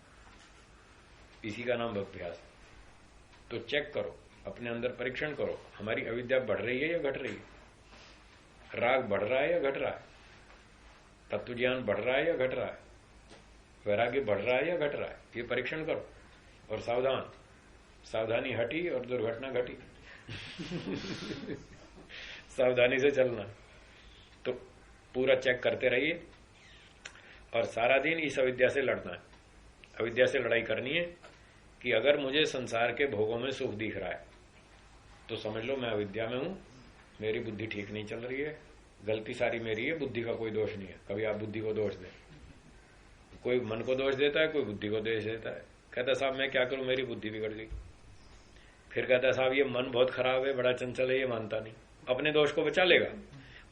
इसी का नाम अभ्यास है। तो चेक करो, अपने अंदर परीक्षण करो, हमारी अविद्या बढ़ रही है या घट रही है, राग बढ़ रहा है या घट रहा है, तत्व ज्ञान बढ़ रहा है या घट रहा है, वैराग्य बढ़ रहा है या घट रहा है। ये परीक्षण करो और सावधान, सावधानी हटी और दुर्घटना घटी। सावधानी से चलना। तो पूरा चेक करते रहिए और सारा दिन इस अविद्या से लड़ना है। अविद्या से लड़ाई करनी है कि अगर मुझे संसार के भोगों में सुख दिख रहा है तो समझ लो मैं अविद्या में हूं, मेरी बुद्धि ठीक नहीं चल रही है, गलती सारी मेरी है, बुद्धि का कोई दोष नहीं है। कभी आप बुद्धि को दोष दें, कोई मन को दोष देता है, कोई बुद्धि को दोष देता है, कहता साहब मैं क्या करूं मेरी बुद्धि बिगड़ गई। फिर कहता साहब ये मन बहुत खराब है, बड़ा चंचल है, ये मानता नहीं, अपने दोष को बचा लेगा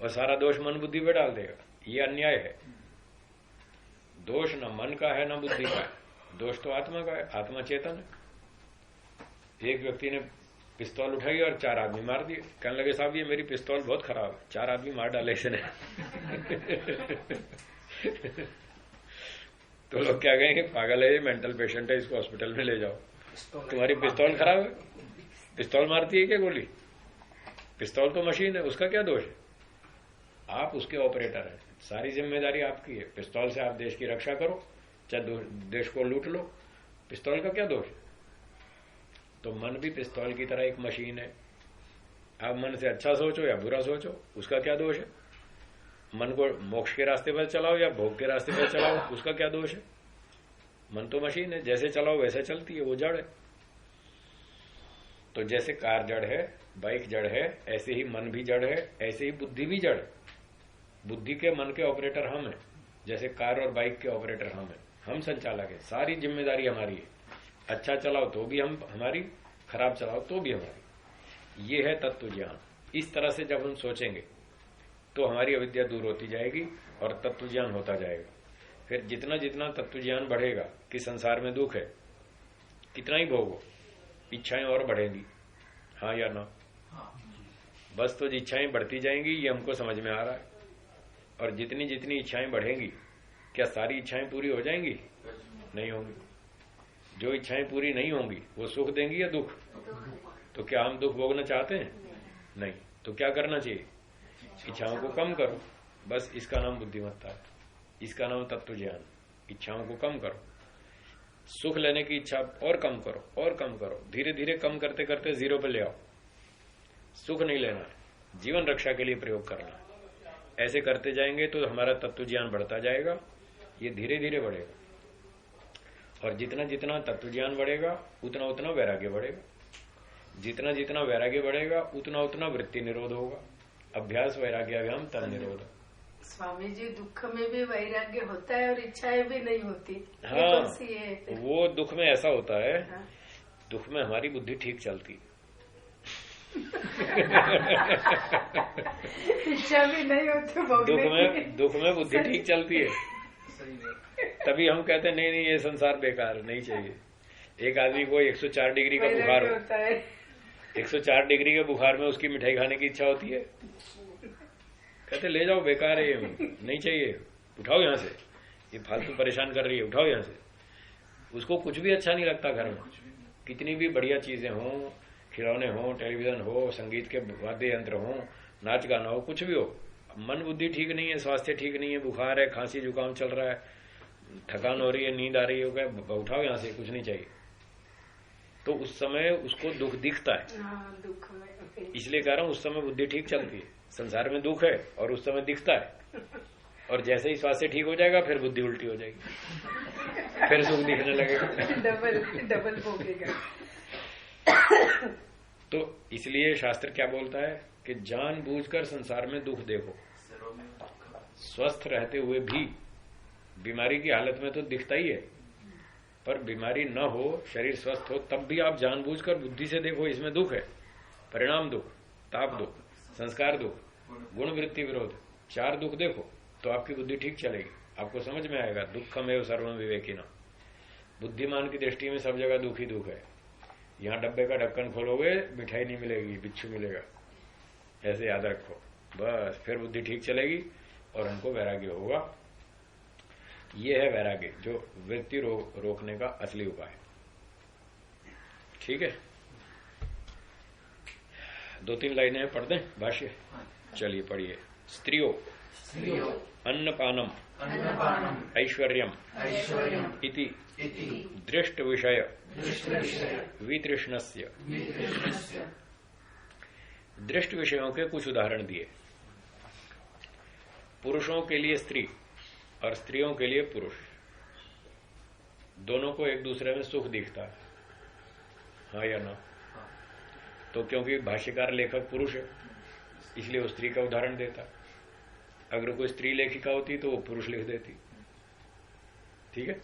और सारा दोष मन बुद्धि पे डाल देगा। ये अन्याय है। दोष न मन का है न बुद्धि का है, दोष तो आत्मा का है, आत्मा चेतन है। एक व्यक्ति ने पिस्तौल उठाई और 4 आदमी मार दिए, कहने लगे साहब ये मेरी पिस्तौल बहुत खराब है, 4 आदमी मार डाले इसने। तो लोग क्या कहेंगे, पागल है ये, मेंटल पेशेंट है, इसको हॉस्पिटल में ले जाओ। तुम्हारी पिस्तौल खराब है, पिस्तौल मारती है क्या गोली? पिस्तौल तो मशीन है, उसका क्या दोष है? आप उसके ऑपरेटर हैं, सारी जिम्मेदारी आपकी है। पिस्तौल से आप देश की रक्षा करो, चाहे देश को लूट लो, पिस्तौल का क्या दोष है? तो मन भी पिस्तौल की तरह एक मशीन है। आप मन से अच्छा सोचो या बुरा सोचो, उसका क्या दोष है? मन को मोक्ष के रास्ते पर चलाओ या भोग के रास्ते पर चलाओ, उसका क्या दोष है? मन तो मशीन है, जैसे चलाओ वैसे चलती है, वो जड़ है। तो जैसे कार जड़ है, बाइक जड़ है, ऐसे ही मन भी जड़ है, ऐसे ही बुद्धि भी जड़ है। बुद्धि के मन के ऑपरेटर हम हैं, जैसे कार और बाइक के ऑपरेटर हम संचालक है। सारी जिम्मेदारी हमारी है। अच्छा चलाओ तो भी हमारी, खराब चलाओ तो भी हमारी। ये है तत्व ज्ञान। इस तरह से जब हम सोचेंगे तो हमारी अविद्या दूर होती जाएगी और तत्व ज्ञान होता जाएगा। फिर जितना जितना तत्व ज्ञान बढ़ेगा कि संसार में दुख है, कितना ही भोगो, इच्छाएं और बढ़ेंगी, हाँ या ना? बस तो इच्छाएं बढ़ती जाएंगी, ये हमको समझ में आ रहा है। और जितनी जितनी इच्छाएं बढ़ेंगी, क्या सारी इच्छाएं पूरी हो जाएंगी? नहीं होंगी। जो इच्छाएं पूरी नहीं होंगी वो सुख देंगी या दुख? तो क्या हम दुख भोगना चाहते हैं? नहीं। तो क्या करना चाहिए? इच्छाओं को कम करो। बस इसका नाम बुद्धिमत्ता है, इसका नाम तत्व ज्ञान। इच्छाओं को कम करो, सुख लेने की इच्छा और कम करो और कम करो, धीरे धीरे कम करते करते 0 पे ले आओ। सुख नहीं लेना है, जीवन रक्षा के लिए प्रयोग करना है। ऐसे करते जाएंगे तो हमारा तत्व ज्ञान बढ़ता जाएगा, ये धीरे धीरे बढ़ेगा। और जितना जितना तत्व ज्ञान बढ़ेगा उतना उतना वैराग्य बढ़ेगा, जितना जितना वैराग्य बढ़ेगा उतना उतना वृत्ति निरोध होगा। अभ्यास वैराग्याभ्याम तन निरोध। स्वामी जी, दुख में भी वैराग्य होता है और इच्छाएं भी नहीं होती। हाँ, वो दुख में ऐसा होता है। हाँ। दुख में हमारी बुद्धि ठीक चलती, इच्छा भी नहीं होती। दुख में बुद्धि ठीक चलती है, तभी हम कहते हैं नहीं नहीं ये संसार बेकार, नहीं चाहिए। एक आदमी को 104 डिग्री का बुखार होता है, 104 डिग्री के बुखार में उसकी मिठाई खाने की इच्छा होती है, कहते ले जाओ, बेकार है, ये नहीं चाहिए, उठाओ यहाँ से, ये फालतू परेशान कर रही है, उठाओ यहाँ से। उसको कुछ भी अच्छा नहीं लगता घर में, कितनी भी बढ़िया चीजें हों, खिलौने हों, टेलीविजन हो, संगीत के वाद्य यंत्र हों, नाच गाना हो, कुछ भी हो, मन बुद्धि ठीक नहीं है, स्वास्थ्य ठीक नहीं है, बुखार है, खांसी जुकाम चल रहा है, थकान हो रही है, नींद आ रही है, उठाओ यहां से, कुछ नहीं चाहिए, तो उस समय उसको दुख दिखता है। दुख में इसलिए कह रहा हूं उस समय बुद्धि ठीक चलती है। संसार में दुख है और उस समय दिखता है, और जैसे ही स्वास्थ्य ठीक हो जाएगा फिर बुद्धि उल्टी हो जाएगी, फिर सुख दिखने लगेगा, डबल भोगेगा। तो इसलिए शास्त्र क्या बोलता है कि जानबूझकर संसार में दुख देखो। स्वस्थ रहते हुए भी बीमारी की हालत में तो दिखता ही है, पर बीमारी न हो, शरीर स्वस्थ हो, तब भी आप जानबूझकर बुद्धि से देखो इसमें दुख है। परिणाम दुख, ताप दुख, संस्कार दुख, गुण वृत्ति विरोध, 4 दुख देखो तो आपकी बुद्धि ठीक चलेगी, आपको समझ में आएगा। दुखमेव सर्वम विवेकिना। बुद्धिमान की दृष्टि में सब जगह दुख ही दुख है। यहां डब्बे का ढक्कन खोलोगे मिठाई नहीं मिलेगी, बिच्छू मिलेगा, ऐसे याद रखो। बस फिर बुद्धि ठीक चलेगी और हमको वैराग्य होगा। ये है वैराग्य, जो वृत्ति रोकने का असली उपाय। ठीक है, 2-3 लाइनें पढ़ दें भाष्य। चलिए पढ़िए। स्त्रियों अन्नपानम ऐश्वर्यम इति दृष्ट विषय वितृष्णस्य। दृष्ट विषयों के कुछ उदाहरण दिए। पुरुषों के लिए स्त्री और स्त्रियों के लिए पुरुष, दोनों को एक दूसरे में सुख दिखता है, हाँ या ना? तो क्योंकि भाष्यकार लेखक पुरुष है इसलिए वो स्त्री का उदाहरण देता। अगर कोई स्त्री लेखिका होती तो वो पुरुष लिख देती। ठीक है,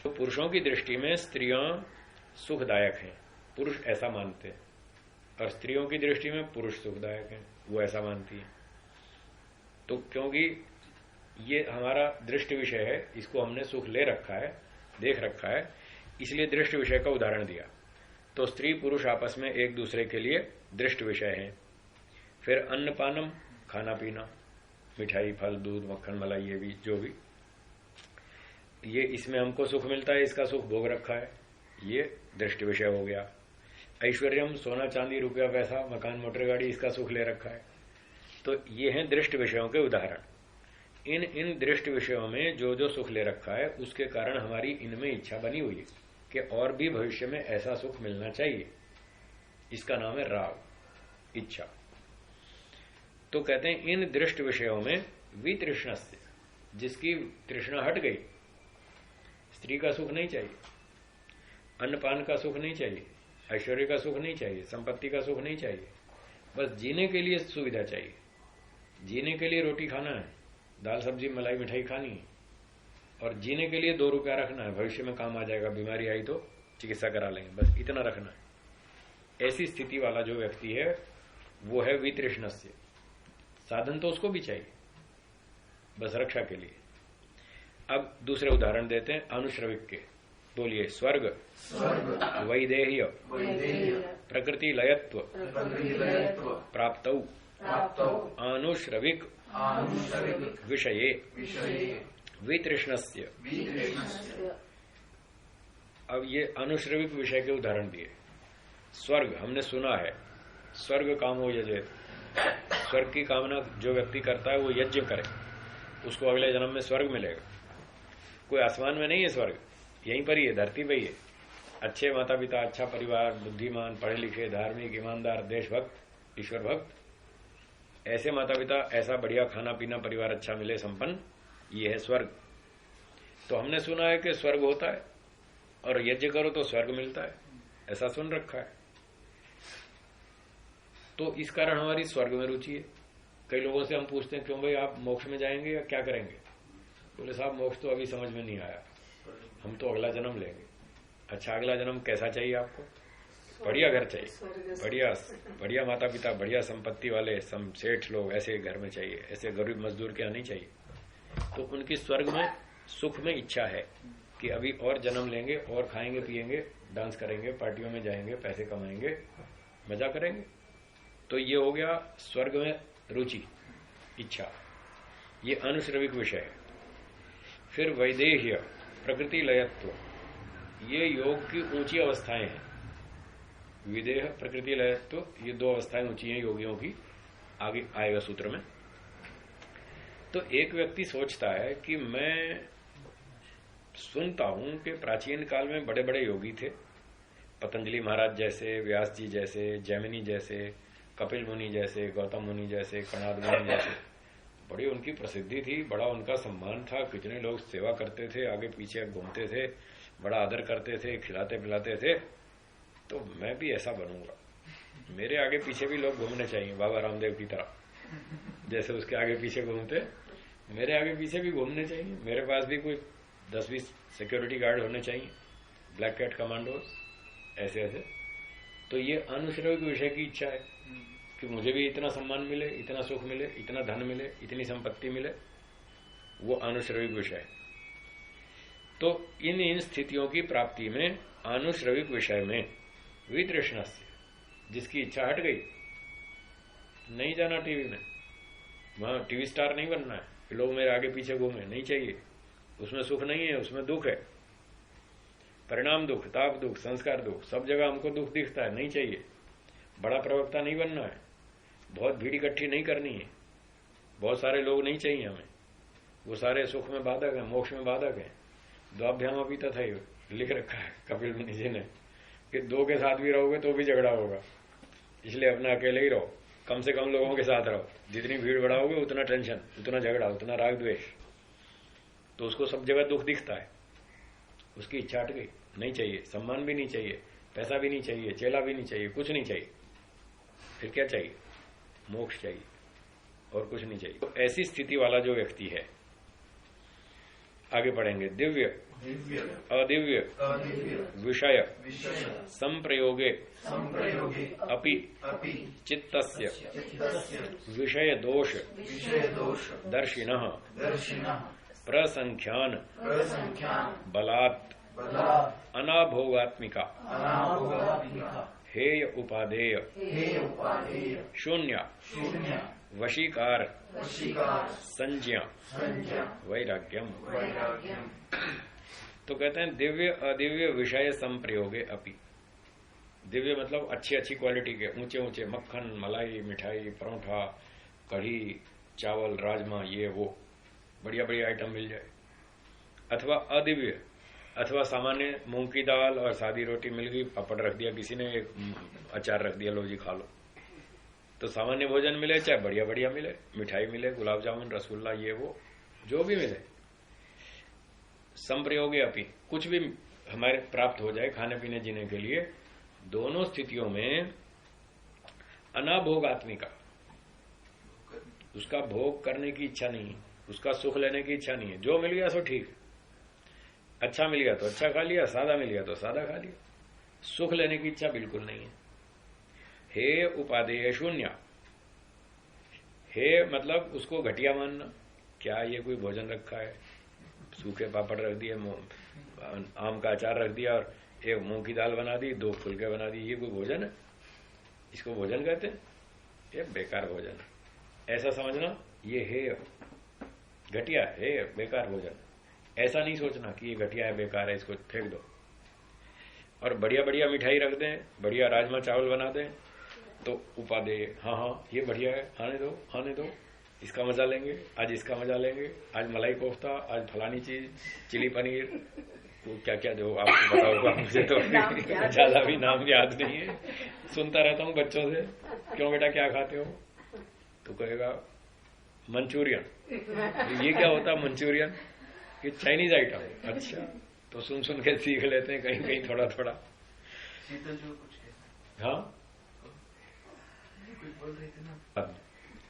तो पुरुषों की दृष्टि में स्त्रियां सुखदायक हैं, पुरुष ऐसा मानते हैं, और स्त्रियों की दृष्टि में पुरुष सुखदायक हैं, वो ऐसा मानती है। तो क्योंकि ये हमारा दृष्ट विषय है, इसको हमने सुख ले रखा है, देख रखा है, इसलिए दृष्ट विषय का उदाहरण दिया। तो स्त्री पुरुष आपस में एक दूसरे के लिए दृष्ट विषय हैं। फिर अन्नपानम, खाना पीना, मिठाई, फल, दूध, मक्खन, मलाई, ये भी जो भी, ये इसमें हमको सुख मिलता है, इसका सुख भोग रखा है, ये दृष्ट विषय हो गया। ऐश्वर्यम, सोना चांदी रुपया पैसा मकान मोटर गाड़ी, इसका सुख ले रखा है। तो ये हैं दृष्ट विषयों के उदाहरण। इन दृष्ट विषयों में जो जो सुख ले रखा है उसके कारण हमारी इनमें इच्छा बनी हुई है कि और भी भविष्य में ऐसा सुख मिलना चाहिए। इसका नाम है राग, इच्छा। तो कहते हैं इन दृष्ट विषयों में वितृष्णस्य, जिसकी तृष्णा हट गई, स्त्री का सुख नहीं चाहिए, अन्नपान का सुख नहीं चाहिए, ऐश्वर्य का सुख नहीं चाहिए, संपत्ति का सुख नहीं चाहिए, बस जीने के लिए सुविधा चाहिए। जीने के लिए रोटी खाना है, दाल सब्जी मलाई मिठाई खानी है, और जीने के लिए 2 रुपया रखना है, भविष्य में काम आ जाएगा, बीमारी आई तो चिकित्सा करा लेंगे, बस इतना रखना है। ऐसी स्थिति वाला जो व्यक्ति है वो है वितृष्णस्य। साधन तो उसको भी चाहिए, बस रक्षा के लिए। अब दूसरे उदाहरण देते हैं अनुश्रविक के। बोलिए। स्वर्ग, वैदेह्य, प्रकृति लयत्व, प्राप्तौ, अनुश्रविक विषये वितृष्णस्य। अब ये अनुश्रविक विषय के उदाहरण दिए। स्वर्ग हमने सुना है, स्वर्ग कामो यजेत, स्वर्ग की कामना जो व्यक्ति करता है वो यज्ञ करे, उसको अगले जन्म में स्वर्ग मिलेगा। कोई आसमान में नहीं है स्वर्ग, यहीं पर ही है, धरती पर ही है। अच्छे माता पिता, अच्छा परिवार, बुद्धिमान, पढ़े लिखे, धार्मिक, ईमानदार, देशभक्त, ईश्वर भक्त, ऐसे माता पिता, ऐसा बढ़िया खाना पीना परिवार अच्छा मिले, संपन्न, ये है स्वर्ग। तो हमने सुना है कि स्वर्ग होता है और यज्ञ करो तो स्वर्ग मिलता है, ऐसा सुन रखा है। तो इस कारण हमारी स्वर्ग में रुचि है। कई लोगों से हम पूछते हैं क्यों भाई आप मोक्ष में जाएंगे या क्या करेंगे? बोले साहब मोक्ष तो अभी समझ में नहीं आया, हम तो अगला जन्म लेंगे। अच्छा, अगला जन्म कैसा चाहिए आपको? बढ़िया घर चाहिए, बढ़िया माता पिता, बढ़िया संपत्ति वाले सेठ लोग, ऐसे घर में चाहिए, ऐसे गरीब मजदूर के यहाँ नहीं चाहिए। तो उनकी स्वर्ग में सुख में इच्छा है कि अभी और जन्म लेंगे और खाएंगे पिएंगे, डांस करेंगे, पार्टियों में जाएंगे, पैसे कमाएंगे, मजा करेंगे। तो ये हो गया स्वर्ग में रुचि, इच्छा, ये अनुश्रविक विषय है। फिर वैदेह्य, प्रकृति लयत्व, ये योग की ऊंची अवस्थाएं हैं। विदेह, प्रकृति लयत्व, ये 2 अवस्थाएं ऊंची हैं योगियों की, आगे आएगा सूत्र में। तो एक व्यक्ति सोचता है कि मैं सुनता हूं कि प्राचीन काल में बड़े बड़े योगी थे, पतंजलि महाराज जैसे, व्यास जी जैसे, जैमिनी जैसे, कपिल मुनि जैसे, गौतम मुनि जैसे, कणाद मुनि जैसे, बड़ी उनकी प्रसिद्धि थी, बड़ा उनका सम्मान था, कितने लोग सेवा करते थे, आगे पीछे घूमते थे, बड़ा आदर करते थे, खिलाते पिलाते थे। तो मैं भी ऐसा बनूंगा, मेरे आगे पीछे भी लोग घूमने चाहिए, बाबा रामदेव की तरह, जैसे उसके आगे पीछे घूमते, मेरे आगे पीछे भी घूमने चाहिए। मेरे पास भी कोई 10-20 सिक्योरिटी गार्ड होने चाहिए, ब्लैक कैट कमांडोज, ऐसे ऐसे। तो ये अनुश्रविक विषय की इच्छा है कि मुझे भी इतना सम्मान मिले, इतना सुख मिले, इतना धन मिले, इतनी संपत्ति मिले, वो अनुश्रविक विषय है। तो इन स्थितियों की प्राप्ति में अनुश्रविक विषय में वितृष्णा से जिसकी इच्छा हट गई, नहीं जाना टीवी में, वहां टीवी स्टार नहीं बनना है कि लोग मेरे आगे पीछे घूमे, नहीं चाहिए, उसमें सुख नहीं है, उसमें दुख है, परिणाम दुख, ताप दुख, संस्कार दुख, सब जगह हमको दुख दिखता है, नहीं चाहिए। बड़ा प्रवक्ता नहीं बनना है, बहुत भीड़ इकट्ठी नहीं करनी है, बहुत सारे लोग नहीं चाहिए हमें, वो सारे सुख में बाधक है, मोक्ष में बाधक है। द्वाभ्याम अभी तथा लिख रखा है कपिल मुनि जी ने कि दो के साथ भी रहोगे तो भी झगड़ा होगा, इसलिए अपना अकेले ही रहो, कम से कम लोगों के साथ रहो। जितनी भीड़ बढ़ाओगे उतना टेंशन, उतना झगड़ा, उतना राग द्वेष, तो उसको सब जगह दुख दिखता है। उसकी इच्छा हट गई, नहीं चाहिए, सम्मान भी नहीं चाहिए, पैसा भी नहीं चाहिए, चेला भी नहीं चाहिए, कुछ नहीं चाहिए, फिर क्या चाहिए? मोक्ष चाहिए और कुछ नहीं चाहिए। तो ऐसी स्थिति वाला जो व्यक्ति है, आगे पढ़ेंगे, दिव्य अदिव्य विषय संप्रयोगे अपि चित्तस्य विषय दोष दर्शिनः प्रसंख्यान बलात् अनाभोगात्मिका हेय उपादेय शून्य वशीकार संज्ञा वैराग्यम। तो कहते हैं दिव्य अदिव्य विषय संप्रयोगे अपि। दिव्य मतलब अच्छी अच्छी क्वालिटी के, ऊंचे ऊंचे मक्खन, मलाई, मिठाई, परोठा, कढ़ी, चावल, राजमा, ये वो बढ़िया बढ़िया आइटम मिल जाए। अथवा अदिव्य, अथवा सामान्य मूंग की दाल और सादी रोटी मिल गई, पापड़ रख दिया किसी ने, एक अचार रख दिया, लो जी खा लो। तो सामान्य भोजन मिले, चाहे बढ़िया बढ़िया मिले, मिठाई मिले, गुलाब जामुन, रसगुल्ला, ये वो जो भी मिले, संप्रयोगे अपि, कुछ भी हमारे प्राप्त हो जाए खाने पीने जीने के लिए, दोनों स्थितियों में अनाभोगात्मिका, उसका भोग करने की इच्छा नहीं है, उसका सुख लेने की इच्छा नहीं है। जो मिल गया सो ठीक, अच्छा मिल गया तो अच्छा खा लिया, सादा मिल गया तो सादा खा लिया, सुख लेने की इच्छा बिल्कुल नहीं है। हे उपादेय शून्य, हे मतलब उसको घटिया मानना, क्या ये कोई भोजन रखा है, सूखे पापड़ रख दिए, आम का अचार रख दिया और एक मूंग की दाल बना दी, 2 फुलके बना दी, ये कोई भोजन है? इसको भोजन कहते हैं? ये बेकार भोजन है, ऐसा समझना। ये है घटिया है, बेकार भोजन, ऐसा नहीं सोचना कि ये घटिया है, बेकार है, इसको फेंक दो। और बढ़िया बढ़िया मिठाई रख दें, बढ़िया राजमा चावल बना दें, तो उपादेय, हाँ हाँ ये बढ़िया है, आने दो आने दो, इसका मजा लेंगे, आज इसका मजा लेंगे, आज मलाई कोफ्ता, आज फलानी चीज, चिली पनीर, तो क्या क्या दो आपको बताऊंगा, मुझे तो ज्यादा भी नाम याद नहीं है, सुनता रहता हूँ बच्चों से, क्यों बेटा क्या खाते हो? तो कहेगा मंचूरियन। तो ये क्या होता है मंचूरियन? ये चाइनीज आइटम। अच्छा, तो सुन सुन के सीख लेते हैं कहीं कहीं थोड़ा थोड़ा। हाँ बोल रहे थे ना,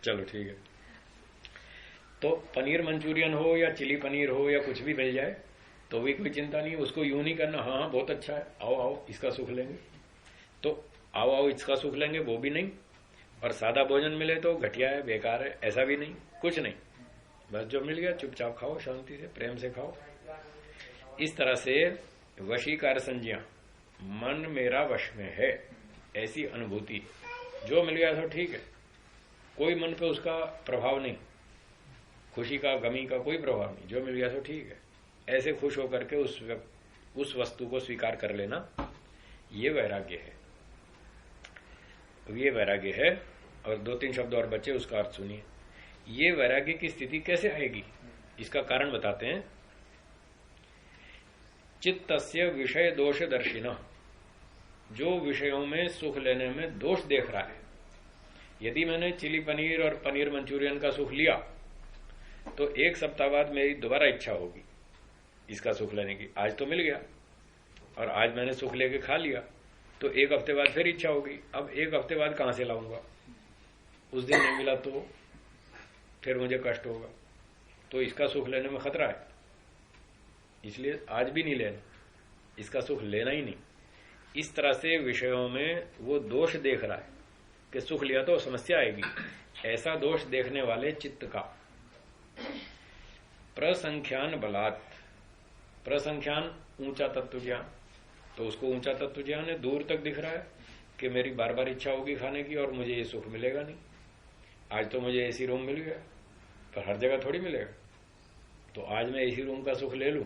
चलो ठीक है। तो पनीर मंचूरियन हो या चिली पनीर हो या कुछ भी मिल जाए तो भी कोई चिंता नहीं, उसको यूं नहीं करना हाँ हाँ बहुत अच्छा है, आओ आओ इसका सुख लेंगे, तो आओ आओ इसका सुख लेंगे, वो भी नहीं। और सादा भोजन मिले तो घटिया है, बेकार है, ऐसा भी नहीं, कुछ नहीं, बस जो मिल गया चुपचाप खाओ, शांति से प्रेम से खाओ। इस तरह से वशीकार संज्ञा, मन मेरा वश में है, ऐसी अनुभूति, जो मिल गया तो ठीक है, कोई मन पे उसका प्रभाव नहीं, खुशी का गमी का कोई प्रभाव नहीं, जो मिल गया तो ठीक है, ऐसे खुश होकर के उस वस्तु को स्वीकार कर लेना, ये वैराग्य है। ये वैराग्य है। और 2-3 शब्द और बचे, उसका अर्थ सुनिए। ये वैराग्य की स्थिति कैसे आएगी, इसका कारण बताते हैं। चित्तस्य विषय दोष दर्शिना, जो विषयों में सुख लेने में दोष देख रहा है। यदि मैंने चिली पनीर और पनीर मंचूरियन का सुख लिया तो एक सप्ताह बाद मेरी दोबारा इच्छा होगी इसका सुख लेने की। आज तो मिल गया और आज मैंने सुख लेके खा लिया, तो एक हफ्ते बाद फिर इच्छा होगी। अब एक हफ्ते बाद कहां से लाऊंगा? उस दिन नहीं मिला तो फिर मुझे कष्ट होगा। तो इसका सुख लेने में खतरा है, इसलिए आज भी नहीं लेना, इसका सुख लेना ही नहीं। इस तरह से विषयों में वो दोष देख रहा है कि सुख लिया तो समस्या आएगी, ऐसा दोष देखने वाले चित्त का प्रसंख्यान बलात्, प्रसंख्यान ऊंचा तत्व ज्ञान, तो उसको ऊंचा तत्व ज्ञान है, दूर तक दिख रहा है कि मेरी बार बार इच्छा होगी खाने की और मुझे ये सुख मिलेगा नहीं। आज तो मुझे एसी रूम मिल गया, पर हर जगह थोड़ी मिलेगा। तो आज मैं एसी रूम का सुख ले लूं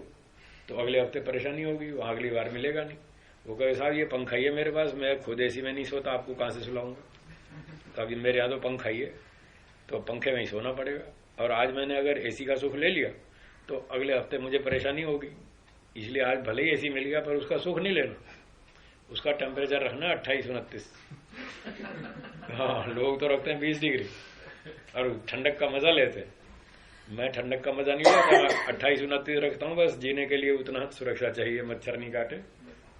तो अगले हफ्ते परेशानी होगी, वहां अगली बार मिलेगा नहीं। वो कहे साहब ये पंखा ही है मेरे पास, मैं खुद एसी में नहीं सोता, आपको कहां से सुलाऊंगा? कभी मेरे यहाँ तो पंखा ही है, तो पंखे में ही सोना पड़ेगा। और आज मैंने अगर एसी का सुख ले लिया तो अगले हफ्ते मुझे परेशानी होगी, इसलिए आज भले ही एसी मिल गया पर उसका सुख नहीं लेना, उसका टेम्परेचर रखना 28-29। हाँ, लोग तो रखते हैं 20 डिग्री और ठंडक का मजा लेते हैं। मैं ठंडक का मजा नहीं लेता, 28-29 रखता हूँ, बस जीने के लिए उतना सुरक्षा चाहिए, मच्छर नहीं काटे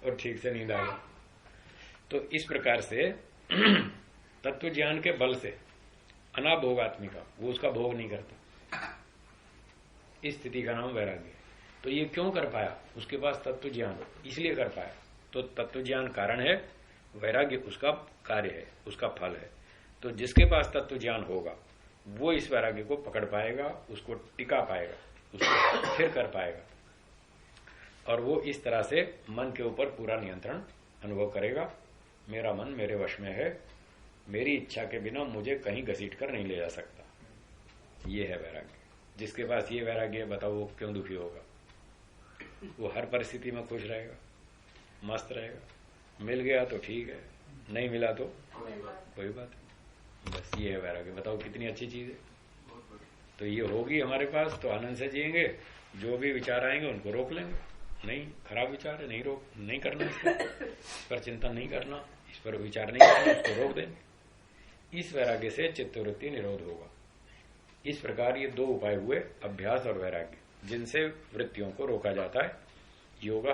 और ठीक से नींद आए। तो इस प्रकार से तत्व ज्ञान के बल से अनाभोगात्मिका, वो उसका भोग नहीं करता, इस स्थिति का नाम वैराग्य। तो ये क्यों कर पाया? उसके पास तत्व ज्ञान, इसलिए कर पाया। तो तत्व ज्ञान कारण है, वैराग्य उसका कार्य है, उसका फल है। तो जिसके पास तत्व ज्ञान होगा वो इस वैराग्य को पकड़ पाएगा, उसको टिका पाएगा, उसको स्थिर कर पाएगा और वो इस तरह से मन के ऊपर पूरा नियंत्रण अनुभव करेगा। मेरा मन मेरे वश में है, मेरी इच्छा के बिना मुझे कहीं घसीट कर नहीं ले जा सकता। ये है वैराग्य। जिसके पास ये वैराग्य है, बताओ वो क्यों दुखी होगा? वो हर परिस्थिति में खुश रहेगा, मस्त रहेगा। मिल गया तो ठीक है, नहीं मिला तो कोई बात नहीं। बस ये है वैराग्य। बताओ कितनी अच्छी चीज है। तो ये होगी हमारे पास तो आनंद से जिएंगे। जो भी विचार आएंगे उनको रोक लेंगे, नहीं खराब विचार है, नहीं करना, इस पर चिंतन नहीं करना, इस पर विचार नहीं करना, इसको रोक देंगे। इस वैराग्य से चित्तवृत्ति निरोध होगा। इस प्रकार ये दो उपाय हुए, अभ्यास और वैराग्य, जिनसे वृत्तियों को रोका जाता है। योगा